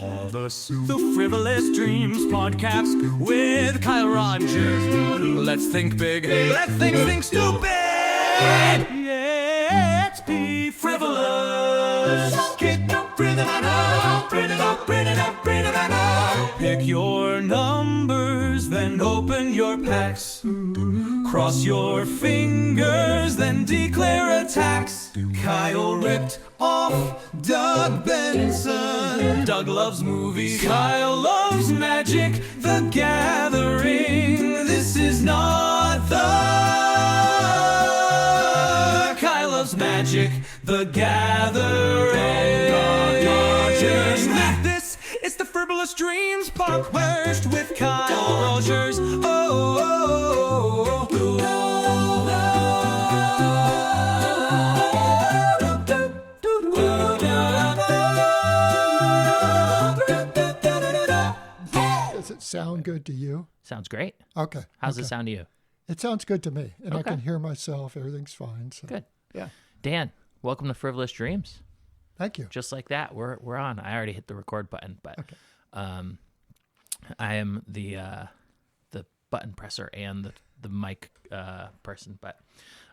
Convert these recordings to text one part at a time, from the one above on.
All the Frivolous Dreams podcast with Kyle Rogers. Let's think big. Let's think stupid. Yeah, let's be frivolous. Get up, bring it on, bring it up, bring it up, bring it on. Pick your numbers, then open your packs. Cross your fingers, then declare a tax. Kyle ripped off Doug Benson. Doug loves movies. Kyle loves Magic the Gathering. This is not the Kyle loves Magic the Gathering. This is the Frivolous Dreams podcast with Kyle Rogers. Does it sound good to you? Sounds great. Okay. How's it sound to you? It sounds good to me, and I Okay. can hear myself. Everything's fine. So. Good. Yeah. Dan, welcome to Frivolous Dreams. Thank you. Just like that, we're on. I already hit the record button, but Okay. I am the button presser and the mic person. But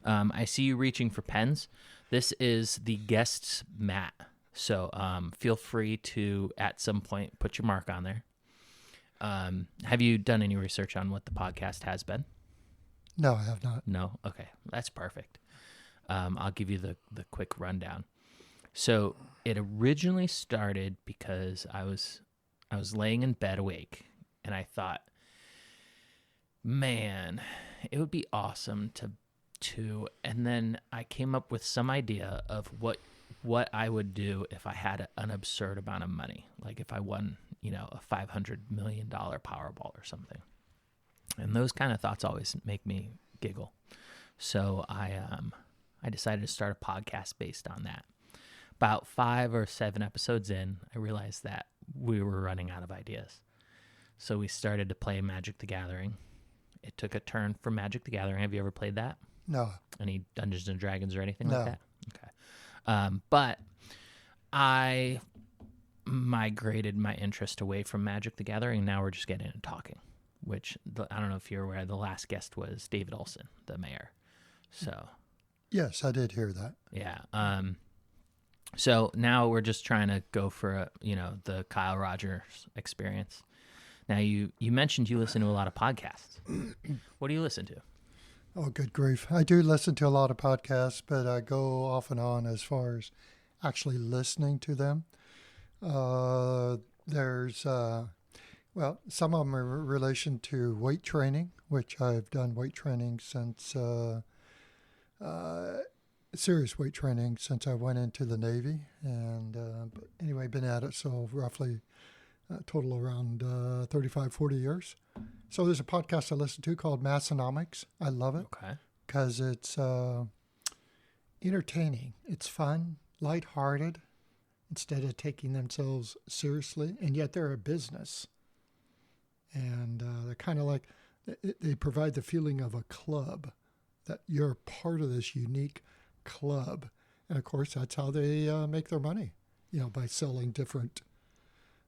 I see you reaching for pens. This is the guest's mat, so feel free to at some point put your mark on there. Have you done any research on what the podcast has been? No, I have not. No? Okay. That's perfect. I'll give you the quick rundown. So it originally started because I was laying in bed awake, and I thought, man, it would be awesome to and then I came up with some idea of what I would do if I had an absurd amount of money, like if I won, a $500 million Powerball or something. And those kind of thoughts always make me giggle. So I decided to start a podcast based on that. About 5 or 7 episodes in, I realized that we were running out of ideas. So we started to play Magic the Gathering. It took a turn from Magic the Gathering. Have you ever played that? No. Any Dungeons and Dragons or anything No. like that? Okay. But I migrated my interest away from Magic the Gathering. Now we're just getting into talking, which I don't know if you're aware, the last guest was David Olson, the mayor. So Yes, I did hear that. yeah. So now we're just trying to go for the Kyle Rogers experience. Now you mentioned you listen to a lot of podcasts. What do you listen to? Oh, good grief. I do listen to a lot of podcasts, but I go off and on as far as actually listening to them. There's, some of them are in relation to weight training, which I've done weight training since, serious weight training since I went into the Navy. And but anyway, been at it so roughly total around 35, 40 years. So there's a podcast I listen to called Massonomics. I love it Okay. because it's entertaining. It's fun, lighthearted, instead of taking themselves seriously. And yet they're a business. And they're kind of like, they provide the feeling of a club, that you're part of this unique club. And of course, that's how they make their money, by selling different,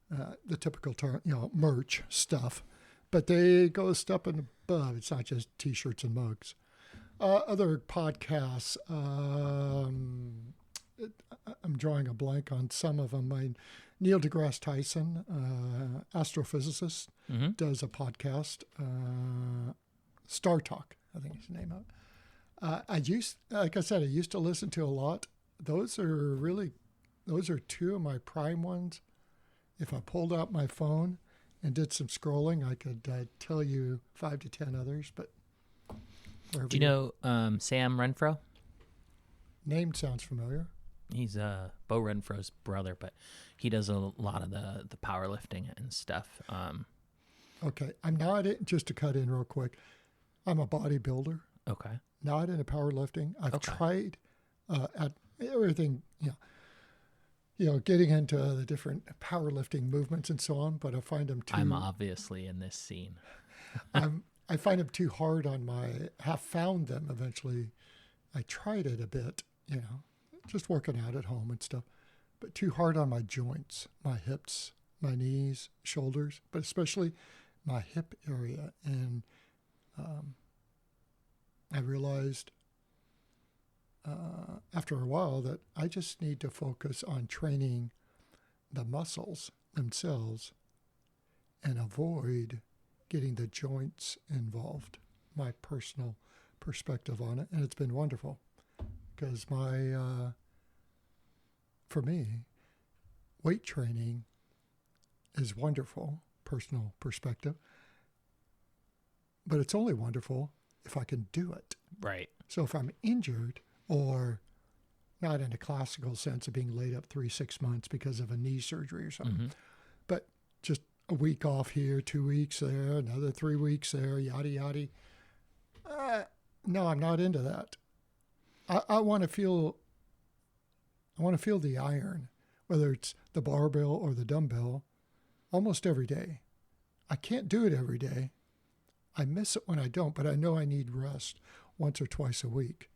the typical term, merch stuff. But they go a step above. It's not just T-shirts and mugs. Other podcasts, I'm drawing a blank on some of them. Neil deGrasse Tyson, astrophysicist, does a podcast, Star Talk, I think is the name of it. Like I said, I used to listen to a lot. Those are two of my prime ones. If I pulled out my phone and did some scrolling, I could tell you 5 to 10 others. But Do you know Sam Renfro? Name sounds familiar. He's Bo Renfro's brother, but he does a lot of the powerlifting and stuff. Okay, I'm not just to cut in real quick. I'm a bodybuilder, Okay. not into powerlifting. I've Okay. tried at everything, getting into the different powerlifting movements and so on, but I find them too. I'm obviously in this scene. I find them too hard on have found them eventually. I tried it a bit, just working out at home and stuff, but too hard on my joints, my hips, my knees, shoulders, but especially my hip area. And I realized after a while that I just need to focus on training the muscles themselves and avoid getting the joints involved. My personal perspective on it, and it's been wonderful because for me, weight training is wonderful, personal perspective, but it's only wonderful if I can do it. Right. So if I'm injured, or not in a classical sense of being laid up 3-6 months because of a knee surgery or something, but just a week off here, 2 weeks there, another 3 weeks there, yada yada. No, I'm not into that. I want to feel the iron, whether it's the barbell or the dumbbell, almost every day. I can't do it every day. I miss it when I don't, but I know I need rest once or twice a week.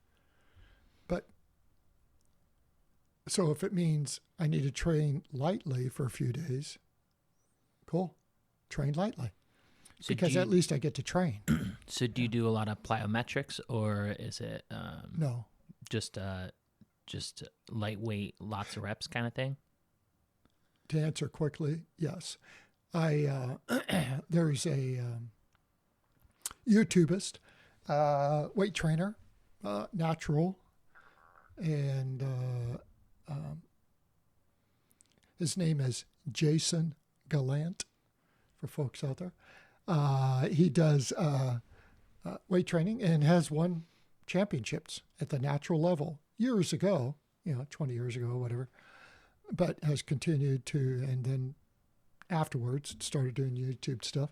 But so if it means I need to train lightly for a few days, cool, train lightly. So because at least I get to train. So do you do a lot of plyometrics, or is it No. just lightweight, lots of reps kind of thing? To answer quickly, yes. There's a YouTubist, weight trainer, natural, and his name is Jason Gallant, for folks out there. He does weight training and has won championships at the natural level years ago, 20 years ago, whatever, but has continued to, and then afterwards started doing YouTube stuff.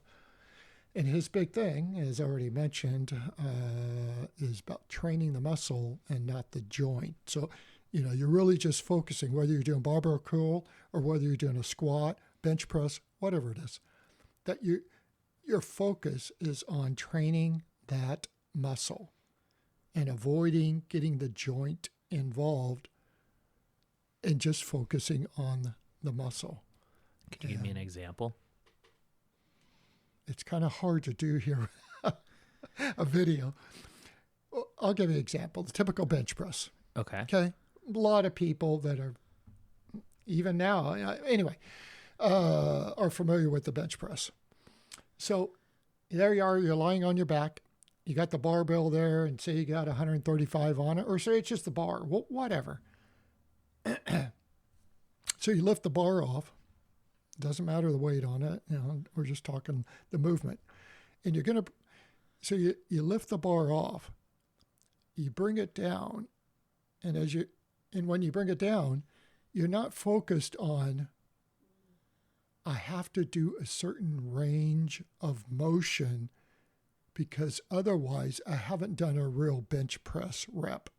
And his big thing, as I already mentioned, is about training the muscle and not the joint. So, you're really just focusing, whether you're doing barbell curl or whether you're doing a squat, bench press, whatever it is, that your focus is on training that muscle and avoiding getting the joint involved and just focusing on the muscle. Could you give me an example? It's kind of hard to do here, a video. I'll give you an example. The typical bench press. Okay. Okay. A lot of people that are, even now, anyway, are familiar with the bench press. So there you are, you're lying on your back. You got the barbell there, and say you got 135 on it, or say it's just the bar, whatever. So you lift the bar off. Doesn't matter the weight on it. We're just talking the movement. And so you lift the bar off, you bring it down, and when you bring it down, you're not focused on, I have to do a certain range of motion because otherwise I haven't done a real bench press rep.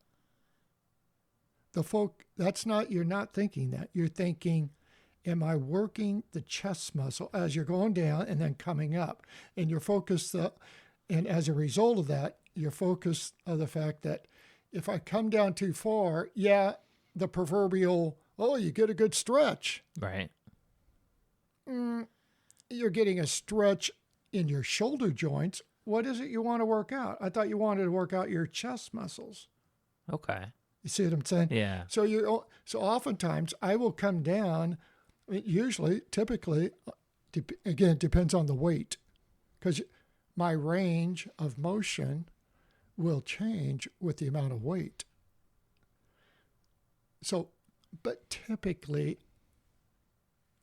You're not thinking that. You're thinking, am I working the chest muscle as you're going down and then coming up? And you're focused, and as a result of that, you're focused on the fact that if I come down too far, the proverbial, you get a good stretch. Right. You're getting a stretch in your shoulder joints. What is it you want to work out? I thought you wanted to work out your chest muscles. Okay. You see what I'm saying? Yeah. So oftentimes I will come down. Usually, typically, again, it depends on the weight, because my range of motion will change with the amount of weight. So, but typically,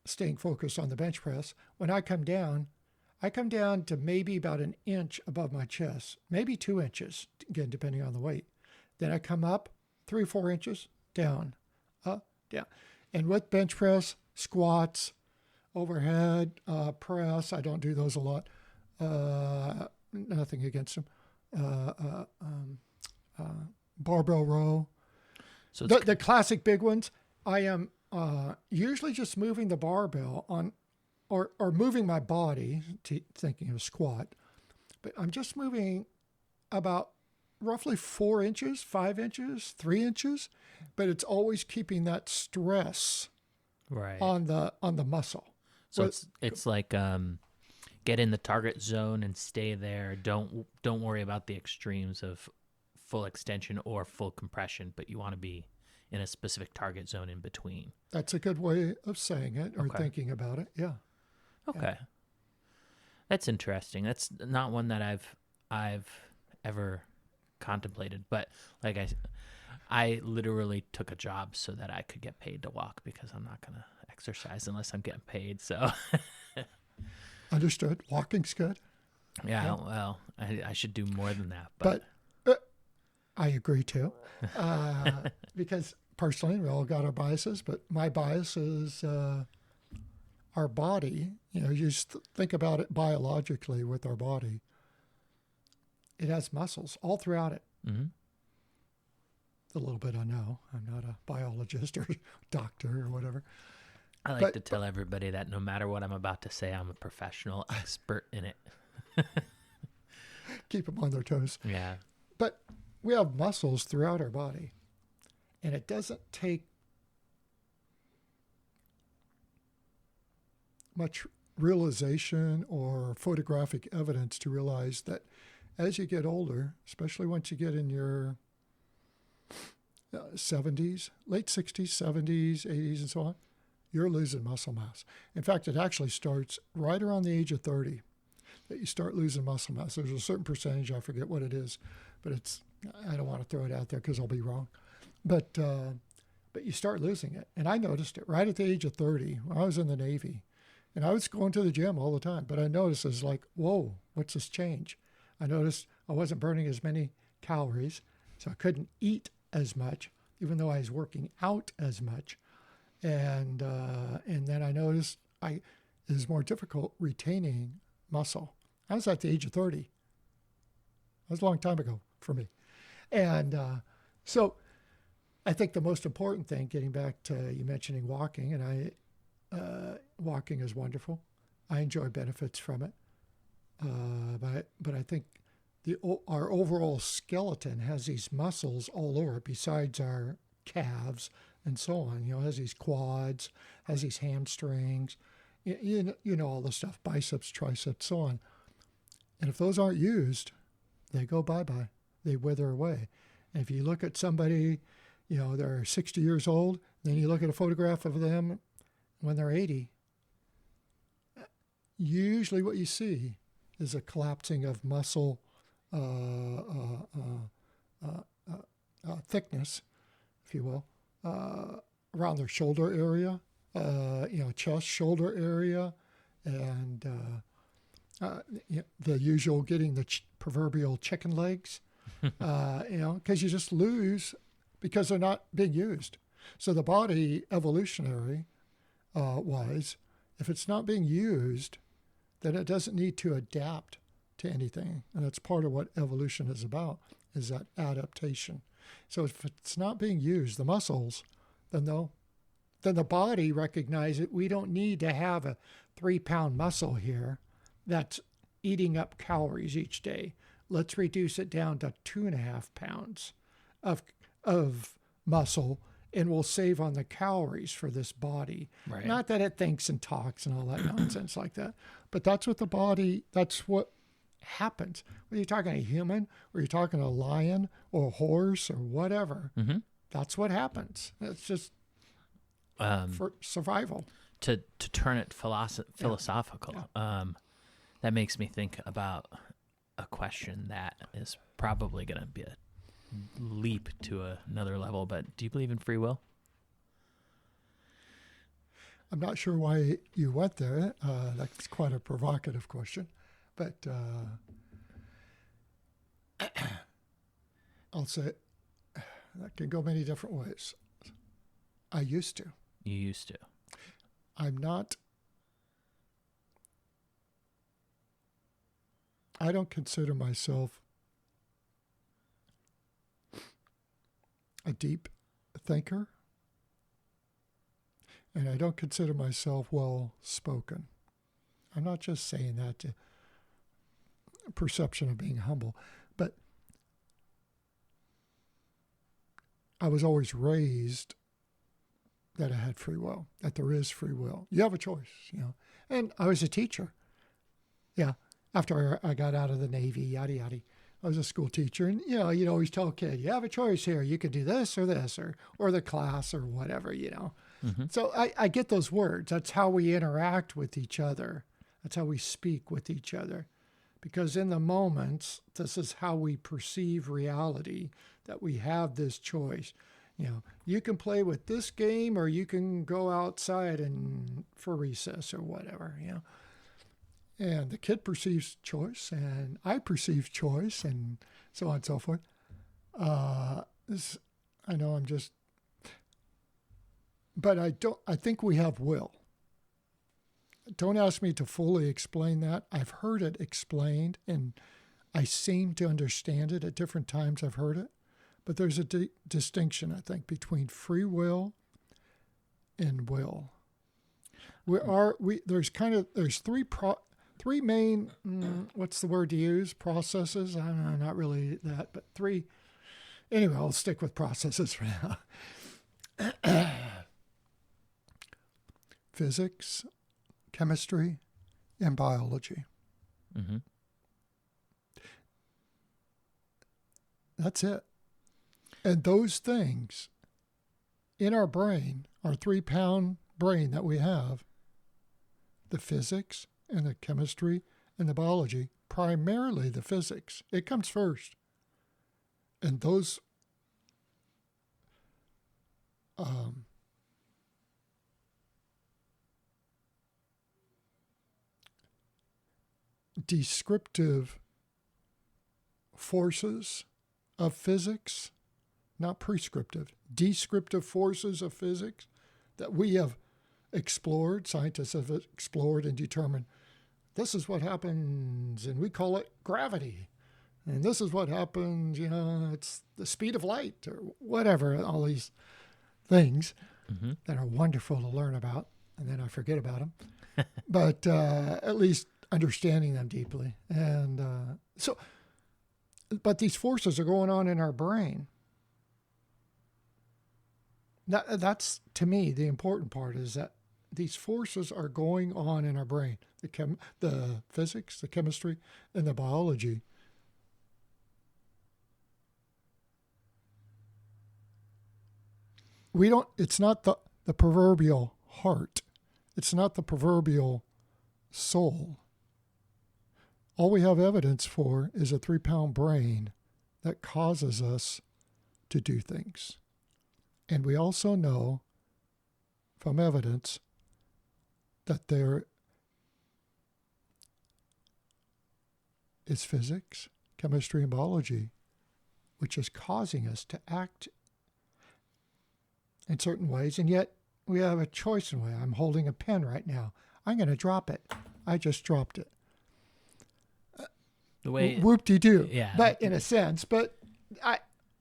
staying focused on the bench press, when I come down to maybe about an inch above my chest, maybe 2 inches, again, depending on the weight. Then I come up 3 or 4 inches, down, up, down. And with bench press, squats, overhead, press, I don't do those a lot. Nothing against them. Barbell row. So the classic big ones, I am usually just moving the barbell on, or moving my body, thinking of squat, but I'm just moving about roughly 4 inches, 5 inches, 3 inches, but it's always keeping that stress right on the muscle. So Well, it's like get in the target zone and stay there. Don't worry about the extremes of full extension or full compression, but you want to be in a specific target zone in between. that's a good way of saying it or Okay. thinking about it. Yeah. Okay. That's interesting. That's not one that I've ever contemplated, but like I literally took a job so that I could get paid to walk because I'm not going to exercise unless I'm getting paid. So Understood. Walking's good. yeah, Yeah. well, I should do more than that, but But I agree too. Because personally, we all got our biases, but my bias is our body. You know, you just think about it biologically with our body. It has muscles all throughout it. mhm. A little bit I know. I'm not a biologist or doctor or whatever. I like But- to tell everybody that no matter what I'm about to say, I'm a professional expert in it. Keep them on their toes. Yeah. But we have muscles throughout our body. And it doesn't take much realization or photographic evidence to realize that as you get older, especially once you get in your 70s, late 60s, 70s, 80s, and so on, you're losing muscle mass. In fact, it actually starts right around the age of 30 that you start losing muscle mass. There's a certain percentage, I forget what it is, but I don't want to throw it out there because I'll be wrong. But you start losing it. And I noticed it right at the age of 30 when I was in the Navy. And I was going to the gym all the time, but I noticed it's like, whoa, what's this change? I noticed I wasn't burning as many calories, so I couldn't eat as much, even though I was working out as much. And then I noticed it was more difficult retaining muscle. I was at the age of 30. That was a long time ago for me. And so I think the most important thing, getting back to you mentioning walking, and walking is wonderful. I enjoy benefits from it. But I think our overall skeleton has these muscles all over it besides our calves and so on. You know, has these quads, has these hamstrings, you know all the stuff, biceps, triceps, so on. And if those aren't used, they go bye-bye. They wither away. And if you look at somebody, you know, they're 60 years old, then you look at a photograph of them when they're 80, usually what you see is a collapsing of muscle thickness, if you will, around their shoulder area, chest, shoulder area, and the usual getting the proverbial chicken legs, because you just lose because they're not being used. So the body, evolutionary wise, if it's not being used, then it doesn't need to adapt to anything. And that's part of what evolution is about, is that adaptation. So if it's not being used, the muscles, then the body recognizes we don't need to have a 3-pound muscle here that's eating up calories each day. Let's reduce it down to 2.5 pounds of muscle, and we'll save on the calories for this body. Right. Not that it thinks and talks and all that nonsense like that, but that's what the body, that's what happens. Whether you're talking a human or you're talking a lion or a horse or whatever, that's what happens. It's just for survival. To turn it philosophical, that makes me think about a question that is probably going to be a leap to another level, but do you believe in free will? I'm not sure why you went there. That's quite a provocative question, but I'll say that can go many different ways. I used to. You used to. I'm not. I don't consider myself a deep thinker, and I don't consider myself well spoken. I'm not just saying that to perception of being humble, but I was always raised that I had free will, that there is free will. You have a choice, And I was a teacher. Yeah. After I got out of the Navy, yada, yada. I was a school teacher. And, you'd always tell a kid, you have a choice here. You could do this, or the class or whatever, Mm-hmm. So I get those words. That's how we interact with each other. That's how we speak with each other. Because in the moments, this is how we perceive reality, that we have this choice. You can play with this game or you can go outside and for recess or whatever, And the kid perceives choice and I perceive choice and so on and so forth. I know I'm just, but I think we have will. Don't ask me to fully explain that. I've heard it explained and I seem to understand it at different times I've heard it. But there's a distinction, I think, between free will and will. There's three main, what's the word to use? Processes? I don't know, not really that, but three. Anyway, I'll stick with processes for now. Physics, chemistry, and biology. Mm-hmm. That's it. And those things in our brain, our 3-pound brain that we have, the physics and the chemistry and the biology, primarily the physics, it comes first. And those descriptive forces of physics, not prescriptive, descriptive forces of physics that we have explored, scientists have explored and determined this is what happens, and we call it gravity. And this is what happens, it's the speed of light or whatever, all these things that are wonderful to learn about. And then I forget about them. But at least understanding them deeply. And but these forces are going on in our brain. That's, to me, the important part is that these forces are going on in our brain. The physics, the chemistry, and the biology. It's not the proverbial heart. It's not the proverbial soul. All we have evidence for is a 3-pound brain that causes us to do things. And we also know from evidence that there is physics, chemistry, and biology, which is causing us to act in certain ways. And yet we have a choice in a way. I'm holding a pen right now. I'm going to drop it. I just dropped it. The way whoop-de-doo. Yeah. But in a sense,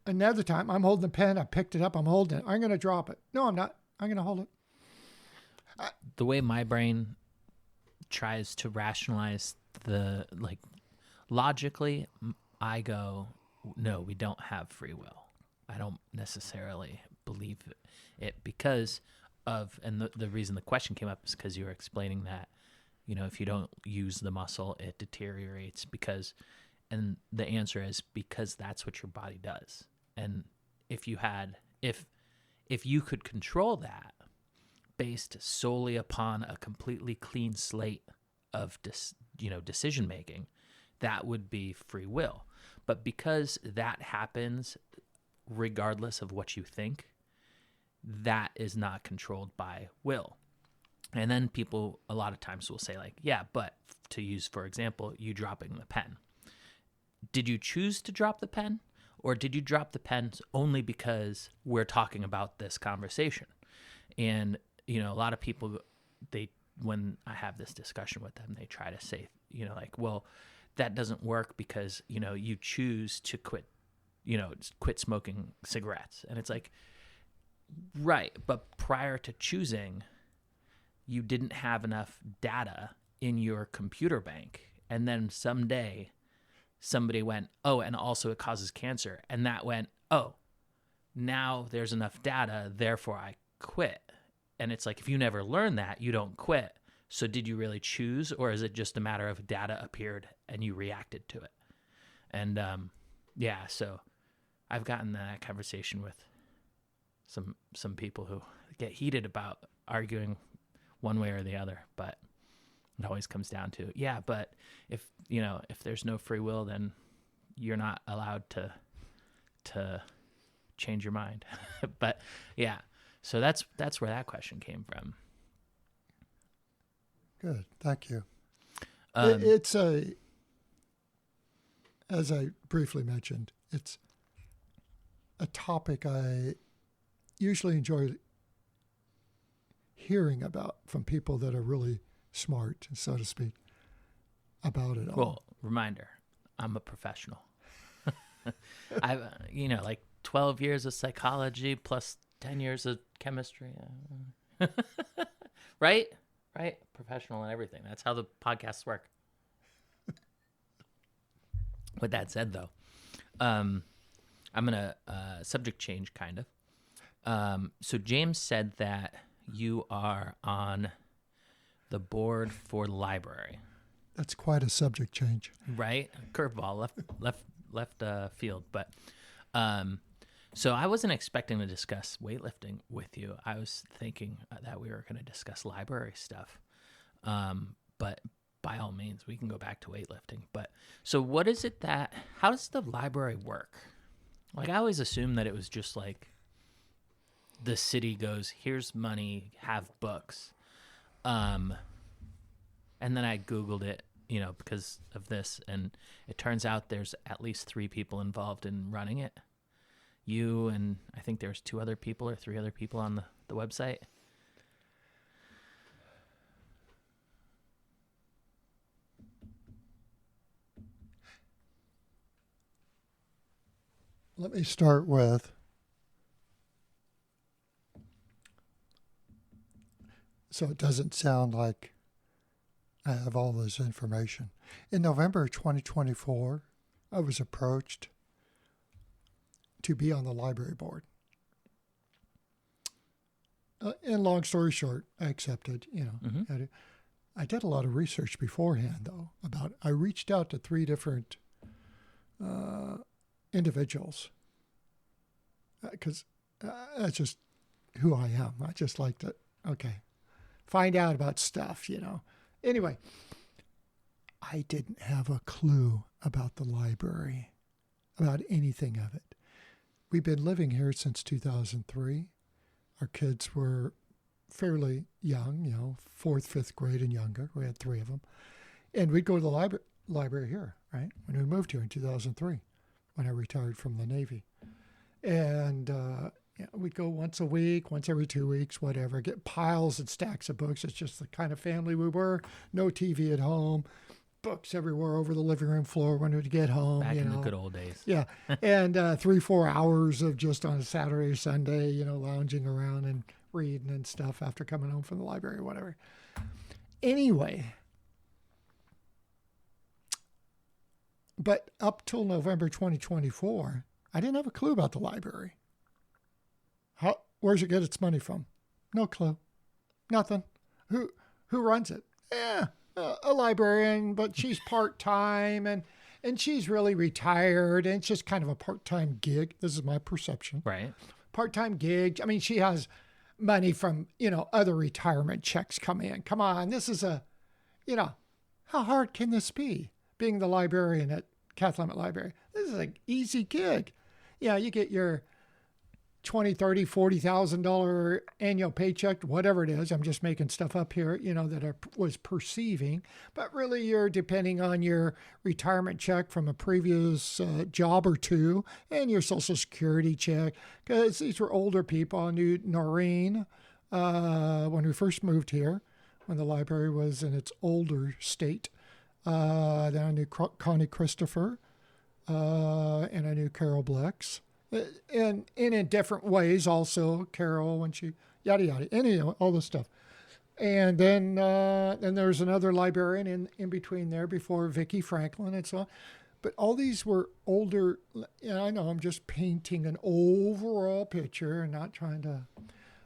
another time I'm holding the pen, I picked it up, I'm holding it. I'm going to drop it. No, I'm not. I'm going to hold it. The way my brain tries to rationalize logically, I go, no, we don't have free will. I don't necessarily believe it because of, and the reason the question came up is because you were explaining that, if you don't use the muscle, it deteriorates and the answer is because that's what your body does. And if you could control that based solely upon a completely clean slate of decision making, that would be free will. But because that happens regardless of what you think, that is not controlled by will. And then people a lot of times will say but to use, for example, you dropping the pen. Did you choose to drop the pen? Or did you drop the pen only because we're talking about this conversation? And, a lot of people, when I have this discussion with them, they try to say, well, that doesn't work because, you choose to quit smoking cigarettes. And it's right. But prior to choosing, you didn't have enough data in your computer bank. And then someday somebody went, oh, and also it causes cancer. And that went, oh, now there's enough data, therefore I quit. And it's like, if you never learn that, you don't quit. So did you really choose, or is it just a matter of data appeared and you reacted to it? And yeah, so I've gotten that conversation with some people who get heated about arguing one way or the other, but it always comes down to, yeah, but if there's no free will, then you're not allowed to change your mind. But yeah, so that's where that question came from. Good, thank you. Um, It's as I briefly mentioned, it's a topic I usually enjoy hearing about from people that are really smart, so to speak, about it all. Well, reminder, I'm a professional. I've, like 12 years of psychology plus 10 years of chemistry. Right? Right? Professional and everything. That's how the podcasts work. With that said, though, I'm going to subject change kind of. So James said that you are on the board for the library. That's quite a subject change. Right? Curveball, left field. But so I wasn't expecting to discuss weightlifting with you. I was thinking that we were going to discuss library stuff. But by all means, we can go back to weightlifting. But so what is it how does the library work? Like, I always assumed that it was just like the city goes, here's money, have books. And then I Googled it, because of this, and it turns out there's at least 3 people involved in running it. You and I think there's 2 other people or 3 other people on the website. Let me start with so it doesn't sound like I have all this information. In November 2024, I was approached to be on the library board. And long story short, I accepted, Mm-hmm. I did a lot of research beforehand, though, I reached out to 3 different individuals because that's just who I am. I just like to, find out about stuff, Anyway, I didn't have a clue about the library, about anything of it. We've been living here since 2003. Our kids were fairly young, 4th, 5th grade and younger. We had 3 of them. And we'd go to the library here, right? When we moved here in 2003, when I retired from the Navy. And we'd go once a week, once every 2 weeks, whatever, get piles and stacks of books. It's just the kind of family we were. No TV at home, books everywhere over the living room floor when we'd get home. Back in the good old days. Yeah. And 3-4 hours of just on a Saturday or Sunday, lounging around and reading and stuff after coming home from the library or whatever. Anyway, but up till November 2024, I didn't have a clue about the library. Where's it get its money from? No clue. Nothing. Who runs it? A librarian, but she's part-time and she's really retired, and it's just kind of a part-time gig. This is my perception. Right. Part-time gig. I mean, she has money from, other retirement checks come in. Come on, this is how hard can this be? Being the librarian at Kathleen Library. This is an easy gig. Yeah, you get your $20,000, $30,000, $40,000 annual paycheck, whatever it is. I'm just making stuff up here, that I was perceiving. But really, you're depending on your retirement check from a previous job or 2 and your Social Security check. Because these were older people. I knew Noreen when we first moved here, when the library was in its older state. Then I knew Connie Christopher, and I knew Carol Blex. And in different ways also, Carol, when she, yada, yada, all this stuff. And then there was another librarian in between there before Vicki Franklin and so on. But all these were older, I know I'm just painting an overall picture and not trying to,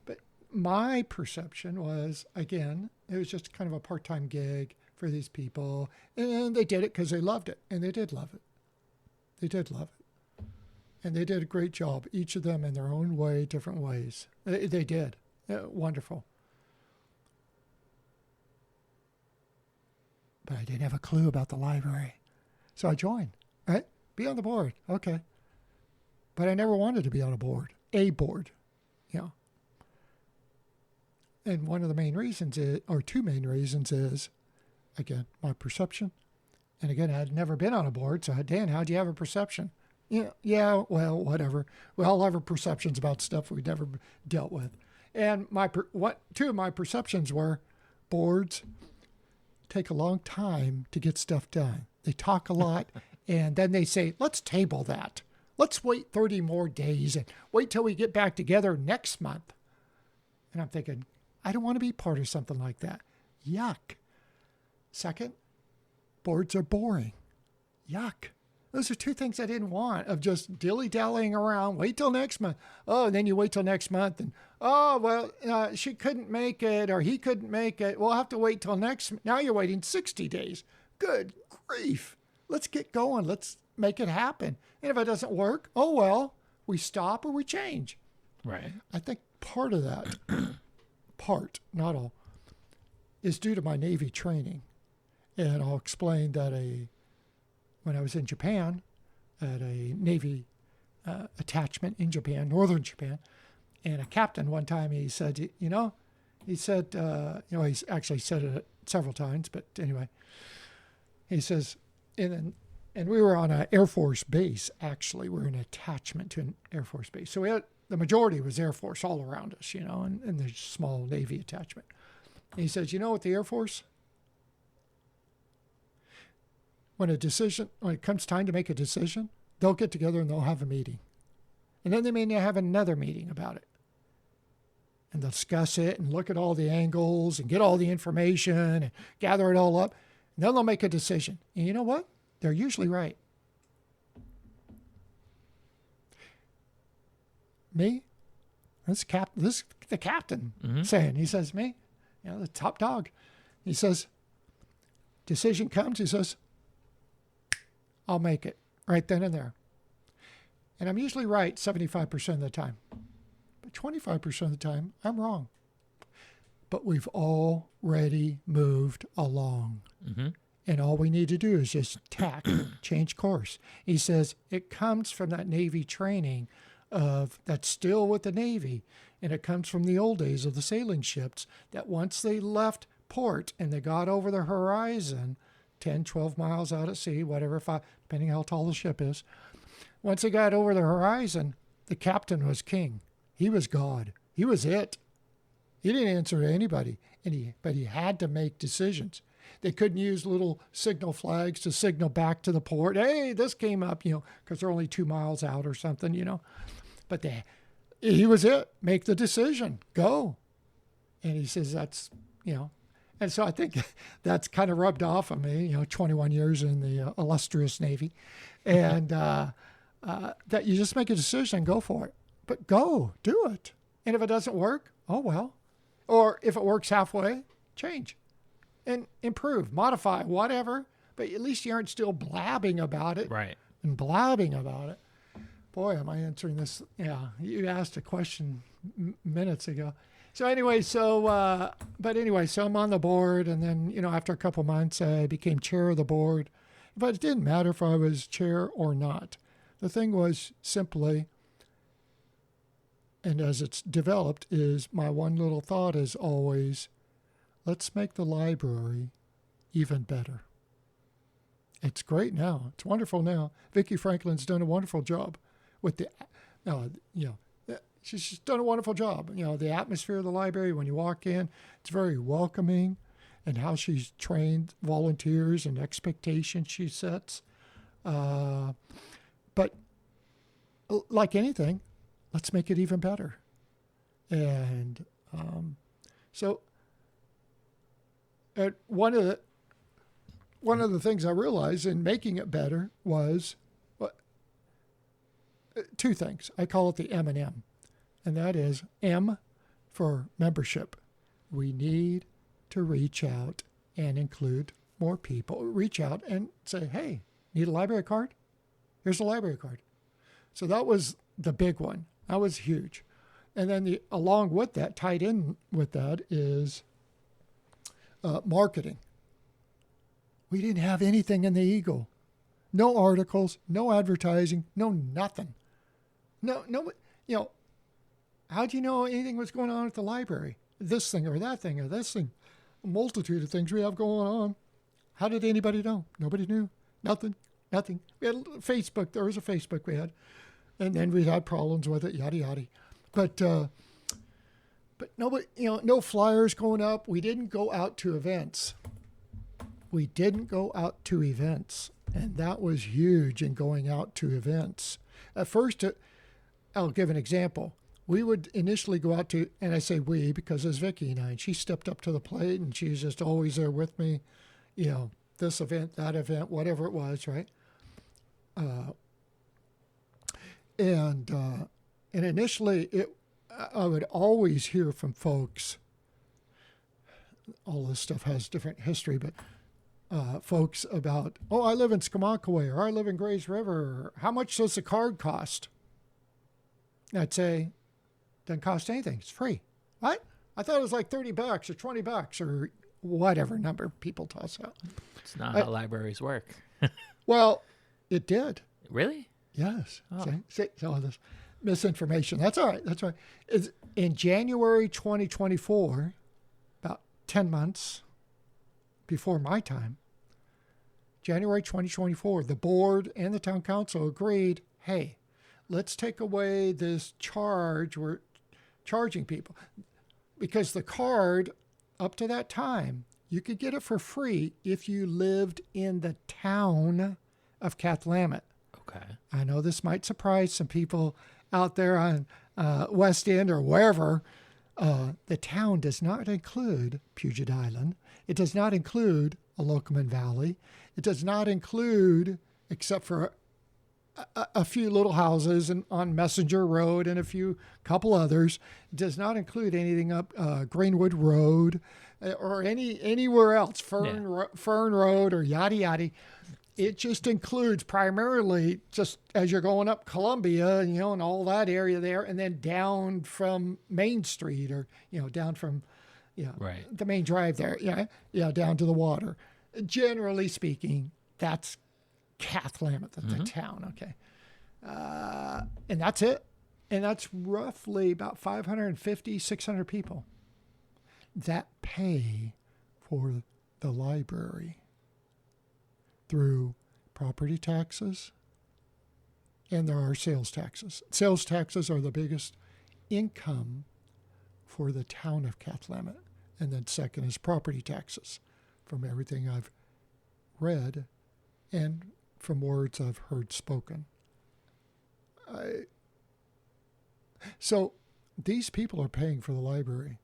but my perception was, again, it was just kind of a part-time gig for these people, and they did it because they loved it, and they did love it. They did love it. And they did a great job, each of them in their own way, different ways. They did. Wonderful. But I didn't have a clue about the library. So I joined, right? Be on the board. Okay. But I never wanted to be on a board, you know. And one of the main reasons is, or two main reasons is, again, my perception. And again, I had never been on a board. So, Dan, how'd you have a perception? Yeah, well, whatever. We all have our perceptions about stuff we've never dealt with. And two of my perceptions were boards take a long time to get stuff done. They talk a lot, and then they say, let's table that. Let's wait 30 more days and wait till we get back together next month. And I'm thinking, I don't want to be part of something like that. Yuck. Second, boards are boring. Yuck. Those are two things I didn't want, of just dilly-dallying around. Wait till next month. Oh, and then you wait till next month. And, oh, well, she couldn't make it or he couldn't make it. We'll have to wait till next. Now you're waiting 60 days. Good grief. Let's get going. Let's make it happen. And if it doesn't work, oh, well, we stop or we change. Right. I think part of that, not all, is due to my Navy training. And I'll explain that when I was in Japan, at a Navy attachment in Japan, northern Japan, and a captain one time, he said, he's actually said it several times, but anyway, he says, and we were on an Air Force base, actually. We were an attachment to an Air Force base. So the majority was Air Force all around us, and there's a small Navy attachment. And he says, with the Air Force, when it comes time to make a decision, they'll get together and they'll have a meeting. And then they may have another meeting about it. And they'll discuss it and look at all the angles and get all the information and gather it all up. And then they'll make a decision. And you know what? They're usually right. Me? This is the captain saying. He says, me, the top dog. He says, decision comes, he says, I'll make it right then and there. And I'm usually right 75% of the time. But 25% of the time, I'm wrong. But we've already moved along. Mm-hmm. And all we need to do is just change course. He says it comes from that Navy training that's still with the Navy. And it comes from the old days of the sailing ships that once they left port and they got over the horizon, 10, 12 miles out at sea, whatever, depending how tall the ship is. Once they got over the horizon, the captain was king. He was God. He was it. He didn't answer to anybody, but he had to make decisions. They couldn't use little signal flags to signal back to the port. Hey, this came up, because they're only 2 miles out or something, But he was it. Make the decision. Go. And he says that's, And so I think that's kind of rubbed off on me, 21 years in the illustrious Navy. And that you just make a decision and go for it. But go, do it. And if it doesn't work, oh well. Or if it works halfway, change and improve, modify, whatever. But at least you aren't still blabbing about it. Right. And blabbing about it. Boy, am I answering this. Yeah, you asked a question minutes ago. So anyway, so I'm on the board, and then, after a couple months, I became chair of the board. But it didn't matter if I was chair or not. The thing was simply, and as it's developed, is my one little thought is always, let's make the library even better. It's great now. It's wonderful now. Vicki Franklin's done a wonderful job with she's just done a wonderful job. The atmosphere of the library, when you walk in, it's very welcoming, and how she's trained volunteers and expectations she sets. But like anything, let's make it even better. And so one of the things I realized in making it better was two things. I call it the M&M. And that is M, for membership. We need to reach out and include more people. Reach out and say, hey, need a library card? Here's a library card. So that was the big one. That was huge. And then along with that, tied in with that is marketing. We didn't have anything in the Eagle. No articles, no advertising, no nothing. No, how'd you know anything was going on at the library? This thing or that thing or this thing. A multitude of things we have going on. How did anybody know? Nobody knew. Nothing. We had Facebook. There was a Facebook we had. And then we had problems with it, yada, yada. But nobody, no flyers going up. We didn't go out to events. And that was huge in going out to events. At first, I'll give an example. We would initially go out to, and I say we because it's Vicki and I, and she stepped up to the plate and she was just always there with me, this event, that event, whatever it was, right? And initially, I would always hear from folks. All this stuff has different history, but folks about, I live in Skamakaway, or I live in Grays River, or how much does the card cost? I'd say, doesn't cost anything. It's free. What? I thought it was like $30 or $20 or whatever number people toss out. It's not how libraries work. Well, it did. Really? Yes. Oh. See, all this misinformation. That's all right. It's in January 2024, about 10 months before my time, January 2024, the board and the town council agreed, hey, let's take away this charge we're charging people. Because the card, up to that time, you could get it for free if you lived in the town of Cathlamet. Okay. I know this might surprise some people out there on West End or wherever. The town does not include Puget Island. It does not include Alokaman Valley. It does not include, except for a few little houses on Messenger Road and couple others. It does not include anything up Greenwood Road or anywhere else, Fern Road or yada yada. It just includes primarily just as you're going up Columbia, and all that area there, and then down from Main Street or down from right. the main drive there, down to the water. Generally speaking, that's Cathlamet, the town, okay. And that's it. And that's roughly about 550, 600 people that pay for the library through property taxes, and there are sales taxes. Sales taxes are the biggest income for the town of Cathlamet. And then second is property taxes, from everything I've read and from words I've heard spoken. So these people are paying for the library.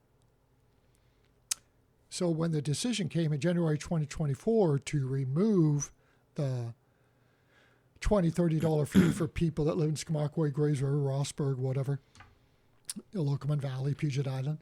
So when the decision came in January 2024 to remove the $20, $30 fee for people that live in Skamakaway, Grays River, Rossburg, whatever, Alokaman Valley, Puget Island,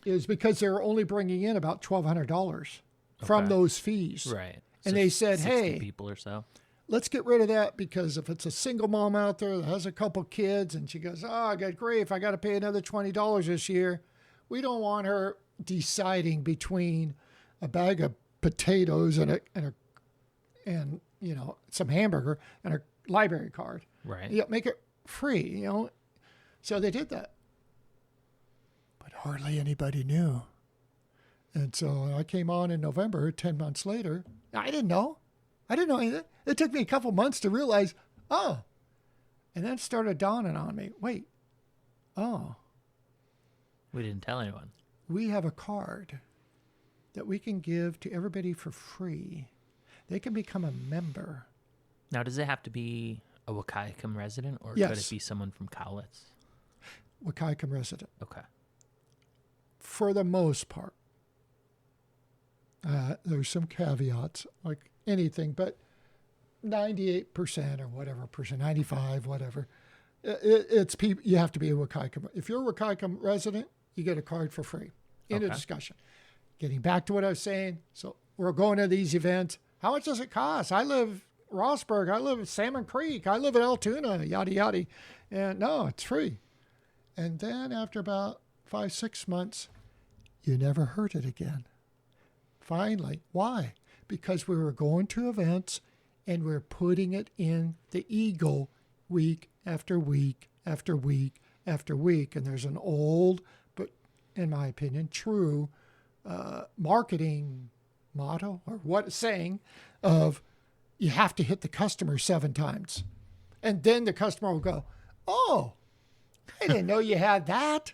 is because they're only bringing in about $1,200 from those fees. Right. And So they said, 60 hey, people or so. let's get rid of that, because if it's a single mom out there that has a couple kids and she goes, I got grief, I got to pay another $20 this year, we don't want her deciding between a bag of potatoes and some hamburger and a library card. Right. Make it free, So they did that. But hardly anybody knew. And so I came on in November, 10 months later. I didn't know anything. It took me a couple months to realize, and then it started dawning on me. Wait, We didn't tell anyone. we have a card that we can give to everybody for free. They can become a member. Now, does it have to be a Wahkiakum resident, or could Yes. it be someone from Cowlitz? Wahkiakum resident, Okay. for the most part. There's some caveats, like anything, but 98% or whatever percent, 95, whatever, It's people. You have to be a Waukaika. If you're a Waukaika resident, you get a card for free. End of Okay. discussion. Getting back to what I was saying. So we're going to these events. How much does it cost? I live Rossburg. I live in Salmon Creek. I live in Altoona, yada, yada. And no, it's free. And then after about 5-6 months, you never heard it again. Finally. Why? Because we were going to events and we're putting it in the Eagle week after week after week after week. And there's an old, but in my opinion, true marketing motto or what saying of you have to hit the customer 7 times. And then the customer will go, oh, I didn't know you had that.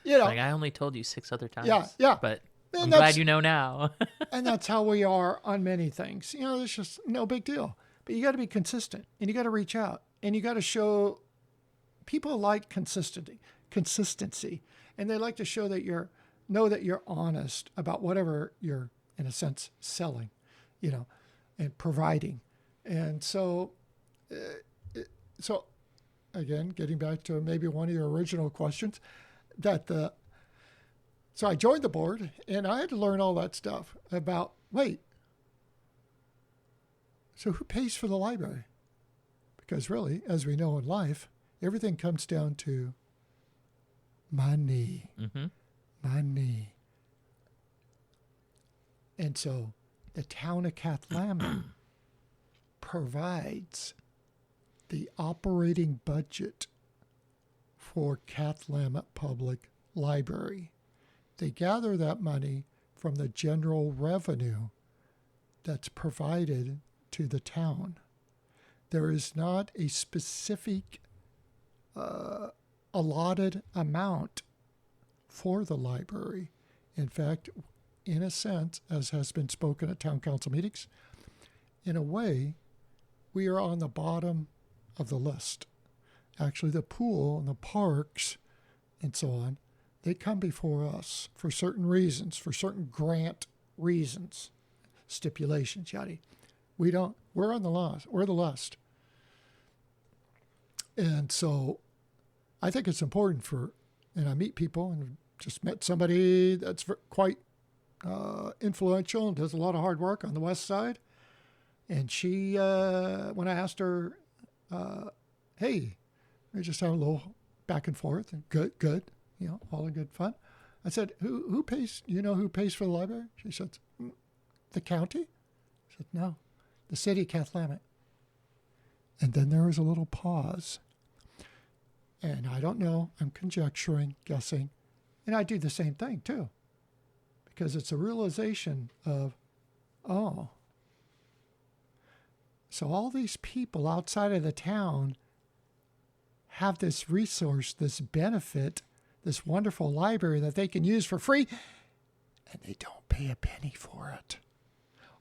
You know, Like, I only told you 6 other times. yeah. But And I'm that's- glad you know now. and that's how we are on many things. You know, it's just no big deal. But you got to be consistent and you got to reach out and you got to show people like consistency. And they like to show that know that you're honest about whatever you're, in a sense, selling, you know, and providing. And so, again, getting back to maybe one of your original questions, so I joined the board and I had to learn all that stuff about, wait, so who pays for the library? Because really, as we know in life, everything comes down to money. Mm-hmm. Money. And so the town of Kathlama provides the operating budget for Kathlama Public Library. They gather that money from the general revenue that's provided to the town. There is not a specific allotted amount for the library. In fact, in a sense, as has been spoken at town council meetings, in a way, we are on the bottom of the list. Actually, the pool and the parks and so on, they come before us for certain reasons, for certain grant reasons, stipulations, yada. We're on the list. We're the list. And so I think it's important and I meet people and just met somebody that's quite influential and does a lot of hard work on the west side. And she, when I asked her, hey, we just had a little back and forth and good, you know, all in good fun. I said, who pays, who pays for the library? She said, the county? I said, no, the city of Kathlama. And then there was a little pause. And I don't know, I'm conjecturing, guessing. And I do the same thing too. Because it's a realization of, oh, so all these people outside of the town have this resource, this benefit, this wonderful library that they can use for free, and they don't pay a penny for it.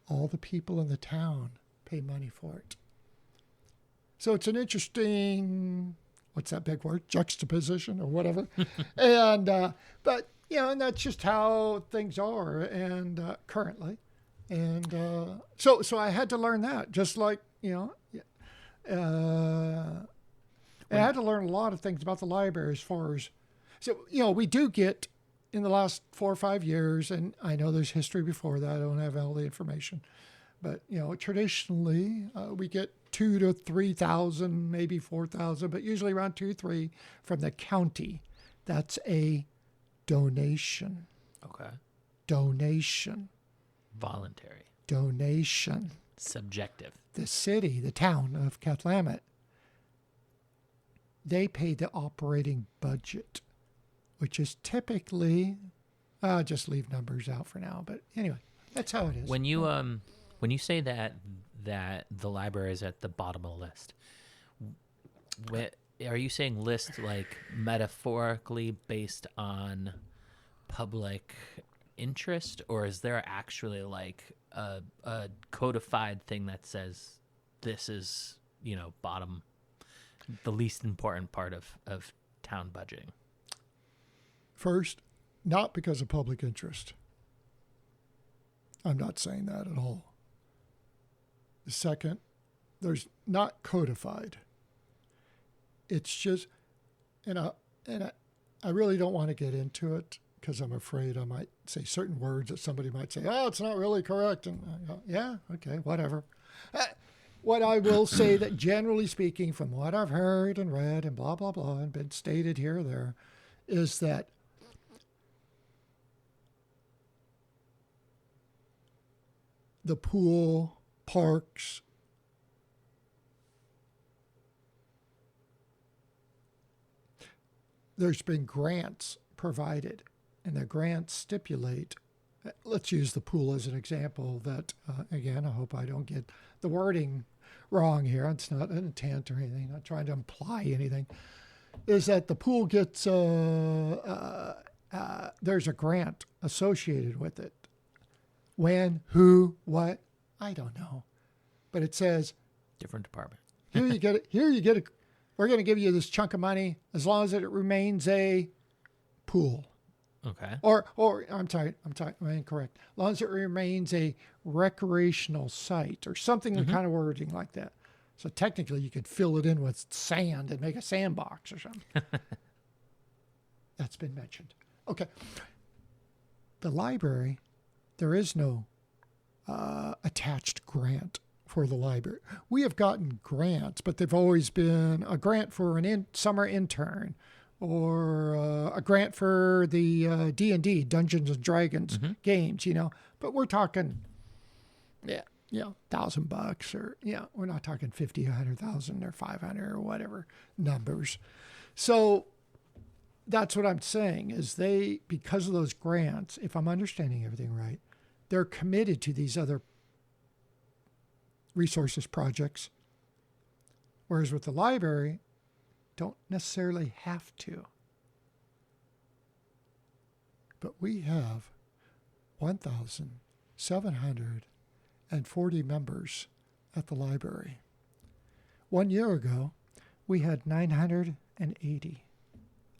All the people in the town pay money for it. So it's an interesting, what's that big word? Juxtaposition or whatever. And, but, and that's just how things are and currently. And so I had to learn that, just like, and I had to learn a lot of things about the library as far as, so, we do get in the last 4 or 5 years, and I know there's history before that, I don't have all the information, but, traditionally we get 2,000 to 3,000, maybe 4,000, but usually around 2-3 from the county. That's a donation. Okay. Donation. Voluntary. Donation. Subjective. The city, the town of Kathlama, they pay the operating budget, which is typically, I'll just leave numbers out for now. But anyway, that's how it is. When you say that the library is at the bottom of the list, are you saying list like metaphorically based on public interest, or is there actually like a codified thing that says this is bottom, the least important part of town budgeting? First, not because of public interest. I'm not saying that at all. Second, there's not codified. it's just, I really don't want to get into it because I'm afraid I might say certain words that somebody might say, oh, it's not really correct. And I go, yeah, okay, whatever. What I will say that generally speaking, from what I've heard and read and blah, blah, blah, and been stated here or there, is that the pool, parks, there's been grants provided, and the grants stipulate, let's use the pool as an example, that, again, I hope I don't get the wording wrong here. It's not an intent or anything, not trying to imply anything, is that the pool gets, there's a grant associated with it. When, who, what, I don't know. But it says, Different department. here you get it. Here you get it. We're going to give you this chunk of money as long as it remains a pool. Okay. Or I'm incorrect. As long as it remains a recreational site or something, kind of wording like that. So technically you could fill it in with sand and make a sandbox or something. That's been mentioned. Okay. The library, there is no attached grant for the library. We have gotten grants, but they've always been a grant for an summer intern, or a grant for the D&D, Dungeons and Dragons games, But we're talking, $1,000, or we're not talking 50, 100,000, or 500, or whatever numbers. So that's what I'm saying is because of those grants, if I'm understanding everything right, they're committed to these other resources projects, whereas with the library, don't necessarily have to. But we have 1,740 members at the library. 1 year ago, we had 980.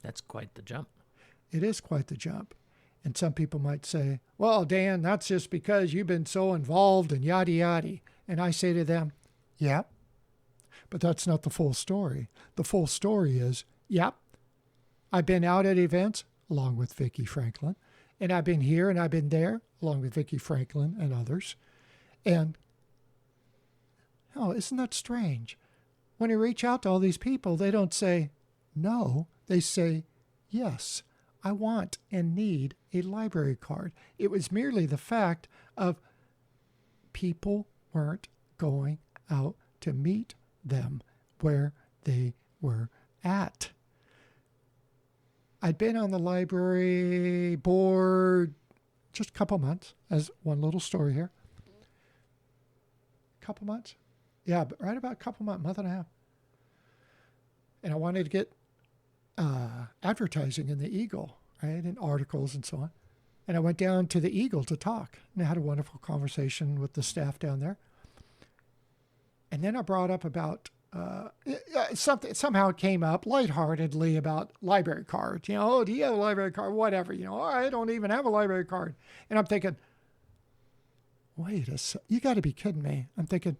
That's quite the jump. It is quite the jump. And some people might say, well, Dan, that's just because you've been so involved and yada, yada. And I say to them, yeah, but that's not the full story. The full story is, I've been out at events along with Vicki Franklin, and I've been here and I've been there along with Vicki Franklin and others. And, isn't that strange? When you reach out to all these people, they don't say no, they say yes. I want and need a library card. It was merely the fact of people weren't going out to meet them where they were at. I'd been on the library board just a couple months, as one little story here. Couple months? Yeah, but right about a couple months, month and a half. And I wanted to get advertising in the Eagle, right, and articles and so on. And I went down to the Eagle to talk, and I had a wonderful conversation with the staff down there. And then I brought up about something. Somehow it came up lightheartedly about library cards. Do you have a library card? Whatever. I don't even have a library card. And I'm thinking, wait a second, you got to be kidding me. I'm thinking,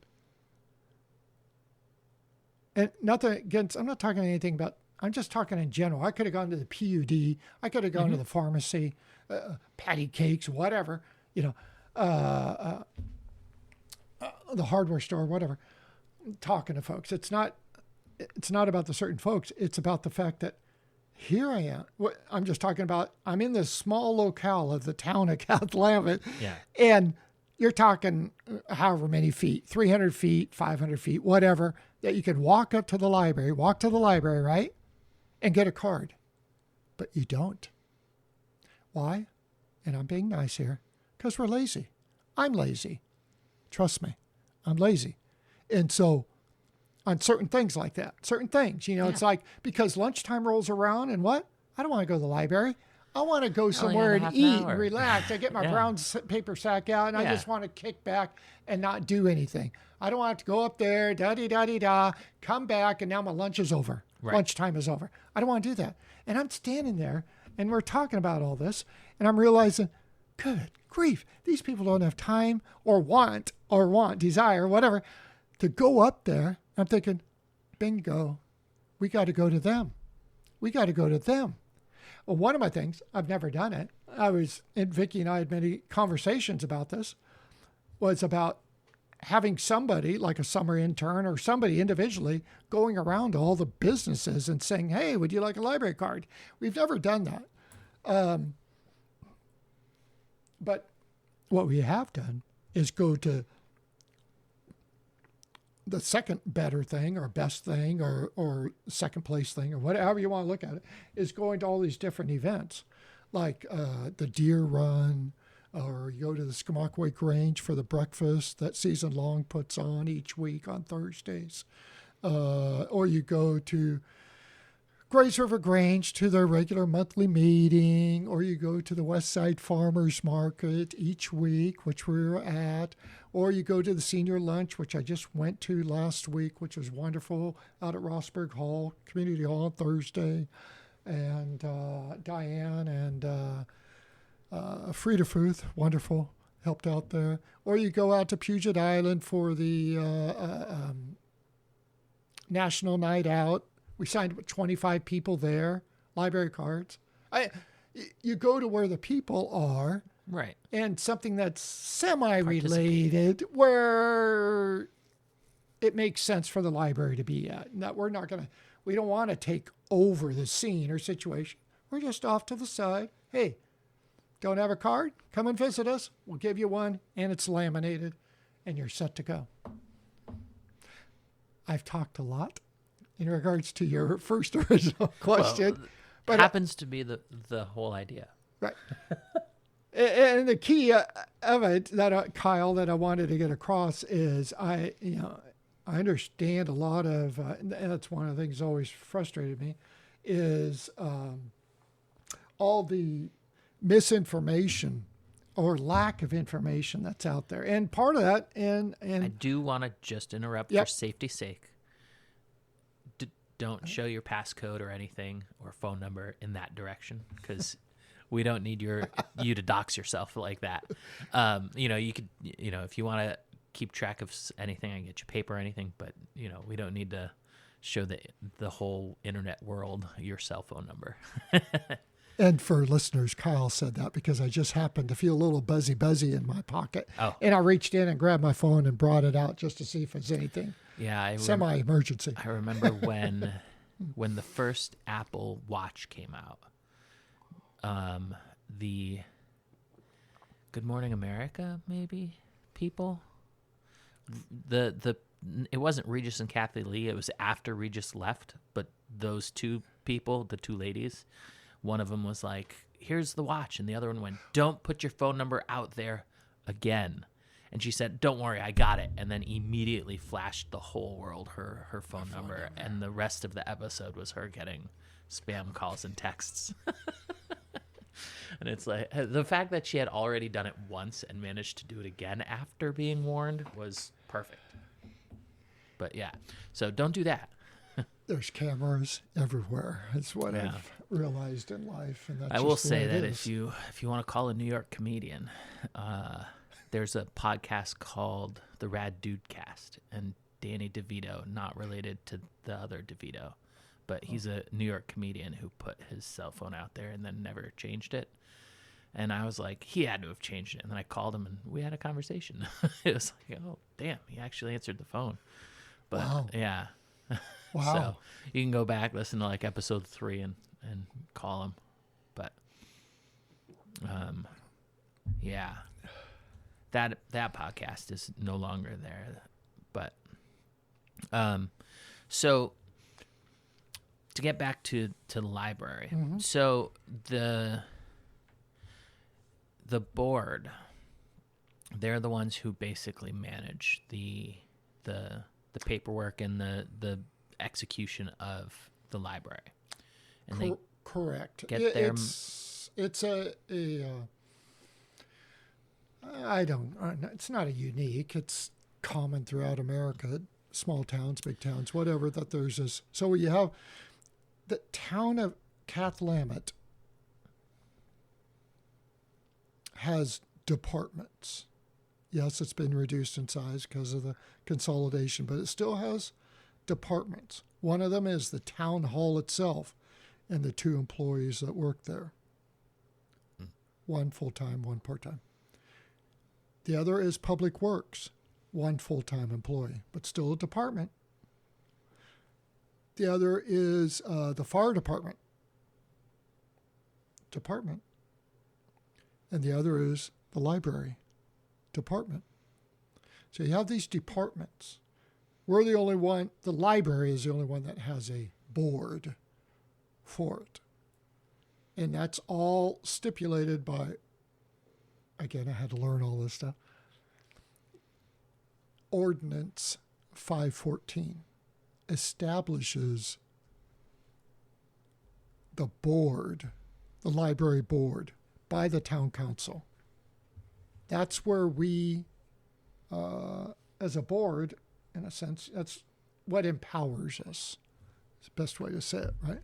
and nothing against. I'm not talking anything about. I'm just talking in general. I could have gone to the PUD. I could have gone to the pharmacy, patty cakes, whatever, the hardware store, whatever, talking to folks. It's not about the certain folks. It's about the fact that here I am. I'm just talking about, I'm in this small locale of the town of Cathlamet. Yeah. And you're talking however many feet, 300 feet, 500 feet, whatever, that you can walk to the library, right? And get a card. But you don't. Why? And I'm being nice here. Because we're lazy. I'm lazy. Trust me. I'm lazy. And so on certain things like that, it's like, because lunchtime rolls around and what? I don't want to go to the library. I want to go somewhere and eat and relax. I get my brown paper sack out and I just want to kick back and not do anything. I don't want to go up there, da-dee-da-dee-da, come back, and now my lunch is over. Right. Lunchtime is over. I don't want to do that. And I'm standing there, and we're talking about all this, and I'm realizing, good grief, these people don't have time or desire, whatever, to go up there. I'm thinking, bingo, We got to go to them. We got to go to them. Well, one of my things, I've never done it. And Vicki and I had many conversations about this, was about having somebody like a summer intern or somebody individually going around to all the businesses and saying, hey, would you like a library card? We've never done that. But what we have done is go to the second better thing or best thing or second place thing or whatever you want to look at it, is going to all these different events like the Deer Run, or you go to the Skamoukwak Grange for the breakfast that Season Long puts on each week on Thursdays. Or you go to Grays River Grange to their regular monthly meeting, or you go to the Westside Farmers Market each week, which we were at, or you go to the senior lunch, which I just went to last week, which was wonderful, out at Rossburg Hall, Community Hall on Thursday. And Diane and Frida Futh, wonderful, helped out there. Or you go out to Puget Island for the National Night Out. We signed 25 people there, library cards. You go to where the people are. Right. And something that's semi-related where it makes sense for the library to be at. And that we don't want to take over the scene or situation. We're just off to the side. Hey, don't have a card? Come and visit us. We'll give you one, and it's laminated, and you're set to go. I've talked a lot in regards to your first original question. Well, but happens to be the whole idea. Right. And the key of it, that Kyle, that I wanted to get across is I understand a lot of, and that's one of the things that always frustrated me, is all the misinformation or lack of information that's out there. And part of that, and I do want to just interrupt Yep. for safety's sake. Don't show your passcode or anything or phone number in that direction, because we don't need you to dox yourself like that. You could, if you want to keep track of anything, I can get you paper or anything, but we don't need to show the whole internet world your cell phone number. And for listeners, Kyle said that because I just happened to feel a little buzzy in my pocket. Oh. And I reached in and grabbed my phone and brought it out just to see if there's anything Yeah, semi-emergency. I remember when the first Apple Watch came out. The Good Morning America, maybe, people. It wasn't Regis and Kathy Lee. It was after Regis left, but those two people, the two ladies, one of them was like, here's the watch. And the other one went, don't put your phone number out there again. And she said, don't worry, I got it. And then immediately flashed the whole world her phone number. And the rest of the episode was her getting spam calls and texts. And it's like, the fact that she had already done it once and managed to do it again after being warned was perfect. But yeah, so don't do that. There's cameras everywhere. That's what I've realized in life. And that's I will just the way say it that is. if you want to call a New York comedian, there's a podcast called The Rad Dude Cast, and Danny DeVito, not related to the other DeVito, but he's a New York comedian who put his cell phone out there and then never changed it. And I was like, he had to have changed it. And then I called him and we had a conversation. It was like, oh, damn, he actually answered the phone. But Wow. yeah. Wow. So you can go back, listen to like episode 3 and call him. But yeah. That podcast is no longer there. But so to get back to the library. Mm-hmm. So the board, they're the ones who basically manage the paperwork and the execution of the library. And Correct. get their- It's it's not a unique, it's common throughout America, small towns, big towns, whatever, that there's this. So you have the town of Cathlamet has departments. Yes, it's been reduced in size because of the consolidation, but it still has departments. One of them is the town hall itself and the 2 employees that work there. One full-time, one part-time. The other is Public Works, 1 full-time employee, but still a department. The other is the fire department. And the other is the library department. So you have these departments. We're the only one, the library is the only one that has a board for it. And that's all stipulated by, again, I had to learn all this stuff, Ordinance 514 establishes the board, the library board, by the town council. That's where we, as a board, in a sense, that's what empowers us. It's the best way to say it, right?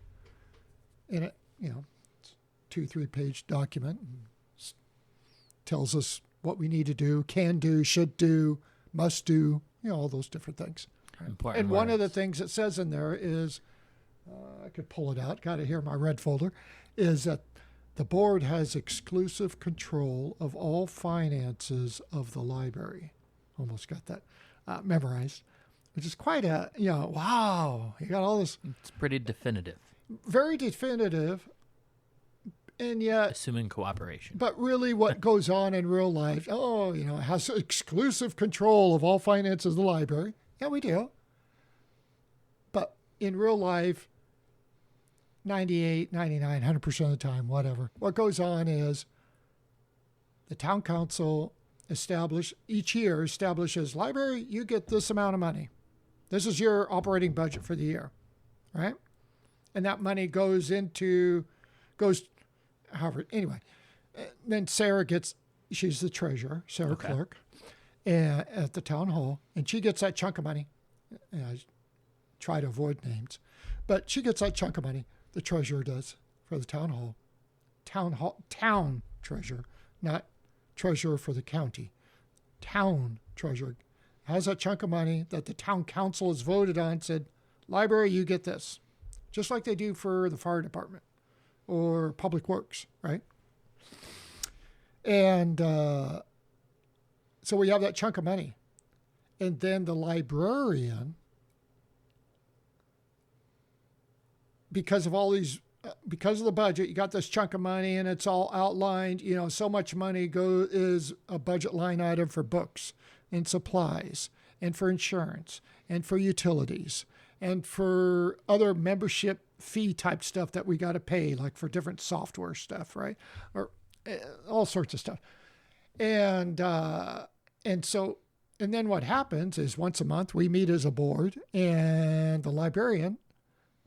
And it, it's a 2-3 page document. Tells us what we need to do, can do, should do, must do, all those different things. Important And one of the words. things it says in there is, I could pull it out, got it here in my red folder, is that the board has exclusive control of all finances of the library. Almost got that memorized, which is quite a, wow, you got all this It's pretty definitive, very definitive, and yet, assuming cooperation. but really what goes on in real life, it has exclusive control of all finances of the library. Yeah, we do. But in real life, 98, 99, 100% of the time, whatever, what goes on is the town council each year establishes, library, you get this amount of money. This is your operating budget for the year, right? And that money goes however, anyway. Then Sarah she's the treasurer, Sarah Okay. Clark, at the town hall, and she gets that chunk of money. And I try to avoid names, but she gets that chunk of money, the treasurer does, for the town hall. Town treasurer, not treasurer for the county. Town treasurer has that chunk of money that the town council has voted on, said, library, you get this. Just like they do for the fire department or Public Works, right? And so we have that chunk of money. And then the librarian, because of the budget, you got this chunk of money and it's all outlined, so much money is a budget line item for books and supplies and for insurance and for utilities and for other membership fee type stuff that we got to pay, like for different software stuff, right? Or all sorts of stuff. And then what happens is once a month we meet as a board and the librarian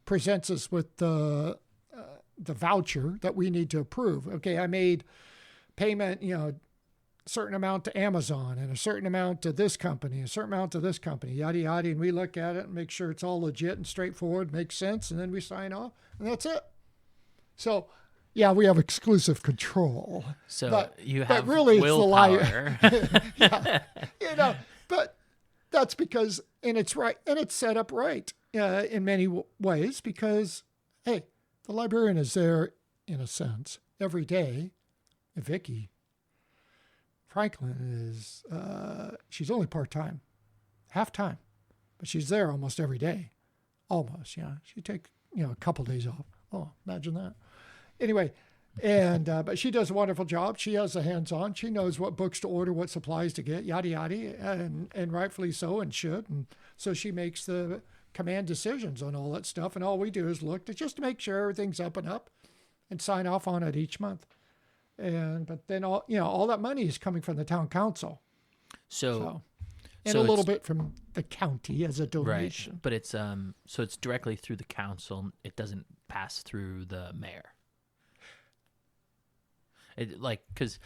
presents us with the voucher that we need to approve. Okay, I made payment, a certain amount to Amazon and a certain amount to this company, a certain amount to this company, yada, yada. And we look at it and make sure it's all legit and straightforward, makes sense. And then we sign off and that's it. So, yeah, we have exclusive control. So you have really it's willpower. But that's because, and it's right, and it's set up right in many ways because, hey, the librarian is there, in a sense, every day. And Vicki Franklin is, she's only part-time, half-time, but she's there almost every day. Almost, She takes, a couple days off. Oh, imagine that. Anyway, and but she does a wonderful job. She has the hands-on. She knows what books to order, what supplies to get, yada, yada, and rightfully so and should. And so she makes the command decisions on all that stuff. And all we do is look just to make sure everything's up and up and sign off on it each month. But then all that money is coming from the town council. So And So a little it's- bit from the county as a donation. right, but it's so it's directly through the council. It doesn't pass through the mayor. It because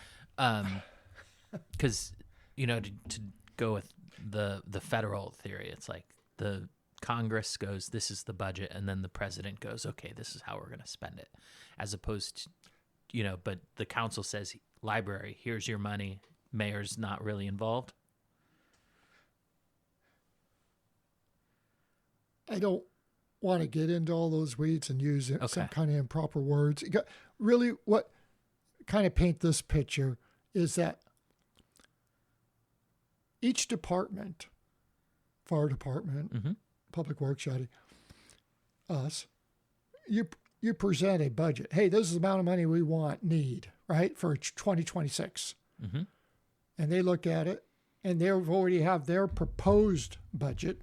to go with the federal theory, it's like the Congress goes, this is the budget, and then the president goes, okay, this is how we're going to spend it, as opposed to, but the council says, library, here's your money. Mayor's not really involved. I don't want to get into all those weeds and use some Okay. kind of improper words. You got, really, what kind of paint this picture is that each department, fire department, Mm-hmm. public works, us, you present a budget. Hey, this is the amount of money we need, right, for 2026. Mm-hmm. And they look at it, and they already have their proposed budget.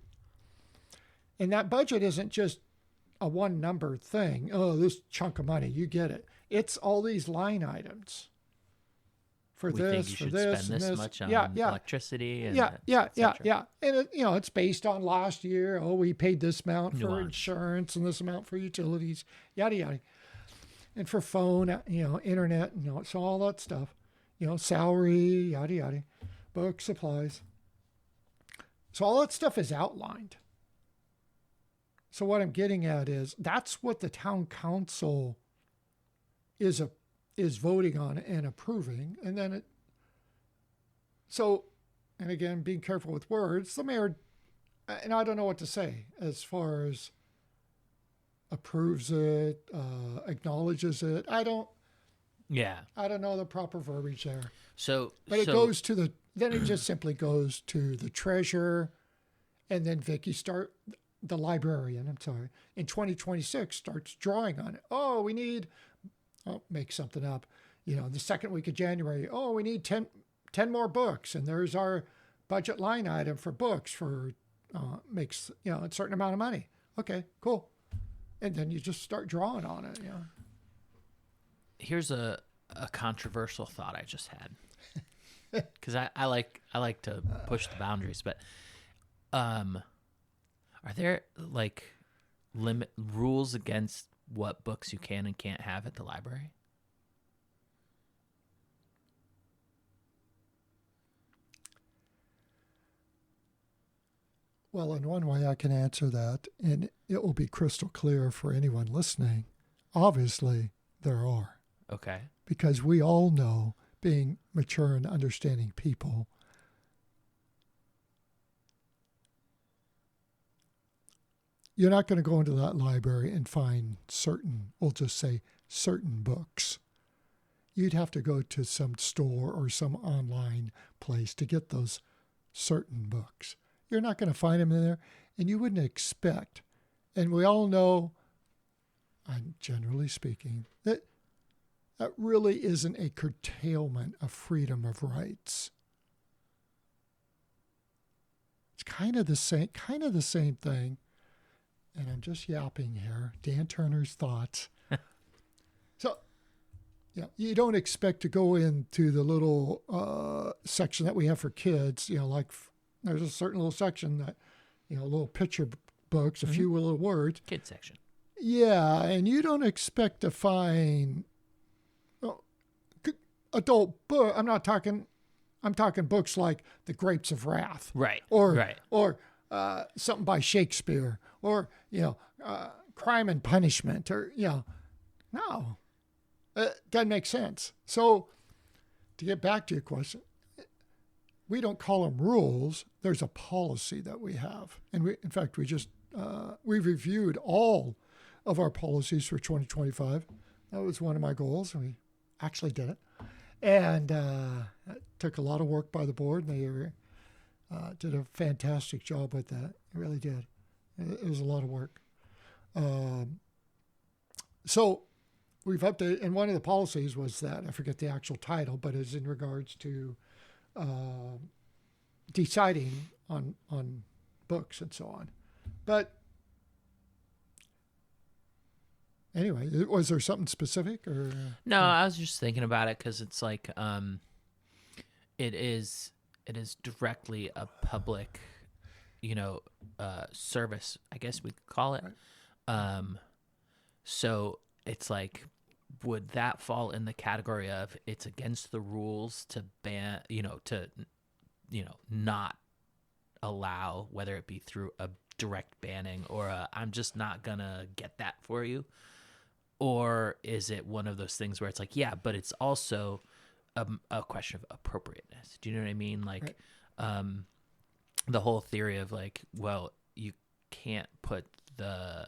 And that budget isn't just a one number thing. Oh, this chunk of money, you get it. It's all these line items for We this, think you for should this, spend and this this. much on yeah. electricity. And Yeah, et cetera. And it, it's based on last year. Oh, we paid this amount for Nuance. insurance and this amount for utilities, yada yada, and for phone, internet, so all that stuff, salary, yada yada, book supplies. So all that stuff is outlined. So what I'm getting at is that's what the town council is voting on and approving, and then and again, being careful with words, the mayor, and I don't know what to say as far as approves it, acknowledges it. I don't know the proper verbiage there. So, But it goes to then it just simply goes to the treasurer, and then the librarian, in 2026 starts drawing on it. Oh, we need, make something up, the second week of January, we need 10 more books, and there's our budget line item for books for makes a certain amount of money. Okay, cool. And then you just start drawing on it. Here's a controversial thought I just had, because I like to push the boundaries, but are there like limit rules against what books you can and can't have at the library? Well, in one way I can answer that, and it will be crystal clear for anyone listening. Obviously, there are. Okay. Because we all know, being mature and understanding people, you're not going to go into that library and find we'll just say certain books. You'd have to go to some store or some online place to get those certain books. You're not going to find them in there, and you wouldn't expect. And we all know, generally speaking, that really isn't a curtailment of freedom of rights. It's kind of the same thing. And I'm just yapping here. Dan Turner's thoughts. So, you don't expect to go into the little section that we have for kids. Like there's a certain little section that, little picture books, a few little words. Kid section. Yeah, and you don't expect to find adult book. I'm talking books like The Grapes of Wrath. Right. Or something by Shakespeare, or Crime and Punishment, or no, it doesn't make sense. So, to get back to your question, we don't call them rules. There's a policy that we have, and in fact, we reviewed all of our policies for 2025. That was one of my goals, and we actually did it. And it took a lot of work by the board, and they did a fantastic job with that. It really did. It was a lot of work. So we've updated, and one of the policies was that, I forget the actual title, but it's in regards to deciding on books and so on. But anyway, was there something specific or? No, I was just thinking about it because it's like it is directly a public, service, I guess we could call it. Right. So it's like, would that fall in the category of it's against the rules to ban, not allow, whether it be through a direct banning or I'm just not gonna get that for you? Or is it one of those things where it's like, yeah, but it's also a question of appropriateness? Do you know what I mean? Like, right. The whole theory of like, well, you can't put the,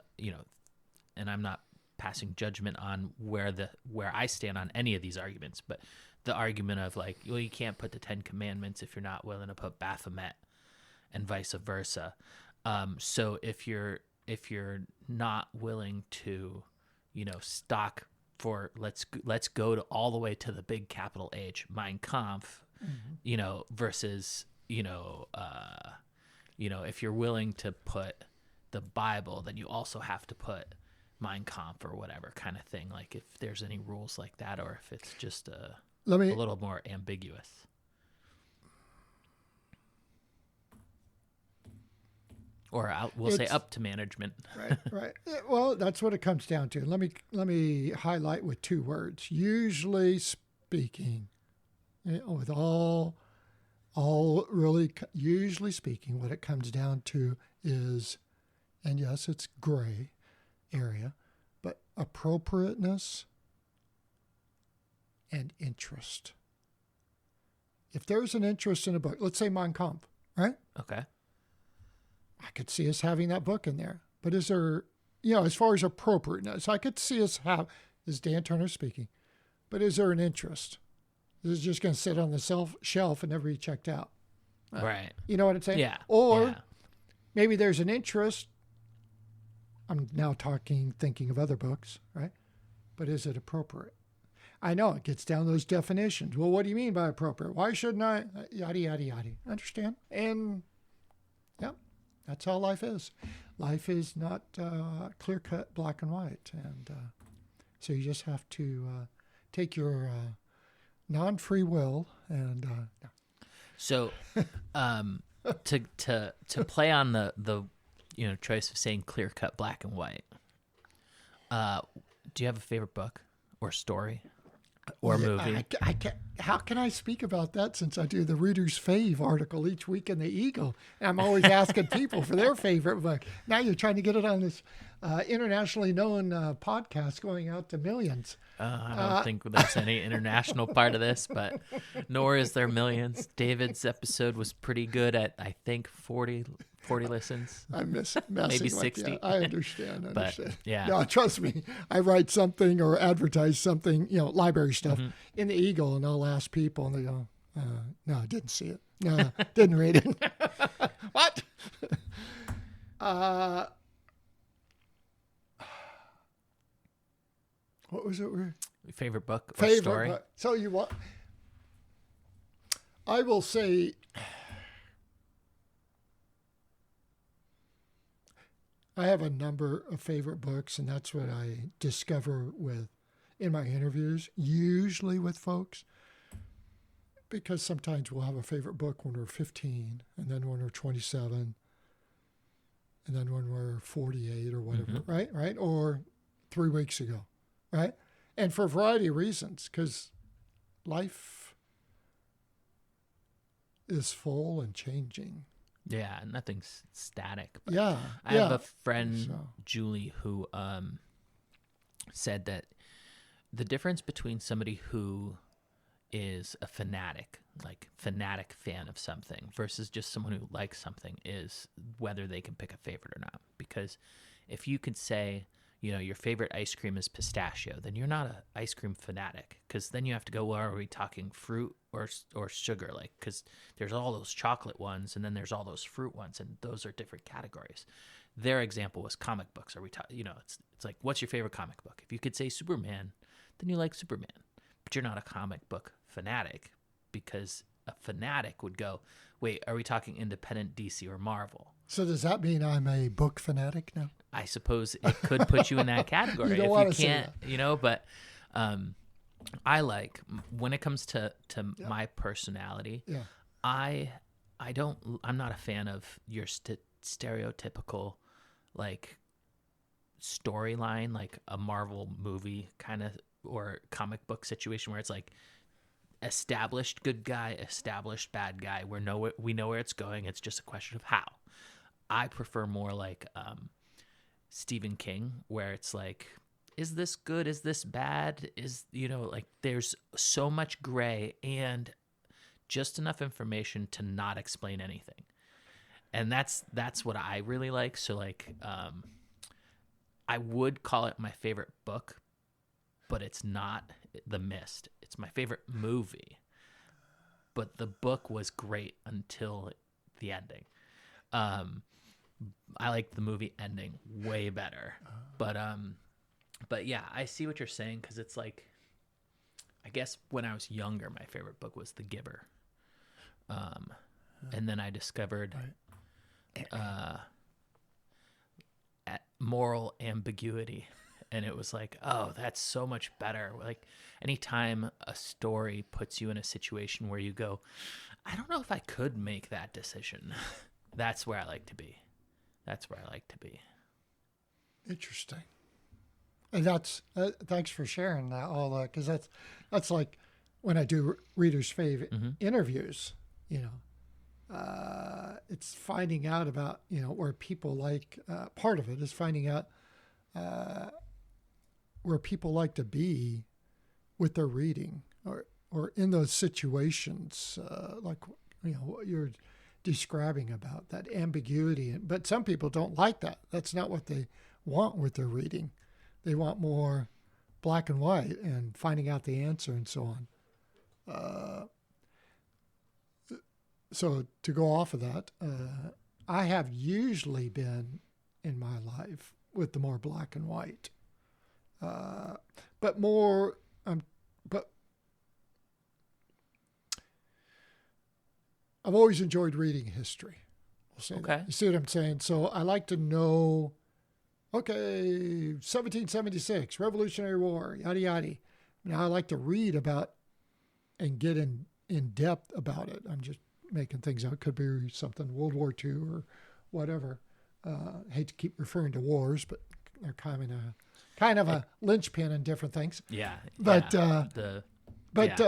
and I'm not passing judgment on where I stand on any of these arguments, but the argument of like, well, you can't put the 10 Commandments if you're not willing to put Baphomet, and vice versa. So if you're not willing to, stock for let's go to all the way to the big capital H, Mein Kampf, versus if you're willing to put the Bible, then you also have to put Mein Kampf or whatever kind of thing. Like if there's any rules like that, or if it's just a little more ambiguous. Or we'll say up to management. Right. Yeah, well, that's what it comes down to. Let me highlight with 2 words. Usually speaking, with usually speaking, what it comes down to is, and yes, it's gray area, but appropriateness and interest. If there's an interest in a book, let's say Mein Kampf, right? Okay. I could see us having that book in there. But is there, as far as appropriateness, I could see us have, this is Dan Turner speaking, but is there an interest? Is it just going to sit on the shelf and never be checked out? Right. You know what I'm saying? Yeah. Or maybe there's an interest. I'm now thinking of other books, right? But is it appropriate? I know it gets down those definitions. Well, what do you mean by appropriate? Why shouldn't I? Yada, yada, yada. Understand? And, that's how life is. Life is not clear-cut, black and white. And so you just have to take your non-free will and... So to play on the choice of saying clear-cut, black and white, do you have a favorite book or story or movie? I can't, how can I speak about that since I do the Reader's Fave article each week in the Eagle? And I'm always asking people for their favorite book. Now you're trying to get it on this internationally known podcast going out to millions. I don't think there's any international part of this, but nor is there millions. David's episode was pretty good at, I think, 40 listens. I'm messing maybe with 60. You. I understand. But, yeah. No, trust me. I write something or advertise something, library stuff in the Eagle, and I'll ask people, and they go, no, I didn't see it. No, didn't read it. What? What was it? Favorite book or story? Book. So I will say, I have a number of favorite books, and that's what I discover in my interviews, usually with folks, because sometimes we'll have a favorite book when we're 15, and then when we're 27, and then when we're 48 or whatever, right? Or 3 weeks ago, right? And for a variety of reasons, because life is full and changing. Yeah, nothing's static. But I have a friend, Julie, who said that the difference between somebody who is a fanatic fan of something versus just someone who likes something is whether they can pick a favorite or not. Because if you could say, your favorite ice cream is pistachio, then you're not an ice cream fanatic, because then you have to go, well, are we talking fruit or sugar? Because there's all those chocolate ones, and then there's all those fruit ones, and those are different categories. Their example was comic books. Are we it's like, what's your favorite comic book? If you could say Superman, then you like Superman, but you're not a comic book fanatic, because a fanatic would go, wait, are we talking independent, DC, or Marvel? So does that mean I'm a book fanatic now? I suppose it could put you in that category. You don't want to say that. But I like, when it comes to my personality, I'm not a fan of your stereotypical storyline, like a Marvel movie kind of, or comic book situation where it's like established good guy, established bad guy. We know where it's going. It's just a question of how. I prefer more like Stephen King, where it's like, is this good? Is this bad? There's so much gray and just enough information to not explain anything. And that's what I really like. So I would call it my favorite book, but it's not The Mist. It's my favorite movie, but the book was great until the ending. I like the movie ending way better, but yeah, I see what you're saying, because it's like, I guess when I was younger, my favorite book was The Giver, and then I discovered moral ambiguity, and it was like, oh, that's so much better. Like, anytime a story puts you in a situation where you go, I don't know if I could make that decision, that's where I like to be. Interesting. And that's thanks for sharing that all that, because that's like when I do readers' favorite interviews. It's finding out about where people like. Part of it is finding out where people like to be with their reading, or in those situations, like what you're describing about that ambiguity. But some people don't like that. That's not what they want with their reading. They want more black and white and finding out the answer and so on. So to go off of that, I have usually been in my life with the more black and white, but I've always enjoyed reading history. We'll say that. You see what I'm saying? So I like to know, okay, 1776, Revolutionary War, yada, yada. Now I like to read about and get in depth about it. I'm just making things out. Could be something World War II or whatever. Hate to keep referring to wars, but they're kind of a linchpin in different things. Yeah. But but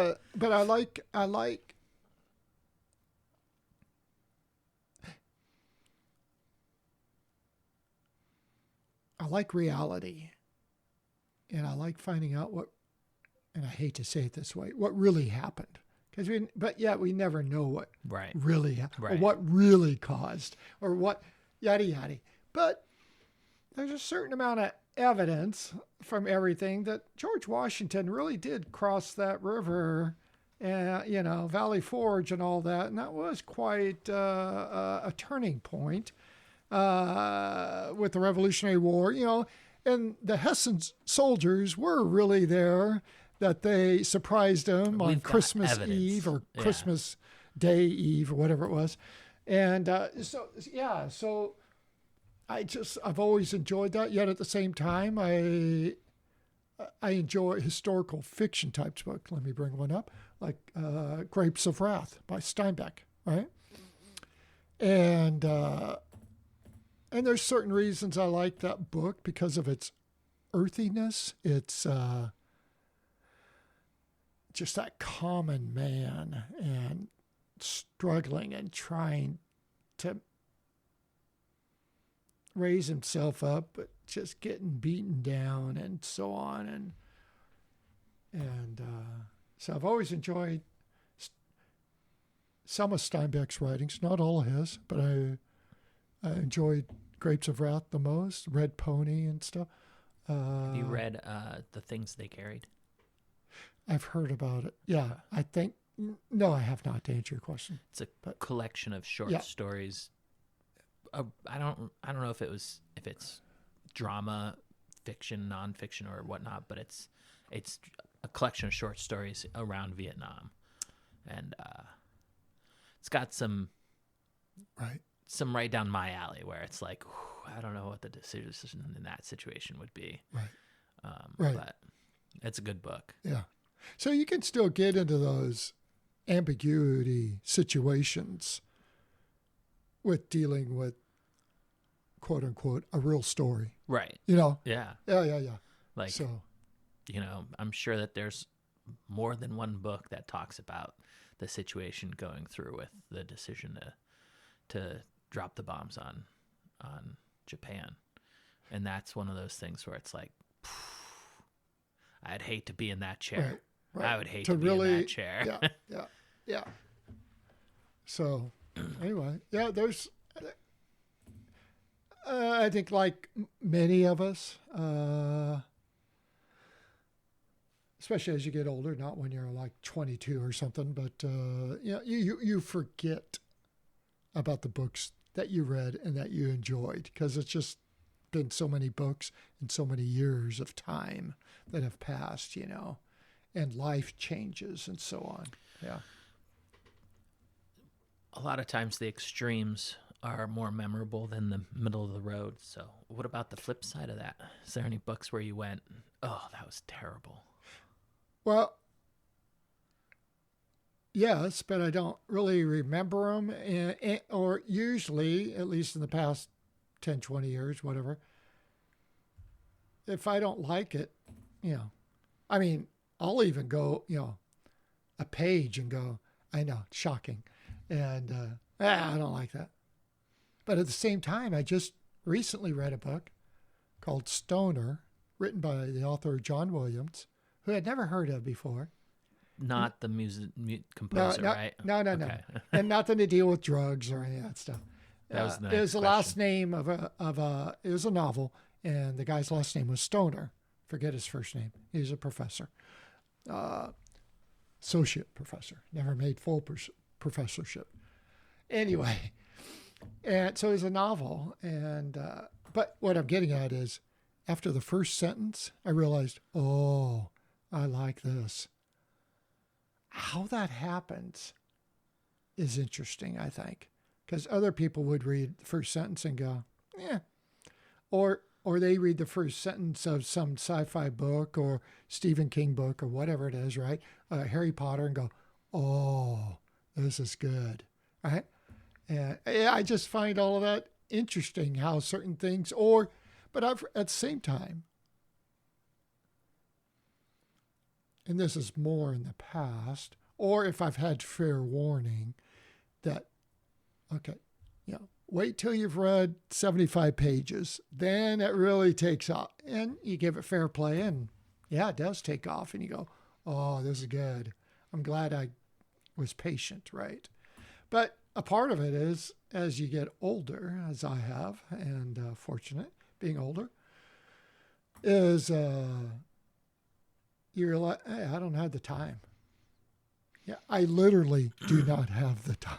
I like reality, and I like finding out what, and I hate to say it this way, what really happened. But yet we never know what really happened, or what really caused, or what yada yada. But there's a certain amount of evidence from everything that George Washington really did cross that river, Valley Forge and all that, and that was quite a turning point with the Revolutionary War, and the Hessian soldiers were really there, that they surprised him on Christmas Eve or Christmas Day Eve or whatever it was. And so I've always enjoyed that. Yet at the same time, I enjoy historical fiction types books. Let me bring one up, like Grapes of Wrath by Steinbeck, right? And there's certain reasons I like that book because of its earthiness. It's just that common man and struggling and trying to raise himself up, but just getting beaten down and so on. And so I've always enjoyed some of Steinbeck's writings, not all of his, but I enjoyed Grapes of Wrath the most, Red Pony and stuff. Have you read The Things They Carried? I've heard about it. Yeah, I think, no, I have not, to answer your question. It's a collection of short stories. I don't know if it's drama, fiction, nonfiction, or whatnot, but it's a collection of short stories around Vietnam, and it's got some right down my alley, where it's like, I don't know what the decision in that situation would be. But it's a good book. Yeah. So you can still get into those ambiguity situations with dealing with, quote unquote, a real story. Right. Yeah. Yeah. Like, so, I'm sure that there's more than one book that talks about the situation going through with the decision to drop the bombs on Japan. And that's one of those things where it's like, I'd hate to be in that chair. Right. I would hate to be in that chair. Yeah. So anyway, there's I think, like many of us, especially as you get older, not when you're like 22 or something, but you forget about the books that you read and that you enjoyed, because it's just been so many books and so many years of time that have passed, and life changes and so on. Yeah. A lot of times the extremes are more memorable than the middle of the road. So what about the flip side of that? Is there any books where you went, oh, that was terrible? Well, yes, but I don't really remember them, or usually, at least in the past 10, 20 years, whatever, if I don't like it, I mean, I'll even go, a page and go, I know, shocking. And I don't like that. But at the same time, I just recently read a book called Stoner, written by the author John Williams, who I'd never heard of before. Not the composer, right? No. Okay. And nothing to deal with drugs or any of that stuff. That was the it next was the question. last name it was a novel, and the guy's last name was Stoner. Forget his first name. He's a professor, associate professor, never made full professorship. Anyway, and so it's a novel, and but what I'm getting at is, after the first sentence, I realized, oh, I like this. How that happens is interesting, I think, because other people would read the first sentence and go, yeah, or they read the first sentence of some sci-fi book or Stephen King book or whatever it is, right? Harry Potter, and go, oh, this is good, right? And I just find all of that interesting, how certain things, but at the same time, and this is more in the past, or if I've had fair warning that, okay, wait till you've read 75 pages, then it really takes off. And you give it fair play, and yeah, it does take off. And you go, oh, this is good. I'm glad I was patient, right? But a part of it is, as you get older, as I have, and fortunate being older, is you're like, hey, I don't have the time. Yeah, I literally do not have the time.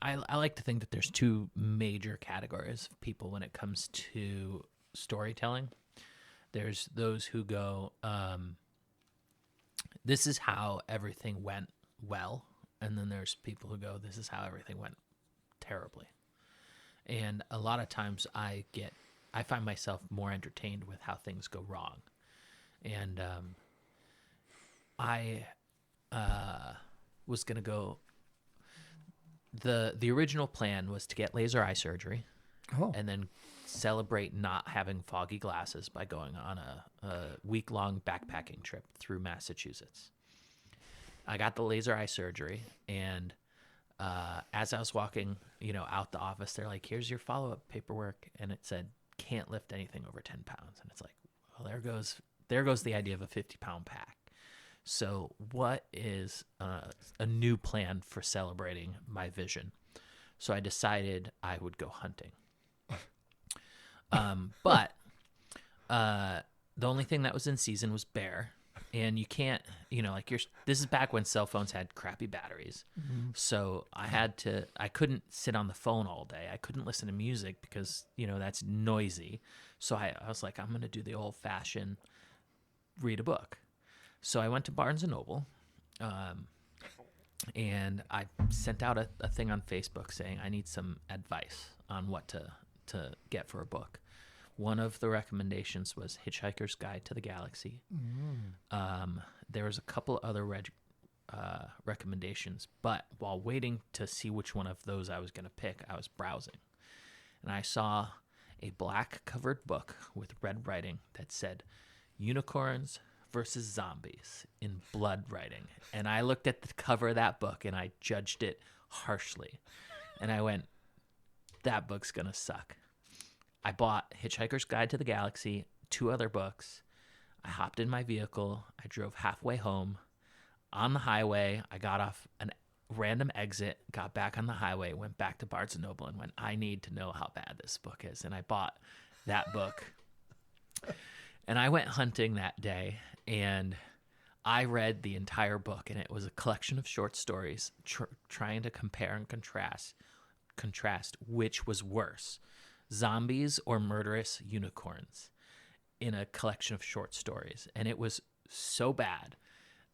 I like to think that there's two major categories of people when it comes to storytelling. There's those who go, this is how everything went well. And then there's people who go, this is how everything went terribly. And a lot of times I find myself more entertained with how things go wrong. And I was going to go, the original plan was to get laser eye surgery and then celebrate not having foggy glasses by going on a week-long backpacking trip through Massachusetts. I got the laser eye surgery, and as I was walking, out the office, they're like, here's your follow-up paperwork. And it said, can't lift anything over 10 pounds. And it's like, well, there goes the idea of a 50-pound pack. So what is a new plan for celebrating my vision? So I decided I would go hunting. But the only thing that was in season was bear. And you can't, this is back when cell phones had crappy batteries. Mm-hmm. So I couldn't sit on the phone all day. I couldn't listen to music because, that's noisy. So I was like, I'm going to do the old fashioned read a book. So I went to Barnes and Noble, and I sent out a thing on Facebook saying I need some advice on what to get for a book. One of the recommendations was Hitchhiker's Guide to the Galaxy. Mm. There was a couple other recommendations, but while waiting to see which one of those I was going to pick, I was browsing. And I saw a black-covered book with red writing that said, Unicorns versus Zombies in blood writing. And I looked at the cover of that book, and I judged it harshly. And I went, that book's going to suck. I bought Hitchhiker's Guide to the Galaxy, 2 other books. I hopped in my vehicle. I drove halfway home. On the highway, I got off random exit, got back on the highway, went back to Barnes & Noble and went, I need to know how bad this book is. And I bought that book. And I went hunting that day, and I read the entire book, and it was a collection of short stories trying to compare and contrast which was worse, zombies or murderous unicorns, in a collection of short stories. And it was so bad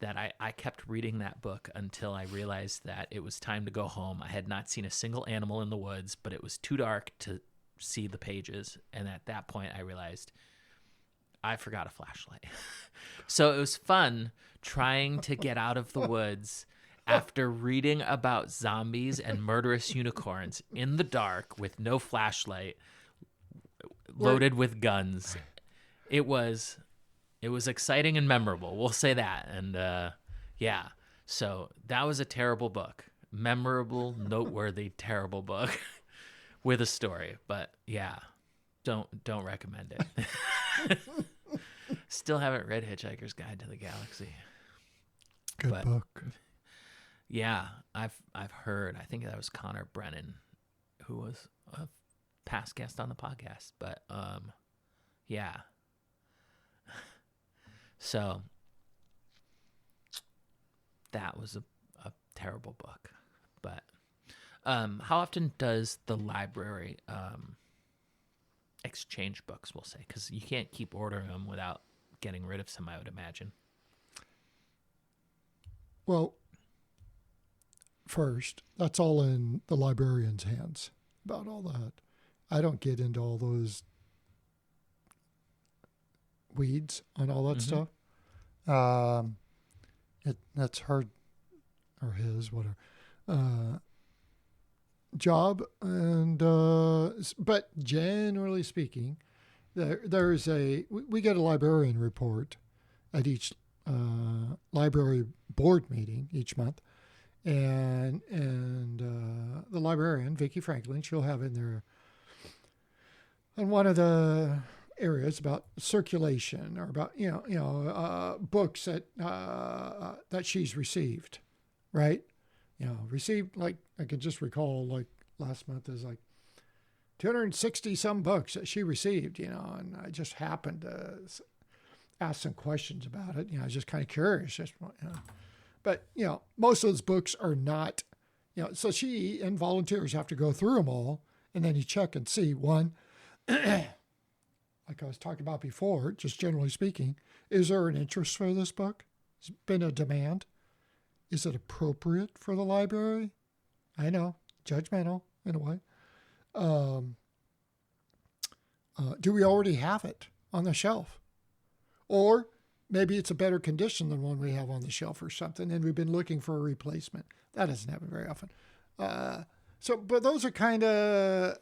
that I kept reading that book until I realized that it was time to go home. I had not seen a single animal in the woods, but it was too dark to see the pages. And at that point, I realized I forgot a flashlight. So it was fun trying to get out of the woods after reading about zombies and murderous unicorns in the dark with no flashlight, loaded with guns. It was exciting and memorable. We'll say that. And yeah, so that was a terrible book. Memorable, noteworthy, terrible book with a story. But yeah, don't recommend it. Still haven't read Hitchhiker's Guide to the Galaxy. Good book. Yeah, I've heard. I think that was Connor Brennan, who was a past guest on the podcast. But yeah. So that was a terrible book. But how often does the library exchange books, we'll say? Because you can't keep ordering them without getting rid of some, I would imagine. Well, first, that's all in the librarian's hands about all that. I don't get into all those weeds on all that stuff. That's her or his, whatever, job. And but generally speaking, we get a librarian report at each library board meeting each month, and the librarian, Vicki Franklin, she'll have in there on one of the areas about circulation or about books that she's received, right? Received, like, I can just recall, like last month is like 260 some books that she received, and I just happened to ask some questions about it. I was just kind of curious, but most of those books are not, so she and volunteers have to go through them all, and then you check and see, one, like I was talking about before, just generally speaking, is there an interest for this book? Has been a demand? Is it appropriate for the library? I know, judgmental in a way. Do we already have it on the shelf? Or maybe it's a better condition than one we have on the shelf or something, and we've been looking for a replacement. That doesn't happen very often. But those are kind of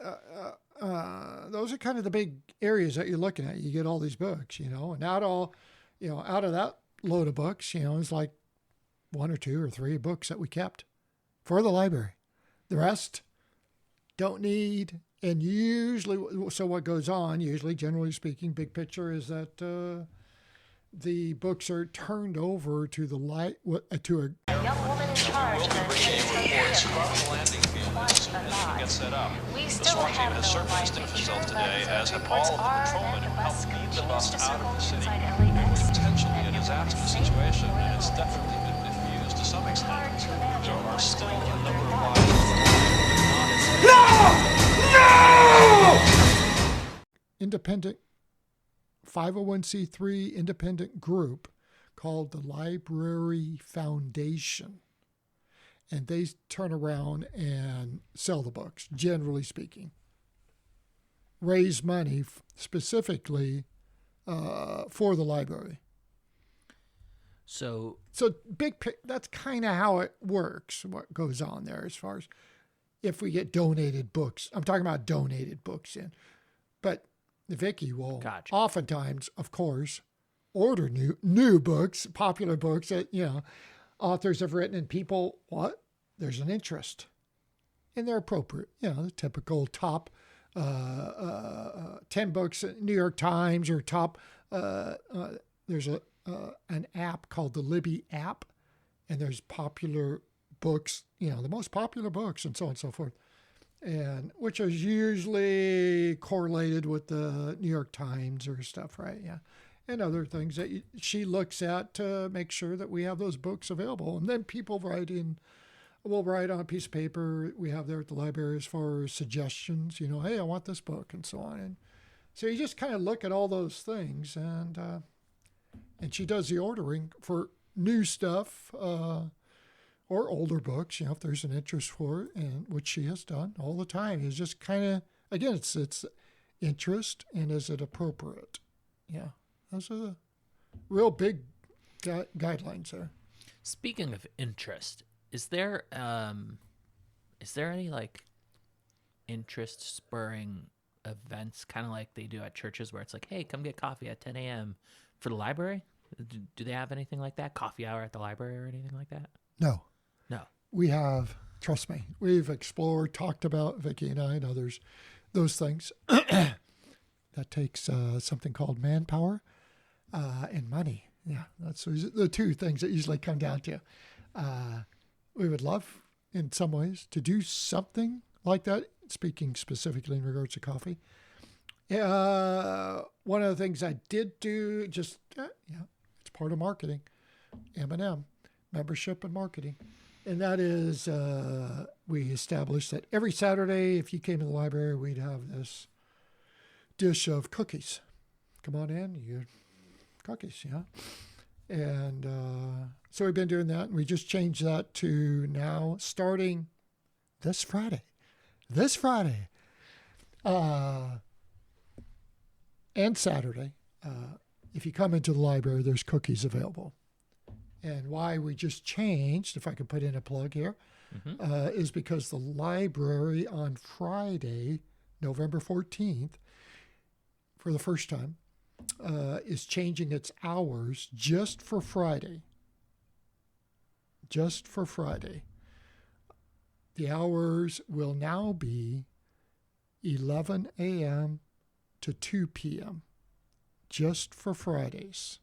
the big areas that you're looking at. You get all these books, and out of that load of books, it's like 1 or 2 or 3 books that we kept for the library. The rest don't need. And usually, so what goes on, generally speaking, big picture is that the books are turned over to the to a young woman in charge of the landing field as soon as she gets set up. The SWAT team has surfaced itself today as all of the patrolmen who helped lead the bus out of the city. Potentially a disaster situation, and it's definitely been diffused to some extent. There are still a number of lives. independent 501c3 independent group called the Library Foundation. And they turn around and sell the books, generally speaking. Raise money specifically for the library. So that's kind of how it works, what goes on there as far as if we get donated books. I'm talking about donated books in. But Vicki will oftentimes, of course, order new books, popular books that, authors have written, and people, there's an interest. And they're appropriate. The typical top 10 books, New York Times, or top, there's an app called the Libby app, and there's popular books, the most popular books and so on and so forth. And which is usually correlated with the New York Times or stuff, right? Yeah. And other things that she looks at to make sure that we have those books available. And then people we'll write on a piece of paper we have there at the library as far as suggestions, hey, I want this book and so on. And so you just kind of look at all those things, and she does the ordering for new stuff, or older books, if there's an interest for it, and which she has done all the time. It's just kind of, again, it's interest and is it appropriate? Yeah, those are the real big guidelines there. Speaking of interest, is there any like interest spurring events, kind of like they do at churches, where it's like, hey, come get coffee at 10 a.m. for the library? Do they have anything like that? Coffee hour at the library or anything like that? No. No. Trust me, we've explored, talked about, Vicki and I and others, those things. That takes something called manpower and money. Yeah, that's the two things that usually come down to. We would love, in some ways, to do something like that, speaking specifically in regards to coffee. One of the things I did do, it's part of marketing, M&M, membership and marketing. And that is, we established that every Saturday, if you came to the library, we'd have this dish of cookies. Come on in, you cookies, yeah. And so we've been doing that, and we just changed that to now starting this Friday. And Saturday, if you come into the library, there's cookies available. And why we just changed, if I could put in a plug here, is because the library on Friday, November 14th, for the first time, is changing its hours just for Friday. Just for Friday. The hours will now be 11 a.m. to 2 p.m. just for Fridays.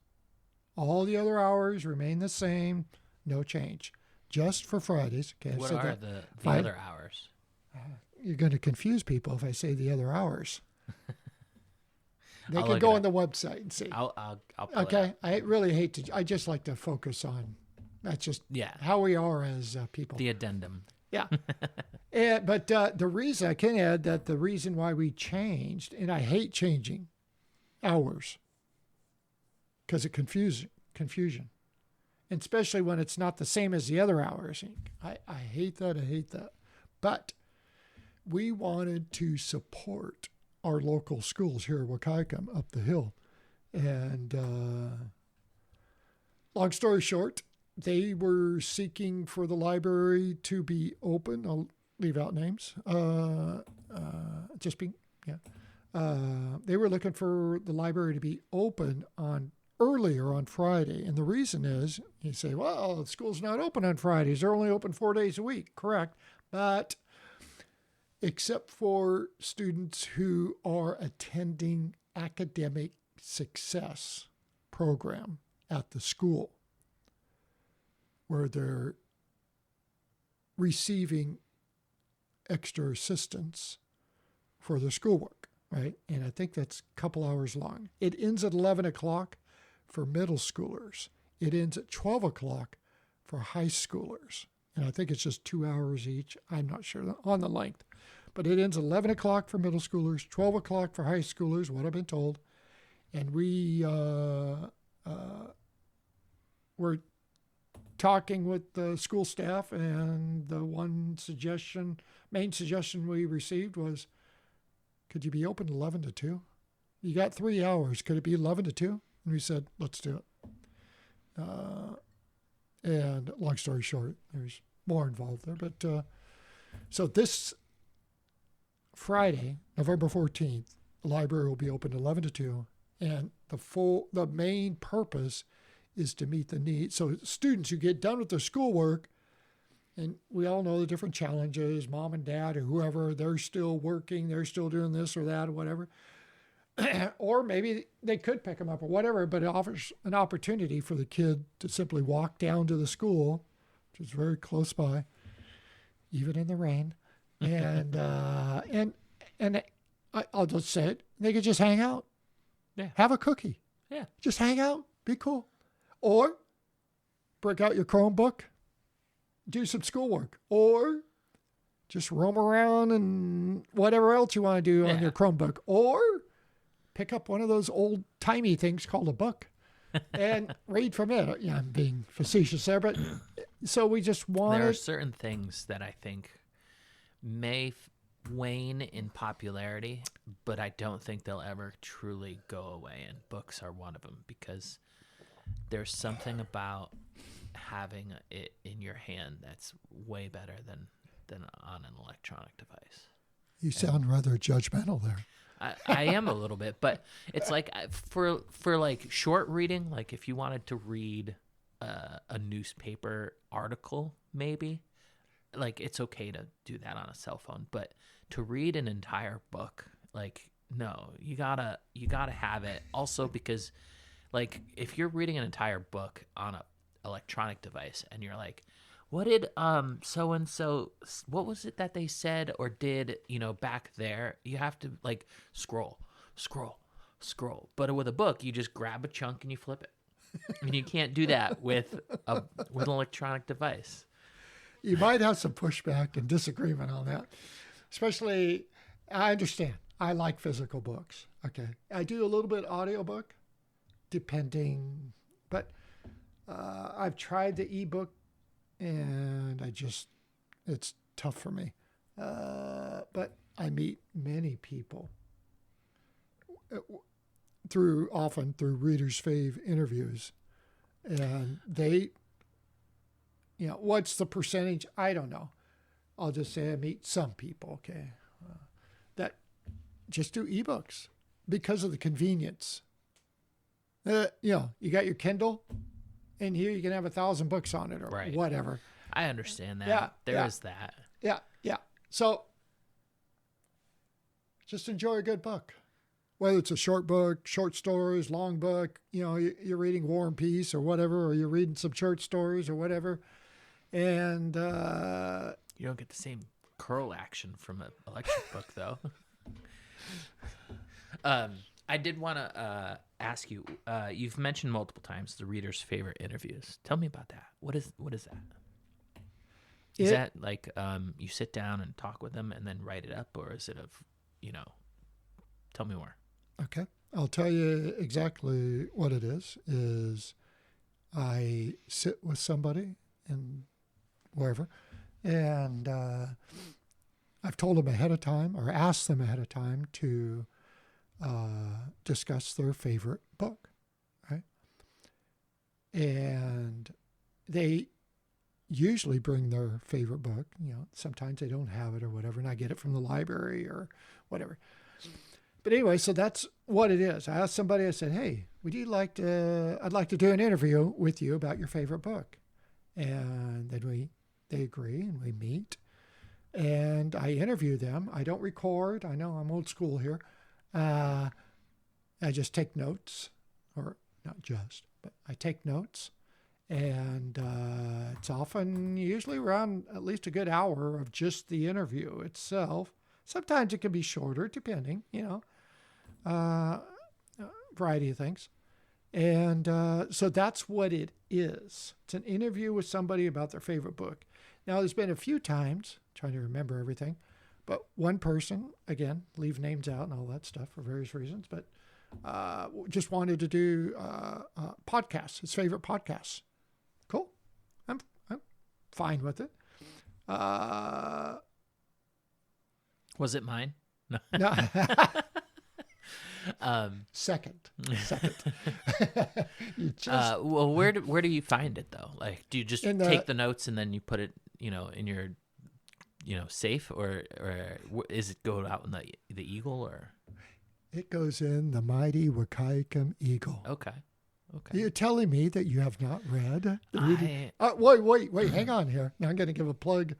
All the other hours remain the same, no change. Just for Fridays. Okay, what are the other hours? You're going to confuse people if I say the other hours. They I'll can look go it on the website and see. I'll pull okay, it up. I really hate to. I just like to focus on. That's just how we are as people. The addendum. Yeah. But the reason I can add that the reason why we changed, and I hate changing hours, because of confusion, and especially when it's not the same as the other hours. I hate that. But we wanted to support our local schools here in Wahkiakum up the hill. And long story short, they were seeking for the library to be open. I'll leave out names. They were looking for the library to be open earlier on Friday. And the reason is, you say, well, the school's not open on Fridays. They're only open 4 days a week. Correct. But except for students who are attending academic success program at the school, where they're receiving extra assistance for their schoolwork, right? And I think that's a couple hours long. It ends at 11 o'clock for middle schoolers. It ends at 12 o'clock for high schoolers. And I think it's just 2 hours each. I'm not sure on the length. But it ends at 11 o'clock for middle schoolers, 12 o'clock for high schoolers, what I've been told. And we were talking with the school staff, and the main suggestion we received was, could you be open 11 to 2? You got 3 hours. Could it be 11 to 2? And we said, let's do it. And long story short, there's more involved there. But so this Friday, November 14th, the library will be open 11 to 2. And the main purpose is to meet the needs. So students who get done with their schoolwork, and we all know the different challenges, mom and dad or whoever, they're still working, they're still doing this or that or whatever. Or maybe they could pick them up or whatever, but it offers an opportunity for the kid to simply walk down to the school, which is very close by, even in the rain. And I'll just say it. They could just hang out. Yeah. Have a cookie. Yeah. Just hang out. Be cool. Or break out your Chromebook. Do some schoolwork. Or just roam around and whatever else you want to do on your Chromebook. Or pick up one of those old-timey things called a book and read from it. Yeah, I'm being facetious there, but so we just There wanted... are certain things that I think may wane in popularity, but I don't think they'll ever truly go away, and books are one of them, because there's something about having it in your hand that's way better than on an electronic device. You sound rather judgmental there. I am a little bit, but it's like for like short reading, like if you wanted to read a newspaper article, maybe, like it's okay to do that on a cell phone, but to read an entire book, like, no, you gotta have it. Also because, like, if you're reading an entire book on a electronic device and you're like, what did so and so, what was it that they said or did, back there? You have to like scroll. But with a book, you just grab a chunk and you flip it. And you can't do that with an electronic device. You might have some pushback and disagreement on that. Especially, I understand. I like physical books. Okay. I do a little bit audiobook, depending. But I've tried the ebook, and it's tough for me. But I meet many people often through Reader's Fave interviews. And they, what's the percentage? I don't know. I'll just say I meet some people, okay, that just do ebooks because of the convenience. You got your Kindle, and here you can have 1,000 books on it or whatever. I understand that. Yeah, There is that. Yeah. So just enjoy a good book. Whether it's a short book, short stories, long book, you're reading War and Peace or whatever, or you're reading some short stories or whatever. And you don't get the same curl action from an electric book, though. I did want to ask you. You've mentioned multiple times the Reader's Favorite interviews. Tell me about that. What is that? Is that like you sit down and talk with them and then write it up, or is it tell me more. Okay. I'll tell you exactly what it is. I sit with somebody in wherever, and I've told them ahead of time or asked them ahead of time to discuss their favorite book, right? And they usually bring their favorite book. Sometimes they don't have it or whatever, and I get it from the library or whatever. But anyway, so that's what it is. I asked somebody, I said, hey, I'd like to do an interview with you about your favorite book. And then they agree and we meet. And I interview them. I don't record. I know I'm old school here. I just take notes, or not just, but I take notes. And it's usually around at least a good hour of just the interview itself. Sometimes it can be shorter, depending, variety of things. And so that's what it is. It's an interview with somebody about their favorite book. Now, there's been a few times, trying to remember everything, but one person, again, leave names out and all that stuff for various reasons, but just wanted to do podcasts, his favorite podcasts. Cool. I'm fine with it. Was it mine? No. No. Second. You just, well, where do you find it though? Like, do you just take the notes and then you put it, in your, safe, or is it go out in the Eagle, or? It goes in the mighty Wahkiakum Eagle. Okay. You're telling me that you have not read the reading? I- Wait, hang on here. Now I'm going to give a plug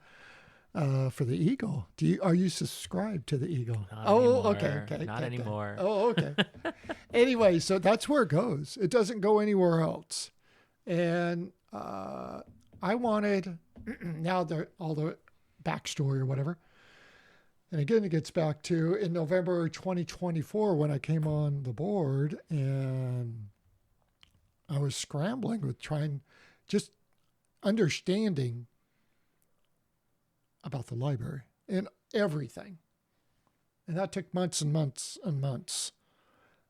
for the Eagle. Are you subscribed to the Eagle? Not anymore. Okay. Not anymore. Oh, okay. Anyway, so that's where it goes. It doesn't go anywhere else. And I wanted now all the backstory or whatever. And again, it gets back to in November 2024 when I came on the board and I was scrambling with trying, just understanding about the library and everything. And that took months and months and months.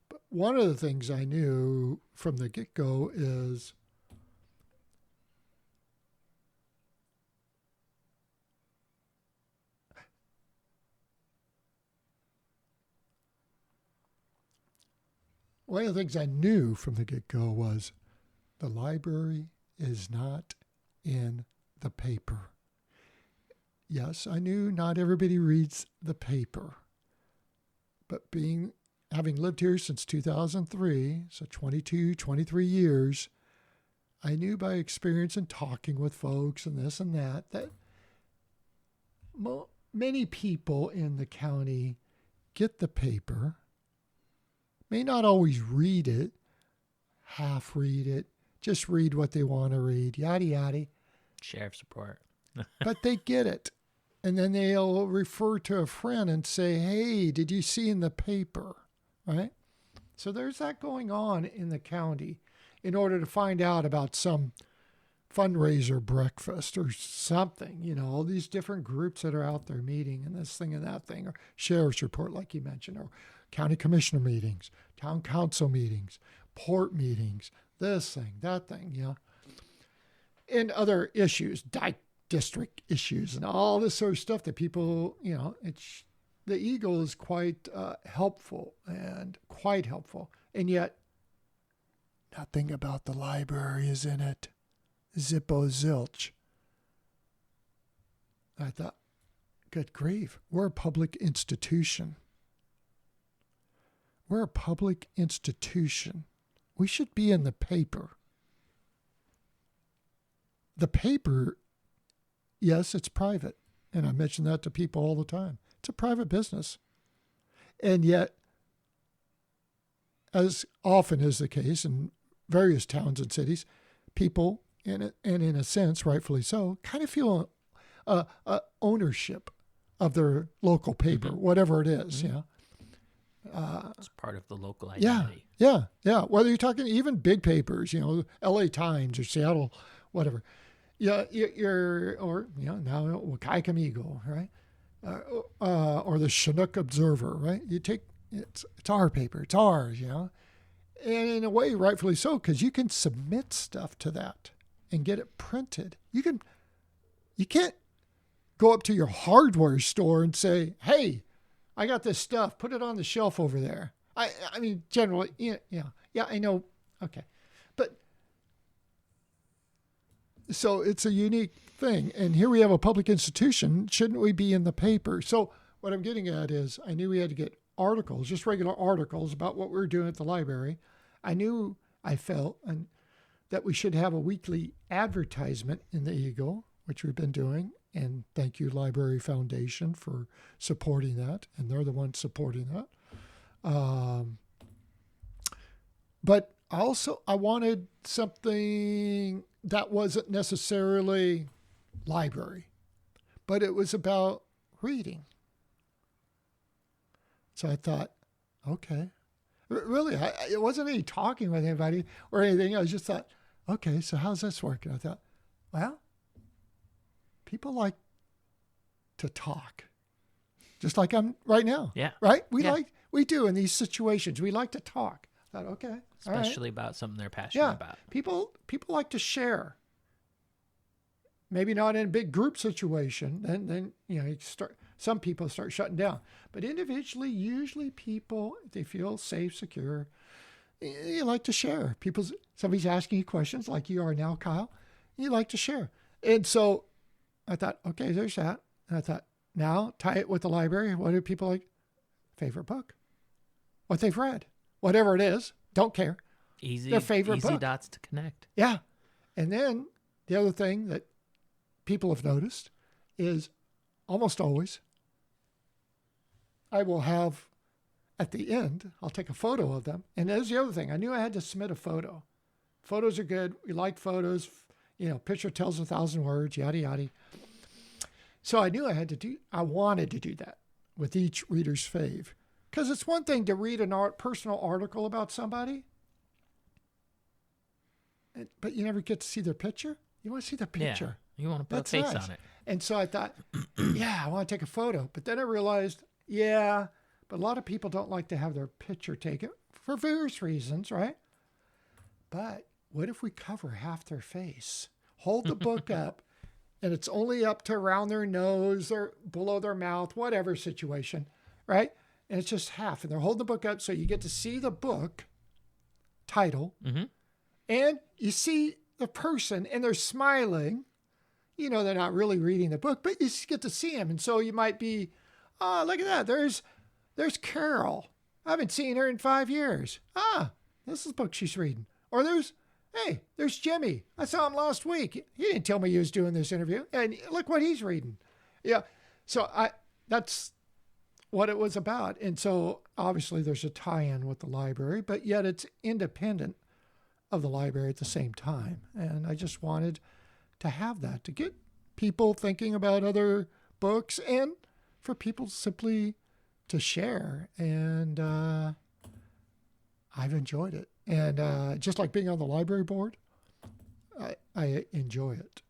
But one of the things I knew from the get-go is one of the things I knew from the get-go was the library is not in the paper. Yes, I knew not everybody reads the paper, but having lived here since 2003, so 22, 23 years, I knew by experience and talking with folks and this and that many people in the county get the paper, may not always read it, half read it, just read what they want to read, yada, yada. Sheriff's report. But they get it. And then they'll refer to a friend and say, hey, did you see in the paper? Right? So there's that going on in the county in order to find out about some fundraiser breakfast or something, all these different groups that are out there meeting and this thing and that thing, or sheriff's report, like you mentioned, or county commissioner meetings, town council meetings, port meetings, this thing, that thing, and other issues, district issues and all this sort of stuff that people, the Eagle is quite helpful. And yet nothing about the library is in it. Zippo zilch. I thought, good grief, we're a public institution. We're a public institution. We should be in the paper. The paper, yes, it's private. And I mention that to people all the time. It's a private business. And yet, as often is the case in various towns and cities, people, and in a sense, rightfully so, kind of feel ownership of their local paper, whatever it is. It's part of the local identity. Yeah. Whether you're talking even big papers, LA Times or Seattle, whatever. Yeah, or now Wahkiakum Eagle, right? Or the Chinook Observer, right? You take it's our paper, it's ours, and in a way, rightfully so, because you can submit stuff to that and get it printed. You can't go up to your hardware store and say, "Hey, I got this stuff. Put it on the shelf over there." I mean, generally, yeah, I know, okay, but. So it's a unique thing. And here we have a public institution. Shouldn't we be in the paper? So what I'm getting at is I knew we had to get articles, just regular articles about what we were doing at the library. I felt that we should have a weekly advertisement in the Eagle, which we've been doing. And thank you, Library Foundation, for supporting that. And they're the ones supporting that. But also, I wanted something that wasn't necessarily library, but it was about reading. So I thought, okay, really, it wasn't any talking with anybody or anything. I just thought, okay, so how's this working? I thought, well, people like to talk, just like I'm right now. Yeah. Right? We do in these situations. We like to talk. I thought, okay. Especially about something they're passionate about. People like to share. Maybe not in a big group situation. Then some people start shutting down. But individually, usually people, they feel safe, secure. You like to share. Somebody's asking you questions like you are now, Kyle. You like to share. And so I thought, okay, there's that. And I thought, now tie it with the library. What do people like? Favorite book. What they've read. Whatever it is. Don't care. Their favorite book. Dots to connect. Yeah. And then the other thing that people have noticed is almost always I will have at the end, I'll take a photo of them. And there's the other thing. I knew I had to submit a photo. Photos are good. We like photos. Picture tells 1,000 words, yada, yada. So I knew I wanted to do that with each reader's fave. Because it's one thing to read a personal article about somebody, but you never get to see their picture. You want to see their picture. Yeah, you want to put That's a face nice. on it. And so I thought, I want to take a photo. But then I realized, but a lot of people don't like to have their picture taken for various reasons, right? But what if we cover half their face? Hold the book up, and it's only up to around their nose or below their mouth, whatever situation, right? And it's just half. And they're holding the book up so you get to see the book title, and you see the person, and they're smiling. They're not really reading the book, but you just get to see them. And so you might be, oh, look at that. There's Carol. I haven't seen her in 5 years. This is the book she's reading. Or there's Jimmy. I saw him last week. He didn't tell me he was doing this interview. And look what he's reading. Yeah. So that's what it was about. And so obviously there's a tie-in with the library, but yet it's independent of the library at the same time. And I just wanted to have that, to get people thinking about other books and for people simply to share. And I've enjoyed it. And just like being on the library board, I enjoy it.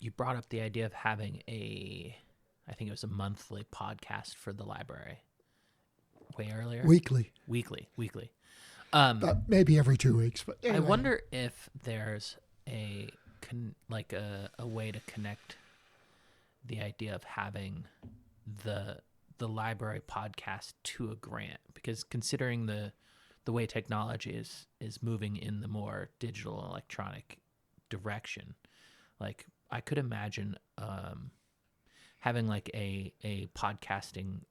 You brought up the idea of having I think it was a monthly podcast for the library way earlier. Weekly. Maybe every 2 weeks. But anyway. I wonder if there's a way to connect the idea of having the library podcast to a grant, because considering the way technology is moving in the more digital electronic direction, like I could imagine having like a podcasting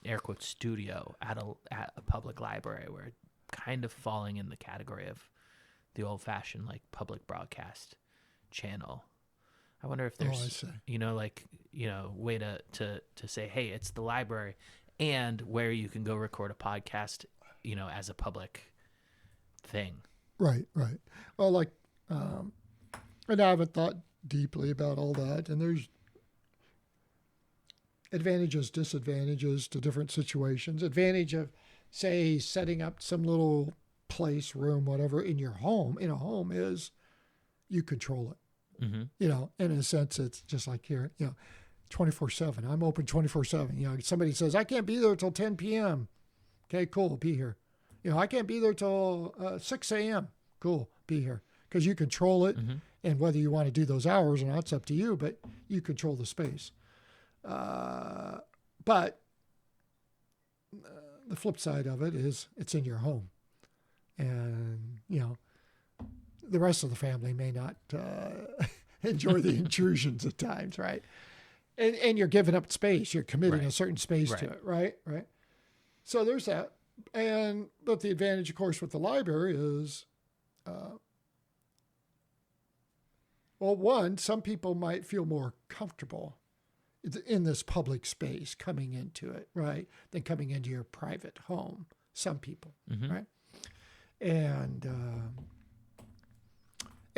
air quotes studio at a public library, where kind of falling in the category of the old fashioned like public broadcast channel. I wonder if there's way to say, hey, it's the library, and where you can go record a podcast, as a public thing. Right. Well, and I haven't thought deeply about all that, and there's advantages, disadvantages to different situations. Advantage of, say, setting up some little place, room, whatever, in a home is you control it. Mm-hmm. In a sense, it's just like here, 24/7. I'm open 24/7. Somebody says, I can't be there till 10 p.m. Okay, cool, be here. I can't be there till 6 a.m. Cool, be here. Because you control it, and whether you want to do those hours or not, it's up to you, but you control the space. But the flip side of it is it's in your home. And, the rest of the family may not enjoy the intrusions at times, right? And you're giving up space. You're committing a certain space to it, right? Right. So there's that. But the advantage, of course, with the library is, some people might feel more comfortable in this public space coming into it, right, than coming into your private home. Some people, right? And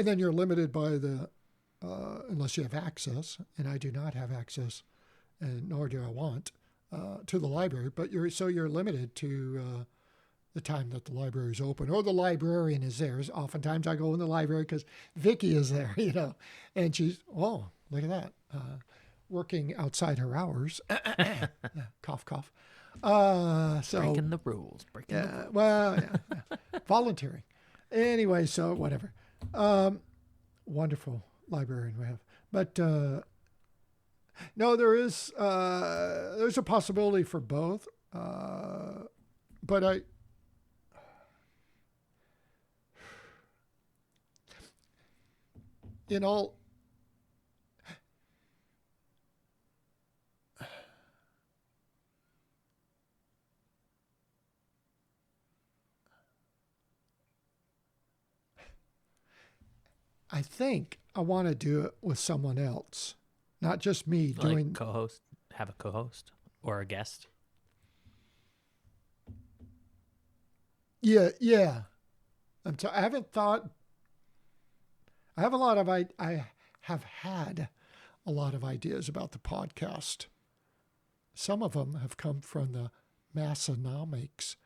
then you're limited by unless you have access, and I do not have access, and nor do I want, to the library, but you're limited to the time that the library is open, or the librarian is there. Oftentimes I go in the library because Vicki is there, and she's, look at that, working outside her hours. Cough, cough. Breaking the rules. Volunteering. Anyway, so whatever. Wonderful librarian we have. But no, there's a possibility for both. But I think I want to do it with someone else, not just me doing co-host. Have a co-host or a guest. Yeah. I haven't thought. I have a lot of I have had a lot of ideas about the podcast. Some of them have come from the Massonomics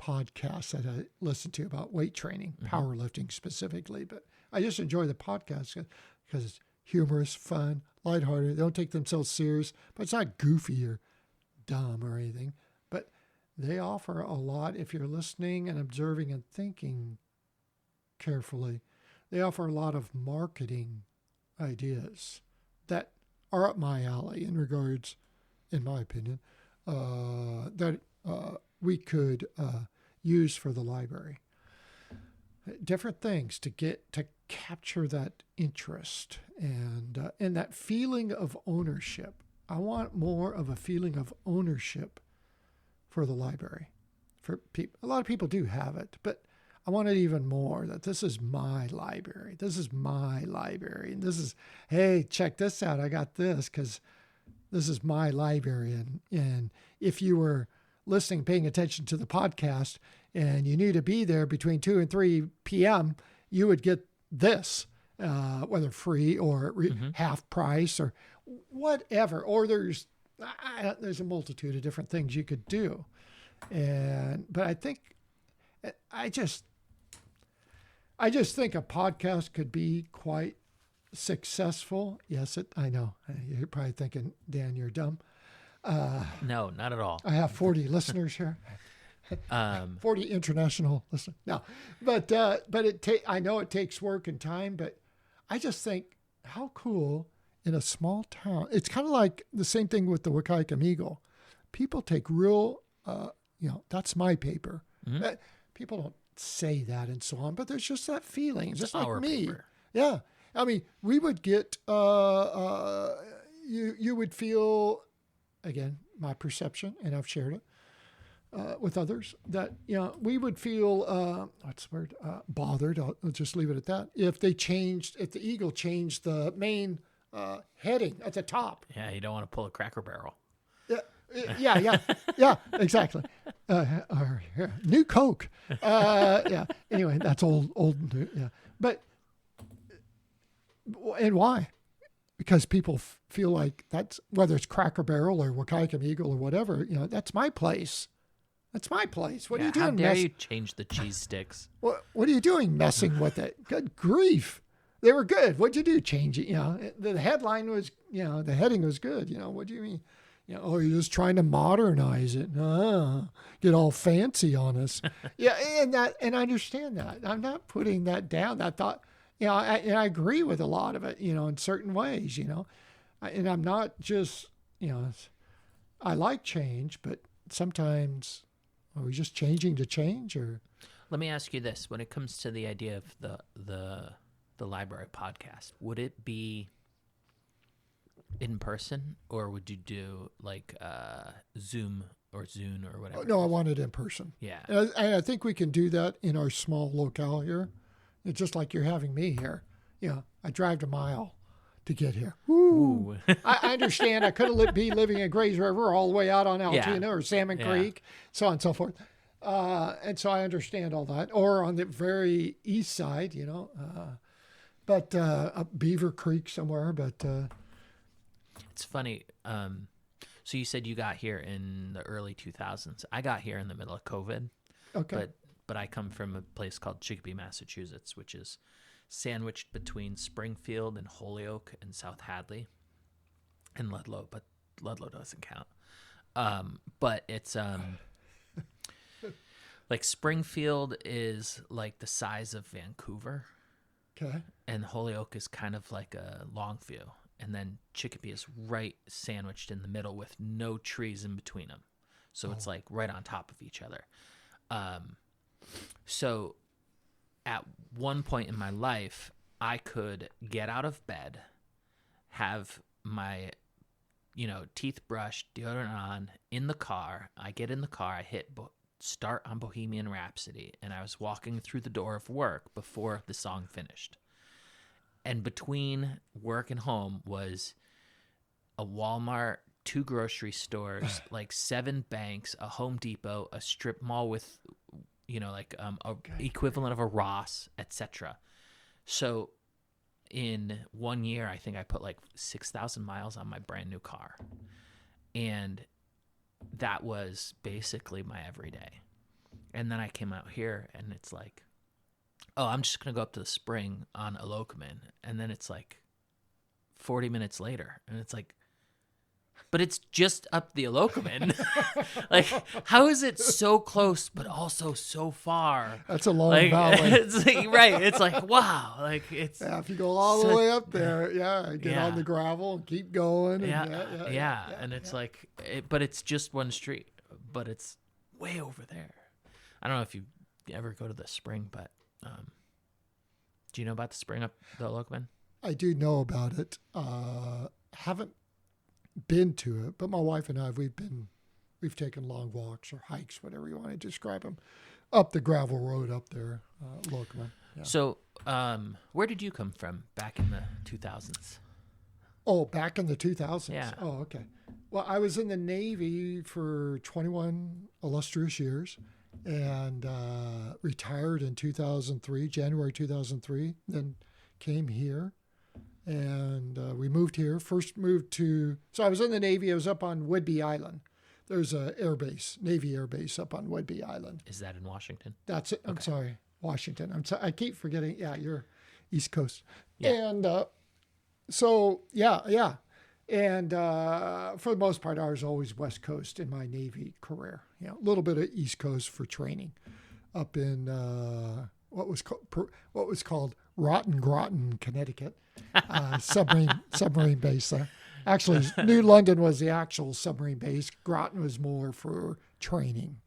podcast that I listen to about weight training, powerlifting specifically. But I just enjoy the podcast because it's humorous, fun, lighthearted. They don't take themselves serious, but it's not goofy or dumb or anything. But they offer a lot if you're listening and observing and thinking carefully. They offer a lot of marketing ideas that are up my alley in regards, in my opinion, that we could use for the library. Different things to capture that interest and that feeling of ownership. I want more of a feeling of ownership for the library. For people, a lot of people do have it, but I want it even more, that this is my library. This is my library. And this is, hey, check this out. I got this because this is my library. And if you were listening, paying attention to the podcast, and you knew to be there between 2 and 3 p.m., you would get this, whether free or half price or whatever. Or there's a multitude of different things you could do. But I think, I just think a podcast could be quite successful. Yes, I know. You're probably thinking, Dan, you're dumb. No, not at all. I have 40 listeners here. 40 international listeners. No, but I know it takes work and time, but I just think how cool in a small town. It's kind of like the same thing with the Wahkiakum Eagle. People take real, that's my paper. People don't say that and so on, but there's just that feeling, just like me. Paper. Yeah. I mean, we would get, you would feel, again, my perception, and I've shared it with others, that, we would feel, what's the word, bothered. I'll just leave it at that. If the Eagle changed the main heading at the top. Yeah, you don't want to pull a Cracker Barrel. Yeah, exactly. New Coke. Anyway, that's old. Yeah, but and why? Because people feel like that's, whether it's Cracker Barrel or Wahkiakum Eagle or whatever. That's my place. That's my place. What are you doing? How dare you change the cheese sticks? What are you doing messing with it? Good grief. They were good. What'd you do? Change it. The headline was, the heading was good. What do you mean? You're just trying to modernize it. Get all fancy on us. And I understand that. I'm not putting that down. I thought, I agree with a lot of it, in certain ways, and I'm not just, I like change, but sometimes are we just changing to change? Or let me ask you this: when it comes to the idea of the library podcast, would it be in person, or would you do like Zoom or Zune or whatever? No, I want it in person. Yeah. And I think we can do that in our small locale here. It's just like you're having me here. I drive a mile to get here. Ooh. I understand. I could be living in Grays River all the way out on Altoona or Salmon Creek, so on and so forth. And so I understand all that. Or on the very east side, but up Beaver Creek somewhere. But it's funny. So you said you got here in the early 2000s. I got here in the middle of COVID. Okay. But I come from a place called Chicopee, Massachusetts, which is sandwiched between Springfield and Holyoke and South Hadley and Ludlow, but Ludlow doesn't count. But it's like Springfield is like the size of Vancouver. Okay. And Holyoke is kind of like a Longview. And then Chicopee is right sandwiched in the middle with no trees in between them. So it's like right on top of each other. So at one point in my life, I could get out of bed, have my, teeth brushed, deodorant on, in the car. I get in the car, I hit start on Bohemian Rhapsody, and I was walking through the door of work before the song finished. And between work and home was a Walmart, 2 grocery stores, like 7 banks, a Home Depot, a strip mall with like equivalent of a Ross, etc. So in 1 year, I think I put like 6,000 miles on my brand new car. And that was basically my everyday. And then I came out here and it's like, oh, I'm just going to go up to the spring on Eloquman. And then it's like 40 minutes later. And it's like, but it's just up the Eloquman. Like, how is it so close, but also so far? That's a long Like, valley. it's like, right. It's like, wow. Like, it's, Yeah, if you go all the way up there, get Yeah. on the gravel and keep going. And yeah. And it's like, but it's just one street, but it's way over there. I don't know if you ever go to the spring, but do you know about the spring up the Eloquman? I do know about it. Haven't been to it, but my wife and I, we've taken long walks or hikes, whatever you want to describe them, up the gravel road up there, Eloquman. Yeah. So, where did you come from back in the 2000s? Oh, back in the 2000s? Yeah. Oh, okay. Well, I was in the Navy for 21 illustrious years and retired in 2003, January 2003, then came here. And we moved here. First moved to, so I was in the Navy. I was up on Whidbey Island. There's a Navy air base up on Whidbey Island. Is that in Washington? That's it. I'm sorry, Washington. I keep forgetting. Yeah, you're East Coast. Yeah. And so, yeah. And for the most part, I was always West Coast in my Navy career. A little bit of East Coast for training up in what was called Groton, Connecticut. Submarine base there. Actually, New London was the actual submarine base. Groton was more for training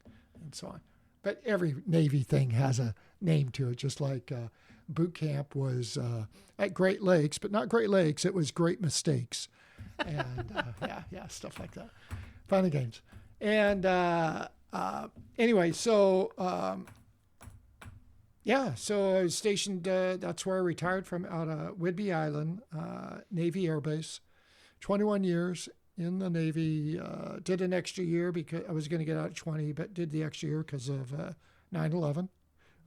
and so on. But every Navy thing has a name to it, just like boot camp was at Great Lakes, but not Great Lakes. It was Great Mistakes. And stuff like that. Fun and games. And anyway, so so I was stationed, that's where I retired from, out of Whidbey Island, Navy Air Base. 21 years in the Navy. Did an extra year because I was going to get out at 20, but did the extra year because of 9/11.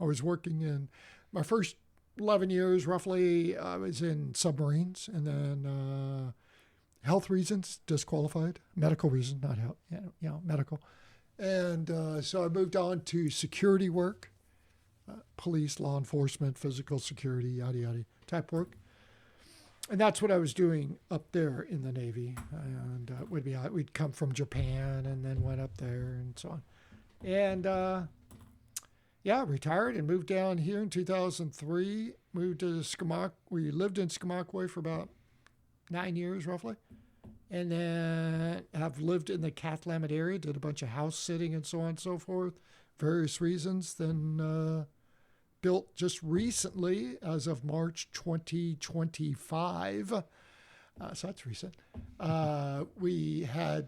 I was working in my first 11 years, roughly, I was in submarines, and then health reasons, disqualified. Medical reasons, not health, medical. And so I moved on to security work. Police, law enforcement, physical security, yada, yada type work. And that's what I was doing up there in the Navy. And we'd come from Japan and then went up there and so on. And retired and moved down here in 2003. Moved to Skamak. We lived in Skamakwa for about 9 years roughly. And then have lived in the Cathlamet area, did a bunch of house sitting and so on and so forth, various reasons. Then built just recently, as of March 2025. So that's recent. We had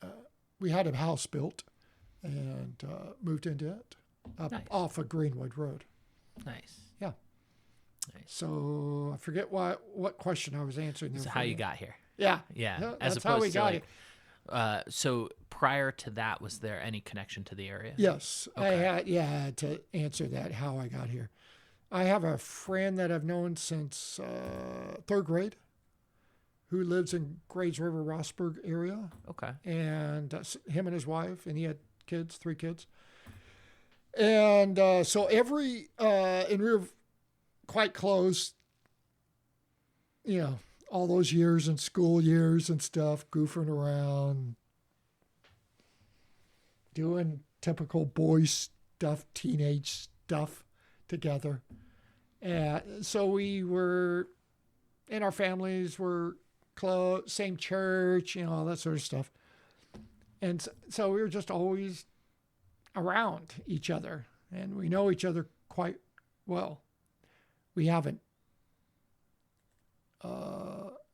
a house built and moved into it off of Greenwood Road. Nice. Yeah. Nice. So I forget what question I was answering. So how you got here? Yeah. Yeah. That's how we got it. So prior to that, was there any connection to the area? Yes. Okay. I had to answer that, how I got here. I have a friend that I've known since third grade who lives in Grays River, Rossburg area. Okay. And him and his wife, and he had kids, 3 kids. And so and we were quite close, all those years and school years and stuff, goofing around, doing typical boy stuff, teenage stuff together. And so we were, and our families were close, same church, all that sort of stuff. And so we were just always around each other, and we know each other quite well. We haven't,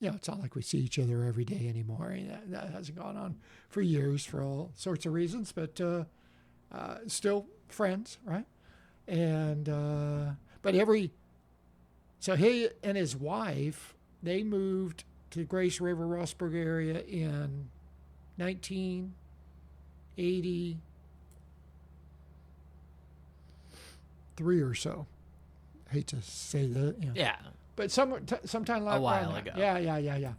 it's not like we see each other every day anymore. That hasn't gone on for years for all sorts of reasons, but still friends, right? And so he and his wife, they moved to Grace River, Rossburg area in 1980. 3 or so. Hate to say that. You know. Yeah. But sometime A while around ago. that. Yeah.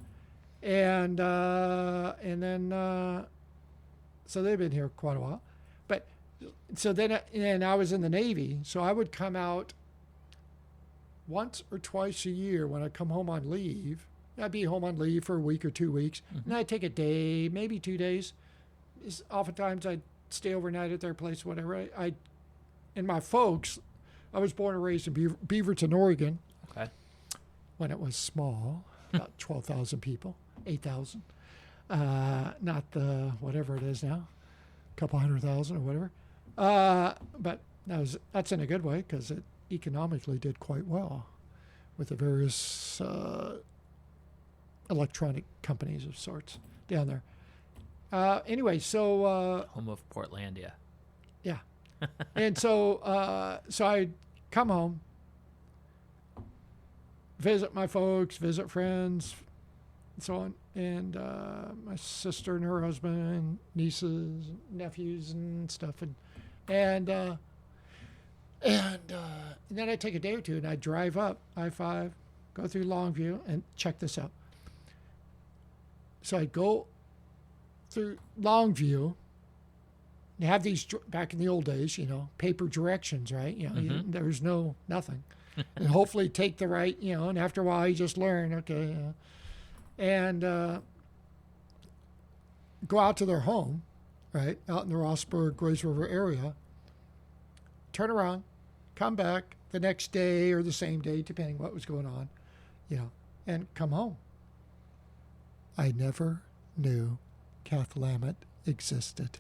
And then so they've been here quite a while. But so then and I was in the Navy, so I would come out once or twice a year when I come home on leave. I'd be home on leave for a week or 2 weeks, and I'd take a day, maybe 2 days. Oftentimes I'd stay overnight at their place, whatever. And my folks, I was born and raised in Beaverton, Oregon. Okay. When it was small, about 12,000 people, 8,000. Not the whatever it is now, a couple 100,000 or whatever. But that's in a good way because it economically did quite well with the various electronic companies of sorts down there. Anyway, so Home of Portlandia. yeah, and so I come home, visit my folks, visit friends, and so on, and my sister and her husband, and nieces, nephews, and stuff, and then I take a day or two, and I drive up I-5, go through Longview, and check this out. So I go through Longview. They have these back in the old days, paper directions, right? There's nothing, and hopefully take the right, and after a while you just learn, okay, and go out to their home, right, out in the Rossburg, Grays River area. Turn around, come back the next day or the same day, depending what was going on, and come home. I never knew Cathlamet existed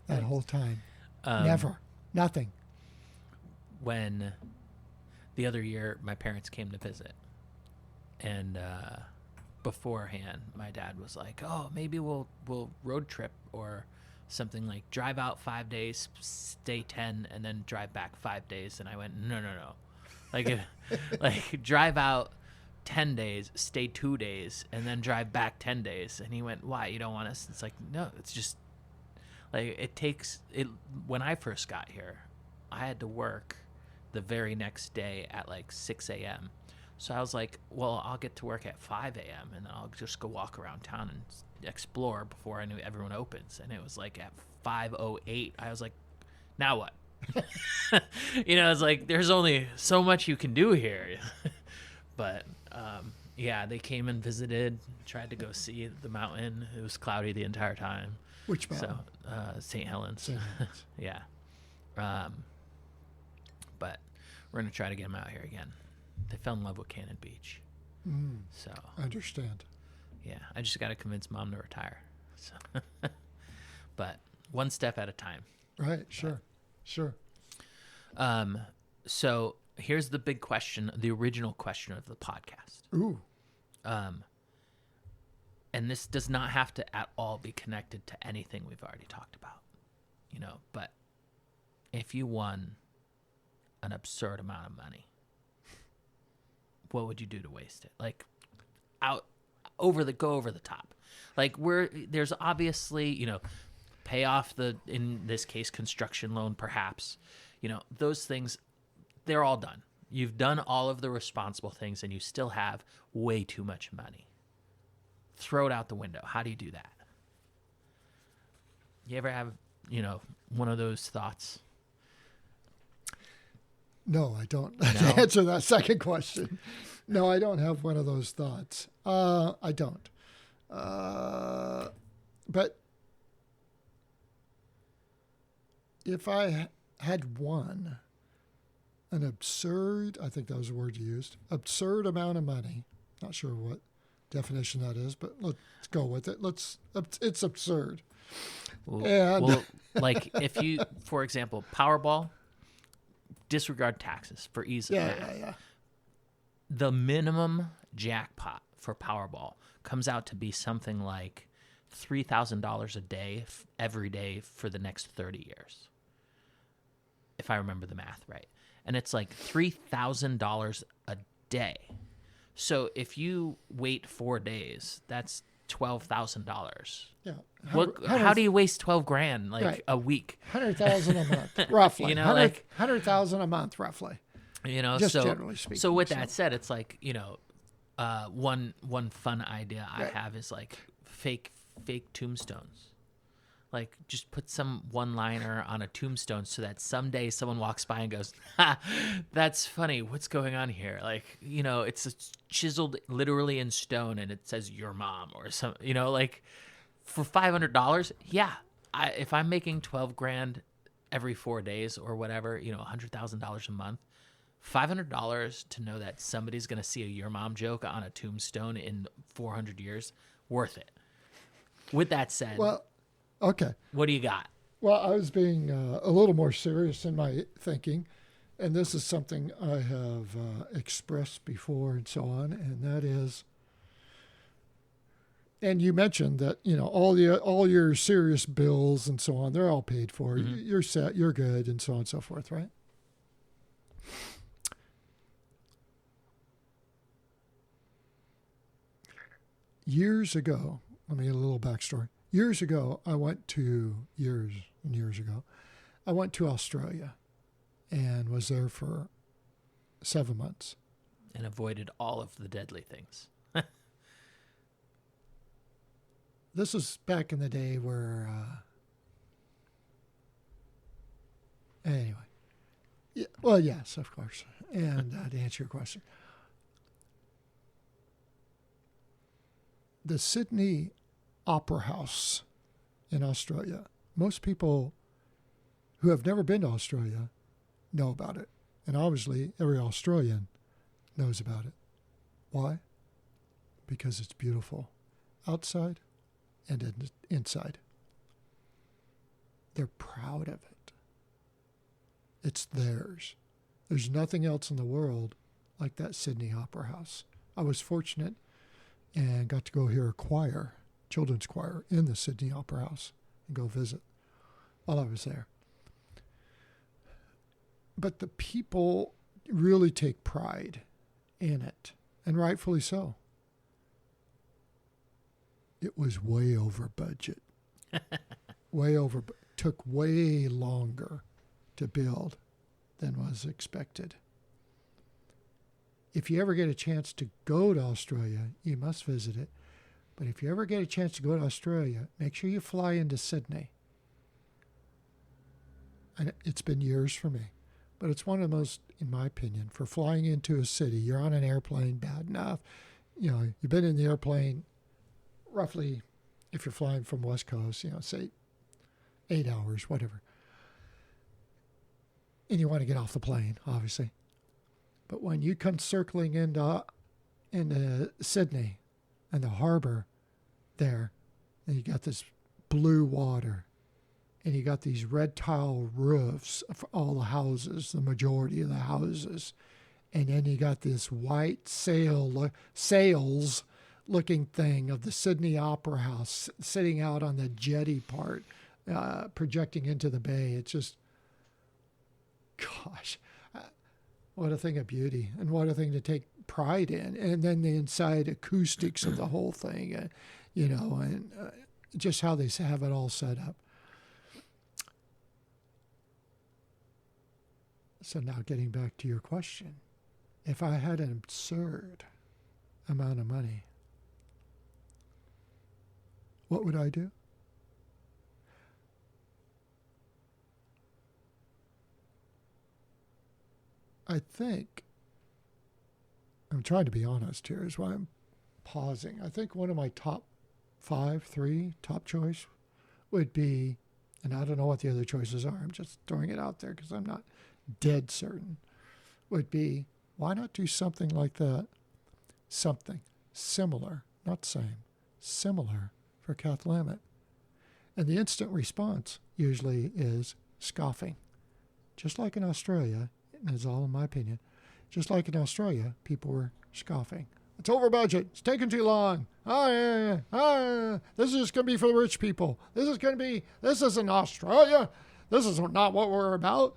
that whole time. Never. Nothing. When the other year my parents came to visit, and beforehand my dad was like, oh, maybe we'll road trip or something, like drive out 5 days, stay 10, and then drive back 5 days. And I went, no. Like, like drive out 10 days, stay 2 days, and then drive back 10 days. And he went, why? You don't want us? It's like, no, it's just like it takes it. When I first got here, I had to work the very next day at like 6 a.m. So I was like, well, I'll get to work at 5 a.m. and then I'll just go walk around town and explore before I knew everyone opens. And it was like at 5:08, I was like, now what? It's like there's only so much you can do here. But yeah, they came and visited, tried to go see the mountain. It was cloudy the entire time. Which mountain? So St. Helens. St. Helens. Yeah. But we're gonna try to get them out here again. They fell in love with Cannon Beach. So I understand. yeah, I just got to convince Mom to retire. So, but one step at a time. Right. Sure. So here's the big question, the original question of the podcast. Ooh. And this does not have to at all be connected to anything we've already talked about, but if you won an absurd amount of money, what would you do to waste it? Like go over the top. Like there's obviously, pay off in this case, construction loan, perhaps, those things, they're all done. You've done all of the responsible things and you still have way too much money. Throw it out the window. How do you do that? You ever have, one of those thoughts? No, I don't. No? To answer that second question, no, I don't have one of those thoughts. I don't. But if I had won an absurd, I think that was the word you used, absurd amount of money, not sure what definition that is, but let's go with it. It's absurd. Well, like if you, for example, Powerball, disregard taxes for ease of math. Yeah. The minimum jackpot for Powerball comes out to be something like $3,000 a day every day for the next 30 years, if I remember the math right. And it's like $3,000 a day. So if you wait 4 days, that's $12,000. Yeah. How do you waste 12 grand Right. a week? 100,000 a month, roughly. You know, 100,000 a month, roughly. Just generally speaking. So with that said, it's like, one fun idea I Right. have is like fake tombstones. Like just put some one-liner on a tombstone so that someday someone walks by and goes, "Ha, that's funny. What's going on here?" Like, it's chiseled literally in stone and it says your mom or some, like for $500. Yeah. If I'm making 12 grand every 4 days or whatever, $100,000 a month, $500 to know that somebody's going to see a your mom joke on a tombstone in 400 years, worth it. With that said, Well, okay. what do you got? Well, I was being a little more serious in my thinking, and this is something I have expressed before and so on, and that is, and you mentioned that, all your serious bills and so on, they're all paid for. Mm-hmm. You're set, you're good, and so on and so forth, right? Years ago, let me get a little backstory. Years ago, I went to Australia and was there for 7 months. And avoided all of the deadly things. This was back in the day where, anyway. Yeah, well, yes, of course. And to answer your question, the Sydney Opera House in Australia, most people who have never been to Australia know about it. And obviously, every Australian knows about it. Why? Because it's beautiful outside and inside. They're proud of it. It's theirs. There's nothing else in the world like that Sydney Opera House. I was fortunate and got to go hear a choir, children's choir, in the Sydney Opera House and go visit while I was there. But the people really take pride in it, and rightfully so. It was way over budget. Took way longer to build than was expected. If you ever get a chance to go to Australia, you must visit it. But if you ever get a chance to go to Australia, make sure you fly into Sydney. And it's been years for me, but it's one of the most, in my opinion, for flying into a city. You're on an airplane, bad enough. You've been in the airplane roughly, if you're flying from West Coast, say 8 hours, whatever. And you want to get off the plane, obviously. But when you come circling into Sydney and the harbor there, and you got this blue water, and you got these red tile roofs for all the houses, the majority of the houses, and then you got this white sails looking thing of the Sydney Opera House sitting out on the jetty part, projecting into the bay. It's just, gosh, what a thing of beauty, and what a thing to take pride in. And then the inside acoustics of the whole thing, and just how they have it all set up. So now getting back to your question, if I had an absurd amount of money, what would I do? I think, I'm trying to be honest here, is why I'm pausing. I think one of my top choice would be, and I don't know what the other choices are, I'm just throwing it out there because I'm not dead certain, would be, why not do something like that? Something similar, not same, similar for Kathlamitt. And the instant response usually is scoffing. Just like in Australia, and it's all in my opinion, just like in Australia, people were scoffing. It's over budget. It's taking too long. This is going to be for the rich people. This isn't Australia. This is not what we're about.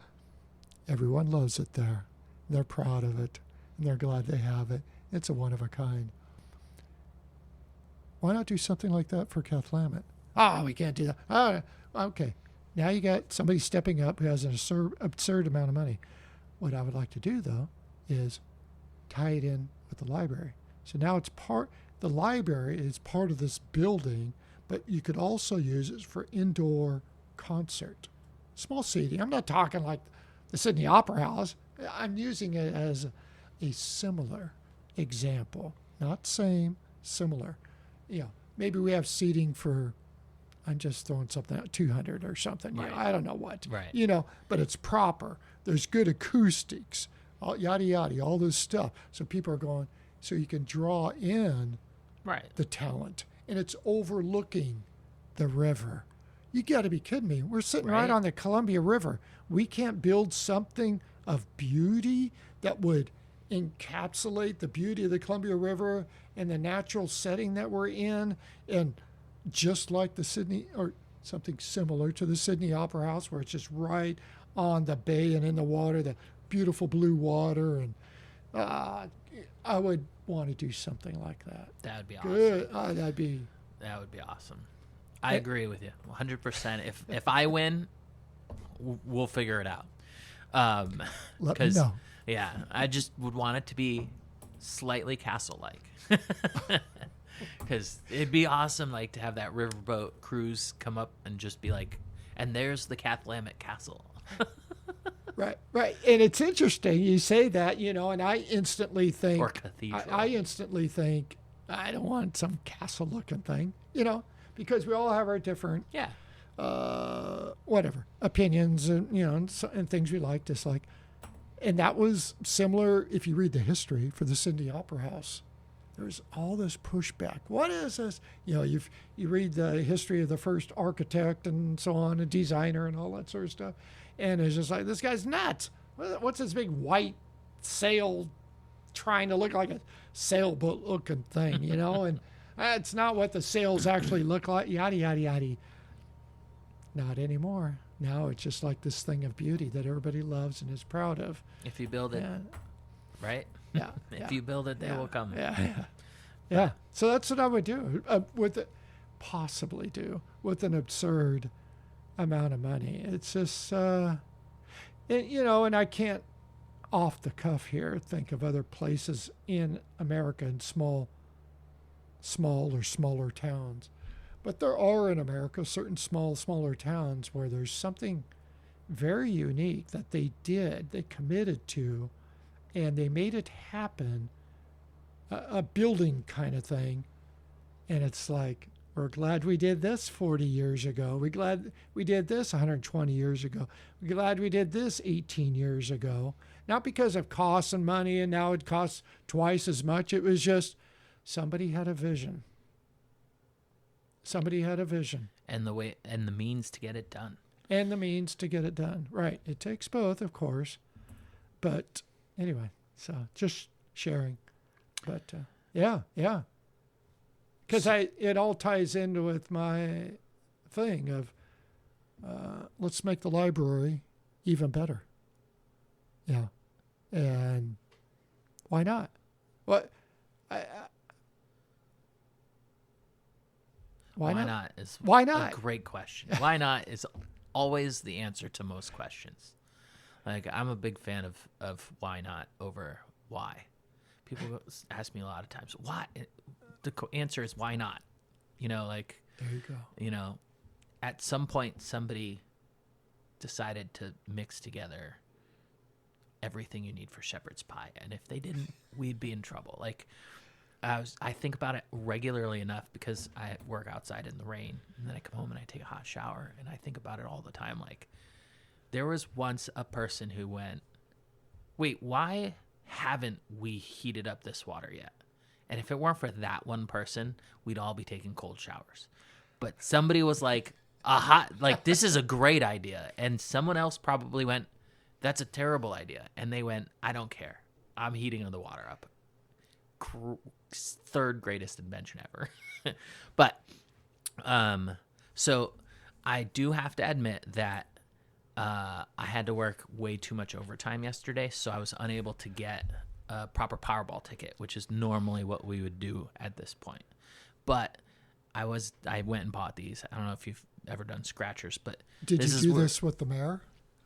Everyone loves it there. They're proud of it, and they're glad they have it. It's a one of a kind. Why not do something like that for Cathlamet? Oh, we can't do that. Oh, okay. Now you got somebody stepping up who has an absurd amount of money. What I would like to do, though, is tie it in with the library. So now the library is part of this building, but you could also use it for indoor concert. Small seating. I'm not talking like the Sydney Opera House. I'm using it as a similar example. Not same, similar. Maybe we have seating for, I'm just throwing something out, 200 or something. Right. I don't know what. Right. But it's proper. There's good acoustics, yada, yada, all this stuff. So people are going, so you can draw in Right. the talent. And it's overlooking the river. You got to be kidding me. We're sitting right Right. on the Columbia River. We can't build something of beauty that would encapsulate the beauty of the Columbia River and the natural setting that we're in. And just like the Sydney, or something similar to the Sydney Opera House, where it's just right on the bay and in the water, the beautiful blue water. And I would want to do something like that. That would be awesome. Good. That would be awesome. I agree with you 100%. If I win, we'll figure it out. Let me know. Yeah, I just would want it to be slightly castle-like. Because it'd be awesome, like, to have that riverboat cruise come up and just be like, and there's the Cathlamet Castle. Right. And it's interesting you say that, and I instantly think, Or cathedral. I instantly think, I don't want some castle-looking thing, because we all have our different, Yeah. whatever, opinions and, and things we like, dislike. And that was similar, if you read the history for the Sydney Opera House. There's all this pushback. What is this? You read the history of the first architect and so on, a designer and all that sort of stuff. And it's just like, this guy's nuts. What's this big white sail trying to look like a sailboat looking thing, And it's not what the sails actually look like, yada, yada, yada. Not anymore. Now it's just like this thing of beauty that everybody loves and is proud of. If you build it, Yeah. right? Yeah. If you build it, they will come. Yeah. So that's what I would do possibly do with an absurd amount of money. It's just, and I can't off the cuff here think of other places in America in small or smaller towns. But there are in America certain smaller towns where there's something very unique that they committed to, and they made it happen, a building kind of thing. And it's like, we're glad we did this 40 years ago. We're glad we did this 120 years ago. We're glad we did this 18 years ago. Not because of costs and money, and now it costs twice as much. It was just somebody had a vision. Somebody had a vision. And the means to get it done. And the means to get it done. Right. It takes both, of course. But anyway, so just sharing. But yeah. Because it all ties in with my thing of let's make the library even better. Yeah. And why not? What? Why not? Why Why not? a great question. Why not is always the answer to most questions. Like, I'm a big fan of why not over why. People ask me a lot of times, why? The answer is why not? There you go. At some point somebody decided to mix together everything you need for shepherd's pie. And if they didn't, we'd be in trouble. Like, I think about it regularly enough because I work outside in the rain, and then I come home and I take a hot shower, and I think about it all the time. Like, there was once a person who went, wait, why haven't we heated up this water yet? And if it weren't for that one person, we'd all be taking cold showers. But somebody was like, this is a great idea. And someone else probably went, that's a terrible idea. And they went, I don't care. I'm heating the water up. Third greatest invention ever. But so I do have to admit that I had to work way too much overtime yesterday, so I was unable to get a proper Powerball ticket, which is normally what we would do at this point. But I went and bought these. I don't know if you've ever done scratchers, but Did this you is do where- this with the mayor?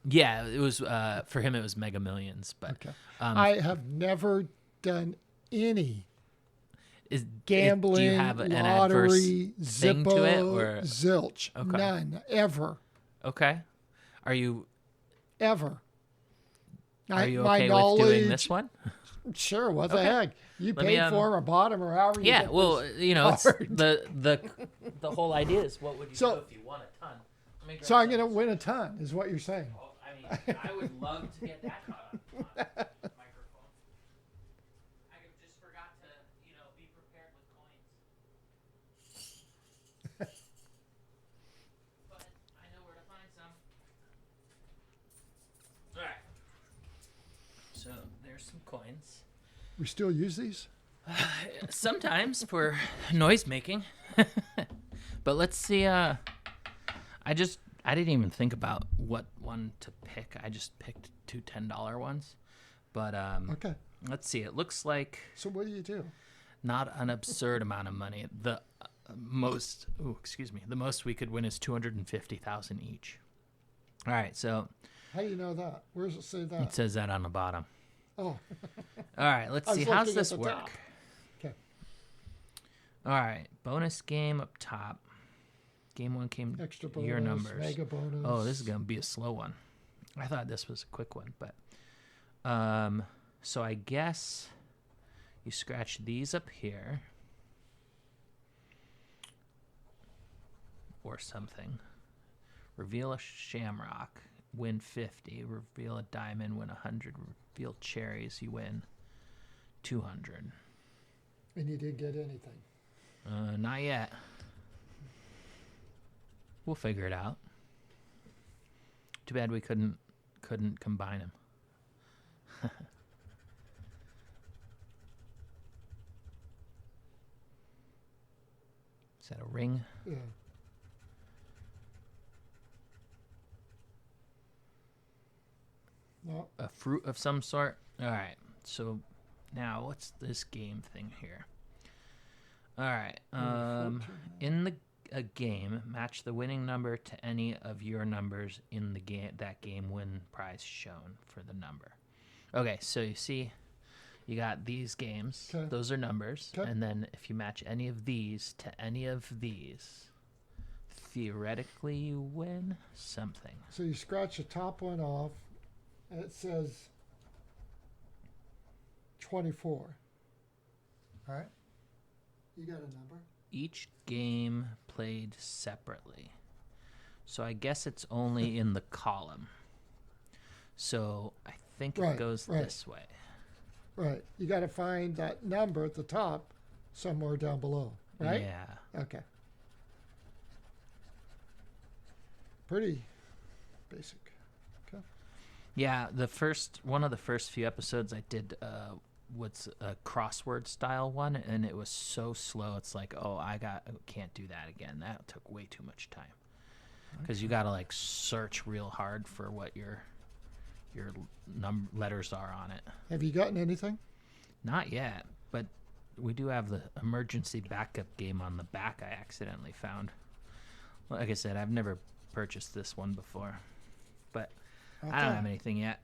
Yeah, it was for him. It was Mega Millions, but Okay. I have never done any gambling, do you have an adverse lottery, thing Zippo, to it, or zilch. Okay. None. Ever. okay? Are you Ever. are you My okay with doing this knowledge- one? Sure. What the Okay. heck? You Let me, paid for them or bought them or however you Yeah, get well, this you know, it's card. the whole idea is what would you So- do if you won a ton? Let me grab So I'm some. going to win a ton, is what you're saying. Oh, I mean, I would love to get that caught on microphone. I just forgot to, be prepared with coins. But I know where to find some. All right. So there's some coins. We still use these? Sometimes for noise making. But let's see. I didn't even think about what one to pick. I just picked two $10 ones. But Okay. let's see. It looks like So what do you do? not an absurd amount of money. The most we could win is 250,000 each. All right, so How do you know that? Where does it say it that? says that on the bottom. Oh, All right, let's I was see. How's looking at this the work? top. Okay. All right, bonus game up top. Game one came Extra bonus, your numbers. mega bonus. Oh, this is gonna be a slow one. I thought this was a quick one, but so I guess you scratch these up here or something. Reveal a shamrock, win 50. Reveal a diamond, win 100. Reveal cherries, you win 200. And you didn't get anything. Not yet. We'll figure it out. Too bad we couldn't combine them. Is that a ring? Yeah. No. A fruit of some sort? All right. So now what's this game thing here? All right. In a game, match the winning number to any of your numbers in the game. That game, win prize shown for the number. Okay, so you see, you got these games. Okay. Those are numbers, Okay. and then if you match any of these to any of these, theoretically you win something. So you scratch the top one off, and it says 24. All right. You got a number? Each game played separately. So I guess it's only in the column. So I think Right, it goes right. this way. Right. You got to find that number at the top somewhere down below, right? Yeah. Okay. Pretty basic. Okay. Yeah, one of the first few episodes I did what's a crossword style one, and it was so slow. It's like, I can't do that again. That took way too much time. Because you got to like search real hard for what your letters are on it. Have you gotten anything? Not yet, but we do have the emergency backup game on the back I accidentally found. Like I said, I've never purchased this one before, but I don't Okay. have anything yet.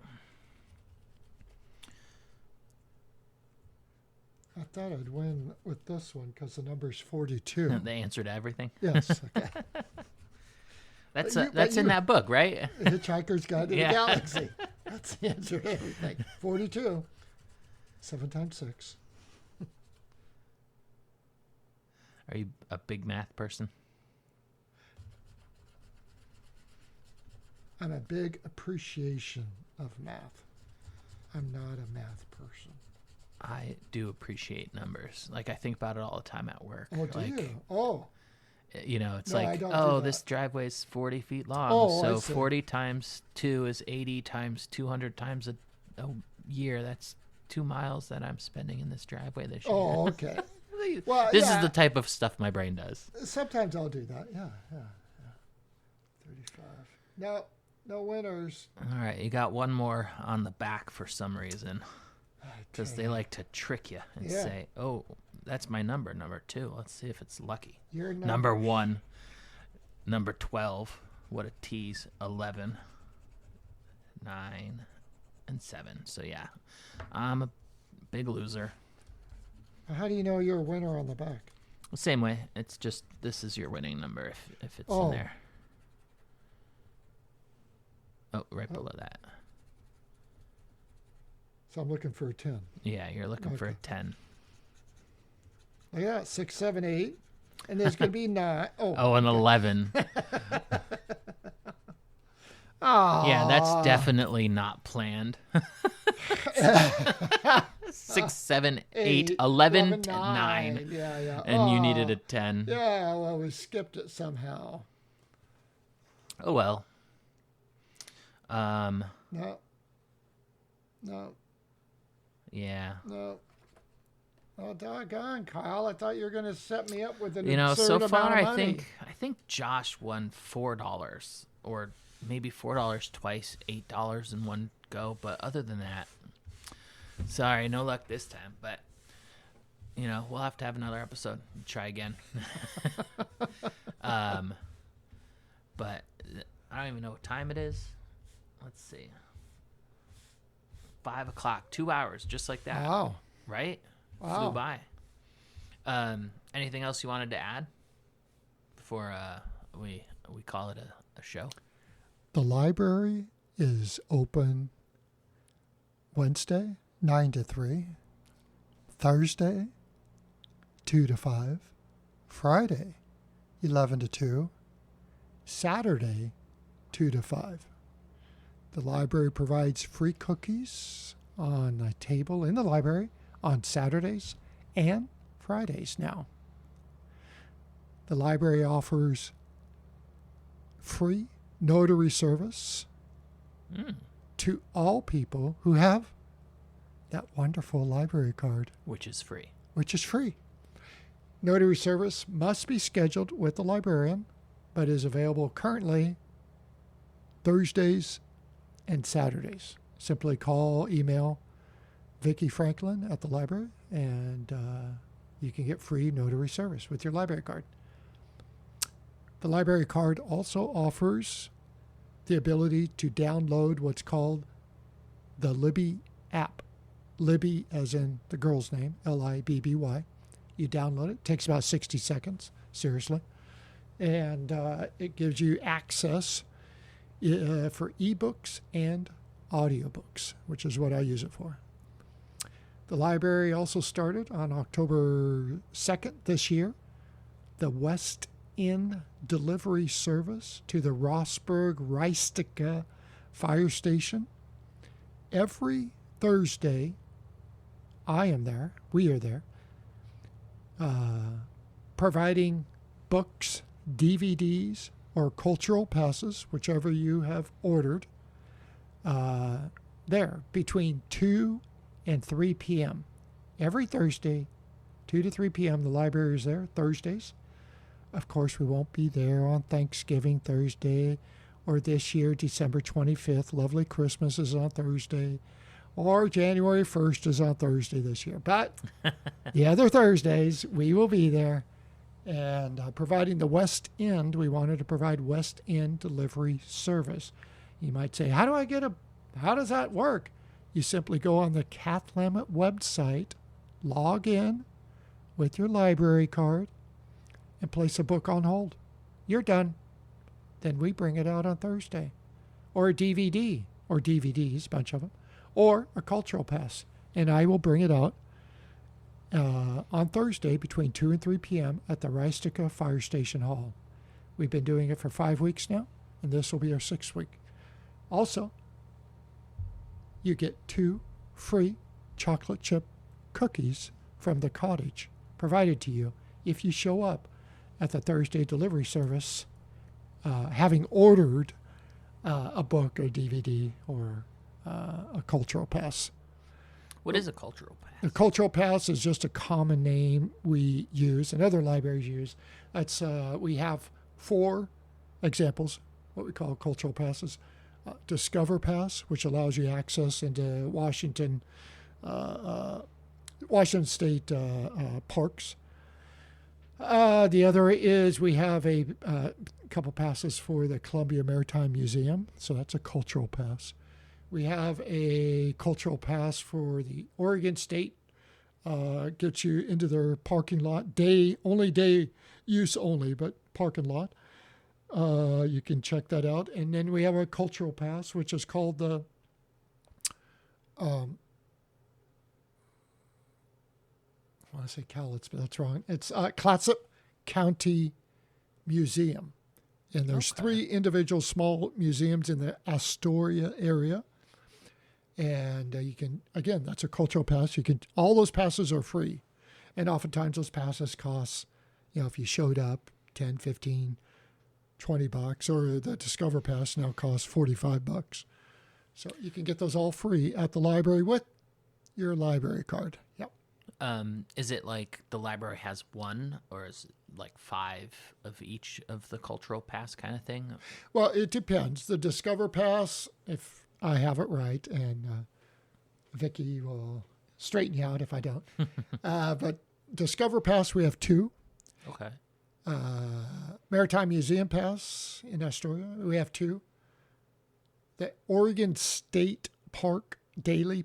I thought I'd win with this one because the number's 42. They answered everything. Yes. Okay. That's But that's in you- that book, right? Hitchhiker's Guide to Yeah. the Galaxy. That's the answer to everything. 42. 7 times 6. Are you a big math person? I'm a big appreciation of math. I'm not a math person. I do appreciate numbers. Like I think about it all the time at work. Oh, do like, you? Oh, It's No, I like, don't do that. this driveway is 40 feet long. Oh, I so see. 40 times 2 is 80 times 200 times a year. That's 2 miles that I'm spending in this driveway this year. oh, okay. Well, This yeah. is the type of stuff my brain does. Sometimes I'll do that. Yeah. 35. No winners. All right, you got one more on the back for some reason. Because they like to trick you and Yeah. say, That's my number 2. Let's see if it's lucky. Your Number 1, number 12. What a tease. 11, 9, and 7. So yeah, I'm a big loser. How do you know you're a winner on the back? Same way. It's just this is your winning number if it's in Oh. there. Oh, right below that. So I'm looking for a 10. Yeah, you're looking for a Okay. 10. Look at that, 6, 7, 8. And there's going to be 9. Oh, an 11. Oh. Yeah, that's definitely not planned. 6, 7, 8, 11, 9. Yeah. And you needed a 10. Yeah, well, we skipped it somehow. Oh, well. No. Yeah. Oh, doggone, Kyle. I thought you were going to set me up with an You know, absurd so amount far of I money. think Josh won $4 or maybe $4 twice, $8 in one go, but other than that, sorry, no luck this time, but you know, we'll have to have another episode. Try again. But I don't even know what time it is. Let's see. 5 o'clock, 2 hours, just like that. Wow. Right? Wow. Flew by. Anything else you wanted to add before we call it a show? The library is open Wednesday, 9 to 3, Thursday, 2 to 5, Friday, 11 to 2, Saturday, 2 to 5. The library provides free cookies on a table in the library on Saturdays and Fridays now. The library offers free notary service to all people who have that wonderful library card, Which is free. which is free. Notary service must be scheduled with the librarian, but is available currently Thursdays and Saturdays. Simply call, email Vicki Franklin at the library, and you can get free notary service with your library card. The library card also offers the ability to download what's called the Libby app. Libby as in the girl's name, Libby. You download it. It takes about 60 seconds, seriously. And it gives you access for ebooks and audiobooks, which is what I use it for. The library also started on October 2nd this year, the West End delivery service to the Rossburg-Reistica fire station. Every Thursday, I am there, we are there, providing books, DVDs, or cultural passes, whichever you have ordered, there between 2 and 3 p.m. Every Thursday, 2 to 3 p.m., the library is there, Thursdays. Of course, we won't be there on Thanksgiving Thursday, or this year, December 25th, lovely Christmas is on Thursday, or January 1st is on Thursday this year. But the other Thursdays, we will be there. And providing the West End, we wanted to provide West End delivery service. You might say, how does that work? You simply go on the Kath Lammett website, log in with your library card, and place a book on hold. You're done. Then we bring it out on Thursday. Or a DVD, or DVDs, a bunch of them, or a cultural pass. And I will bring it out on Thursday between 2 and 3 p.m. at the Reistica Fire Station Hall. We've been doing it for 5 weeks now, and this will be our 6th week. Also, you get 2 free chocolate chip cookies from the cottage provided to you if you show up at the Thursday delivery service having ordered a book, a DVD, or a cultural pass. What is a cultural pass? A cultural pass is just a common name we use and other libraries use. That's we have 4 examples, what we call cultural passes. Discover Pass, which allows you access into Washington Washington State parks. The other is we have a couple passes for the Columbia Maritime Museum, so that's a cultural pass. We have a cultural pass for the Oregon State, gets you into their parking lot, day use only, but parking lot. You can check that out. And then we have a cultural pass, which is called the I want to say Cowlitz, but that's wrong. It's Clatsop County Museum. And there's 3 individual small museums in the Astoria area. And you can, again, that's a cultural pass. All those passes are free. And oftentimes those passes cost, if you showed up, 10, 15, $20, or the Discover Pass now costs $45. So you can get those all free at the library with your library card. Yep. Is it like the library has one, or is it like 5 of each of the cultural pass kind of thing? Well, it depends. The Discover Pass, if I have it right, and Vicky will straighten you out if I don't. But Discover Pass, we have 2. Okay. Maritime Museum Pass in Astoria, we have 2. The Oregon State Park Day Use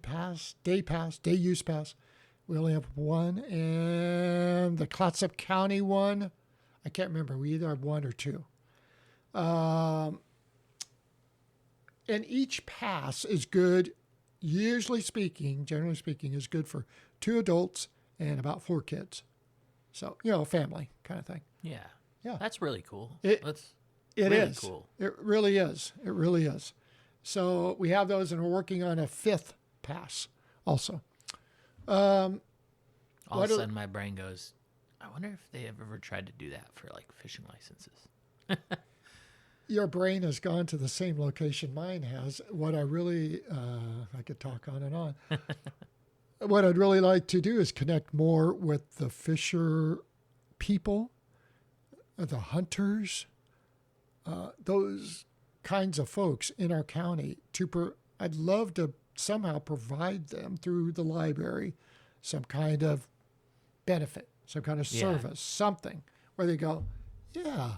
Pass, we only have 1. And the Clatsop County one, I can't remember. We either have 1 or 2. And each pass is good, generally speaking, is good for 2 adults and about 4 kids. So, family kind of thing. Yeah. Yeah. That's really cool. It really is. Cool. It really is. It really is. So we have those, and we're working on a 5th pass also. All of a sudden, my brain goes, I wonder if they have ever tried to do that for like fishing licenses. Your brain has gone to the same location mine has. What I really, I could talk on and on. What I'd really like to do is connect more with the fisher people, the hunters, those kinds of folks in our county. I'd love to somehow provide them through the library some kind of benefit, some kind of service, something where they go, yeah,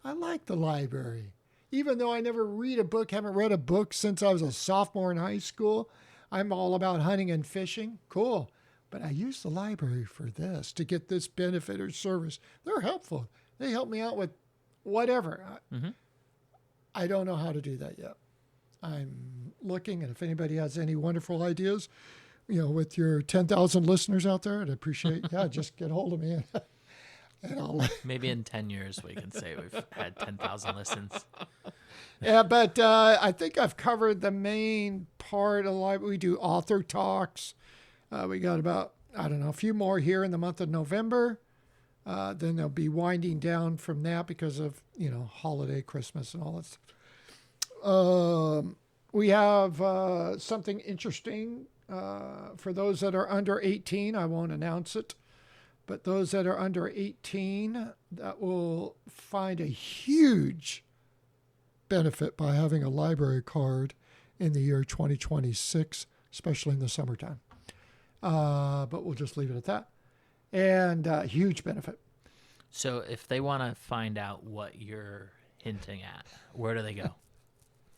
I like the library. Even though I never haven't read a book since I was a sophomore in high school, I'm all about hunting and fishing. Cool. But I use the library for this, to get this benefit or service. They're helpful. They help me out with whatever. Mm-hmm. I don't know how to do that yet. I'm looking, and if anybody has any wonderful ideas, with your 10,000 listeners out there, I'd appreciate, just get hold of me. And I'll Maybe in 10 years we can say we've had 10,000 listens. Yeah, but I think I've covered the main part of the library. We do author talks. We got about, a few more here in the month of November. Then they'll be winding down from that because of, holiday, Christmas, and all that stuff. We have something interesting for those that are under 18. I won't announce it. But those that are under 18, that will find a huge benefit by having a library card in the year 2026, especially in the summertime. But we'll just leave it at that. And huge benefit. So if they want to find out what you're hinting at, where do they go?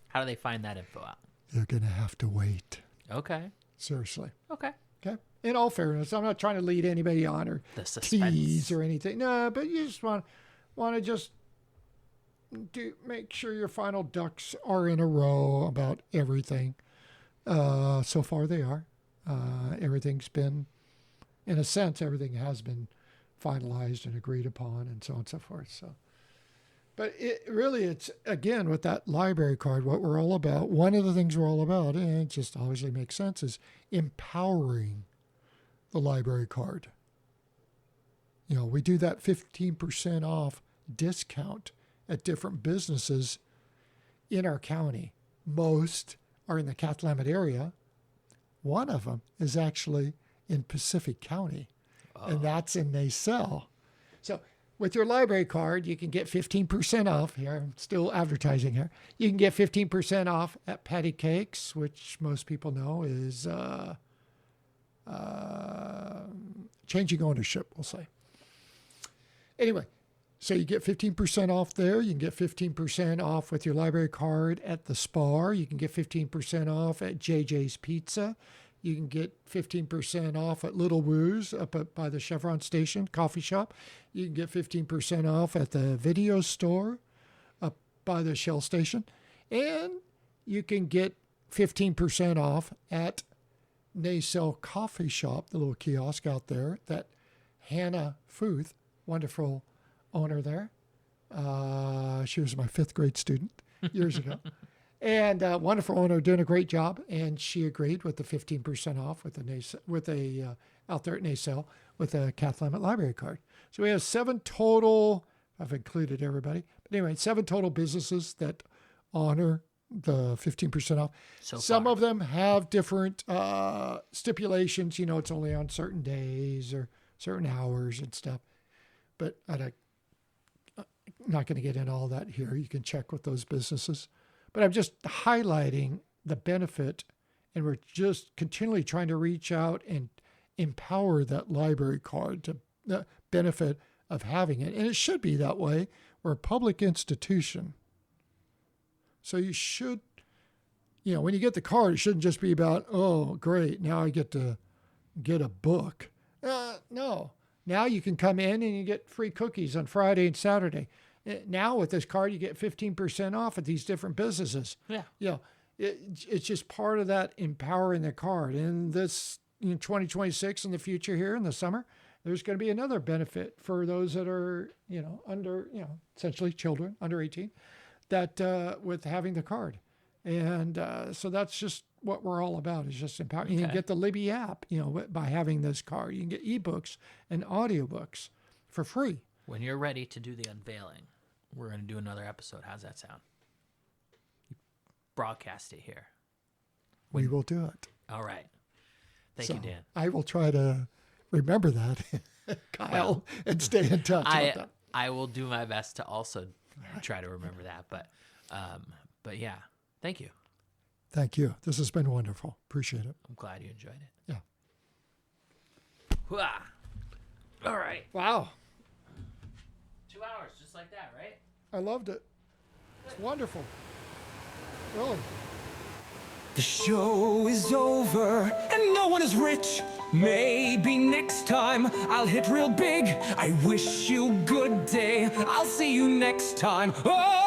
How do they find that info out? They're going to have to wait. Okay. Seriously. Okay. Okay. In all fairness, I'm not trying to lead anybody on or The suspense. tease or anything. No, but you just want to just make sure your final ducks are in a row about everything. So far they are. Everything's been, in a sense, everything has been finalized and agreed upon and so on and so forth. So, but it's, again, with that library card, what we're all about, one of the things we're all about, and it just obviously makes sense, is empowering the library card. We do that 15% off discount at different businesses in our county. Most are in the Cathlamet area. One of them is actually in Pacific County, and that's in Nacelle. So with your library card, you can get 15% off. Here, I'm still advertising here. You can get 15% off at Patty Cakes, which most people know is changing ownership, we'll say. Anyway, so you get 15% off there. You can get 15% off with your library card at the Spar. You can get 15% off at JJ's Pizza. You can get 15% off at Little Woo's by the Chevron Station coffee shop. You can get 15% off at the video store up by the Shell Station. And you can get 15% off at Nacelle Coffee Shop, the little kiosk out there that Hannah Futh, wonderful owner there. She was my 5th grade student years ago. And wonderful owner, doing a great job. And she agreed with the 15% off out there at Nacelle with a Kath Lamont library card. So we have 7 total, I've included everybody. But anyway, 7 total businesses that honor the 15% off. Some of them have different stipulations. It's only on certain days or certain hours and stuff. But I'm not going to get into all that here. You can check with those businesses. But I'm just highlighting the benefit, and we're just continually trying to reach out and empower that library card to the benefit of having it. And it should be that way. We're a public institution. So you should, when you get the card, it shouldn't just be about, oh, great, now I get to get a book. No. Now you can come in and you get free cookies on Friday and Saturday. Now with this card, you get 15% off at these different businesses. Yeah. It's just part of that empowering the card. And this 2026 in the future here in the summer, there's going to be another benefit for those that are, under, essentially children under 18, that with having the card. And so that's just what we're all about, is just empowering. You can get the Libby app, by having this card. You can get ebooks and audiobooks for free. When you're ready to do the unveiling, we're going to do another episode. How's that sound? Broadcast it here. We will do it. All right. Thank you, Dan. I will try to remember that, Kyle, and stay in touch with that. I will do my best to also try to remember that. But yeah, thank you. Thank you. This has been wonderful. Appreciate it. I'm glad you enjoyed it. Yeah. Hooah. All right. Wow. 2 hours, just like that, right? I loved it. It's wonderful. Really. The show is over and no one is rich. Maybe next time I'll hit real big. I wish you good day. I'll see you next time. Oh!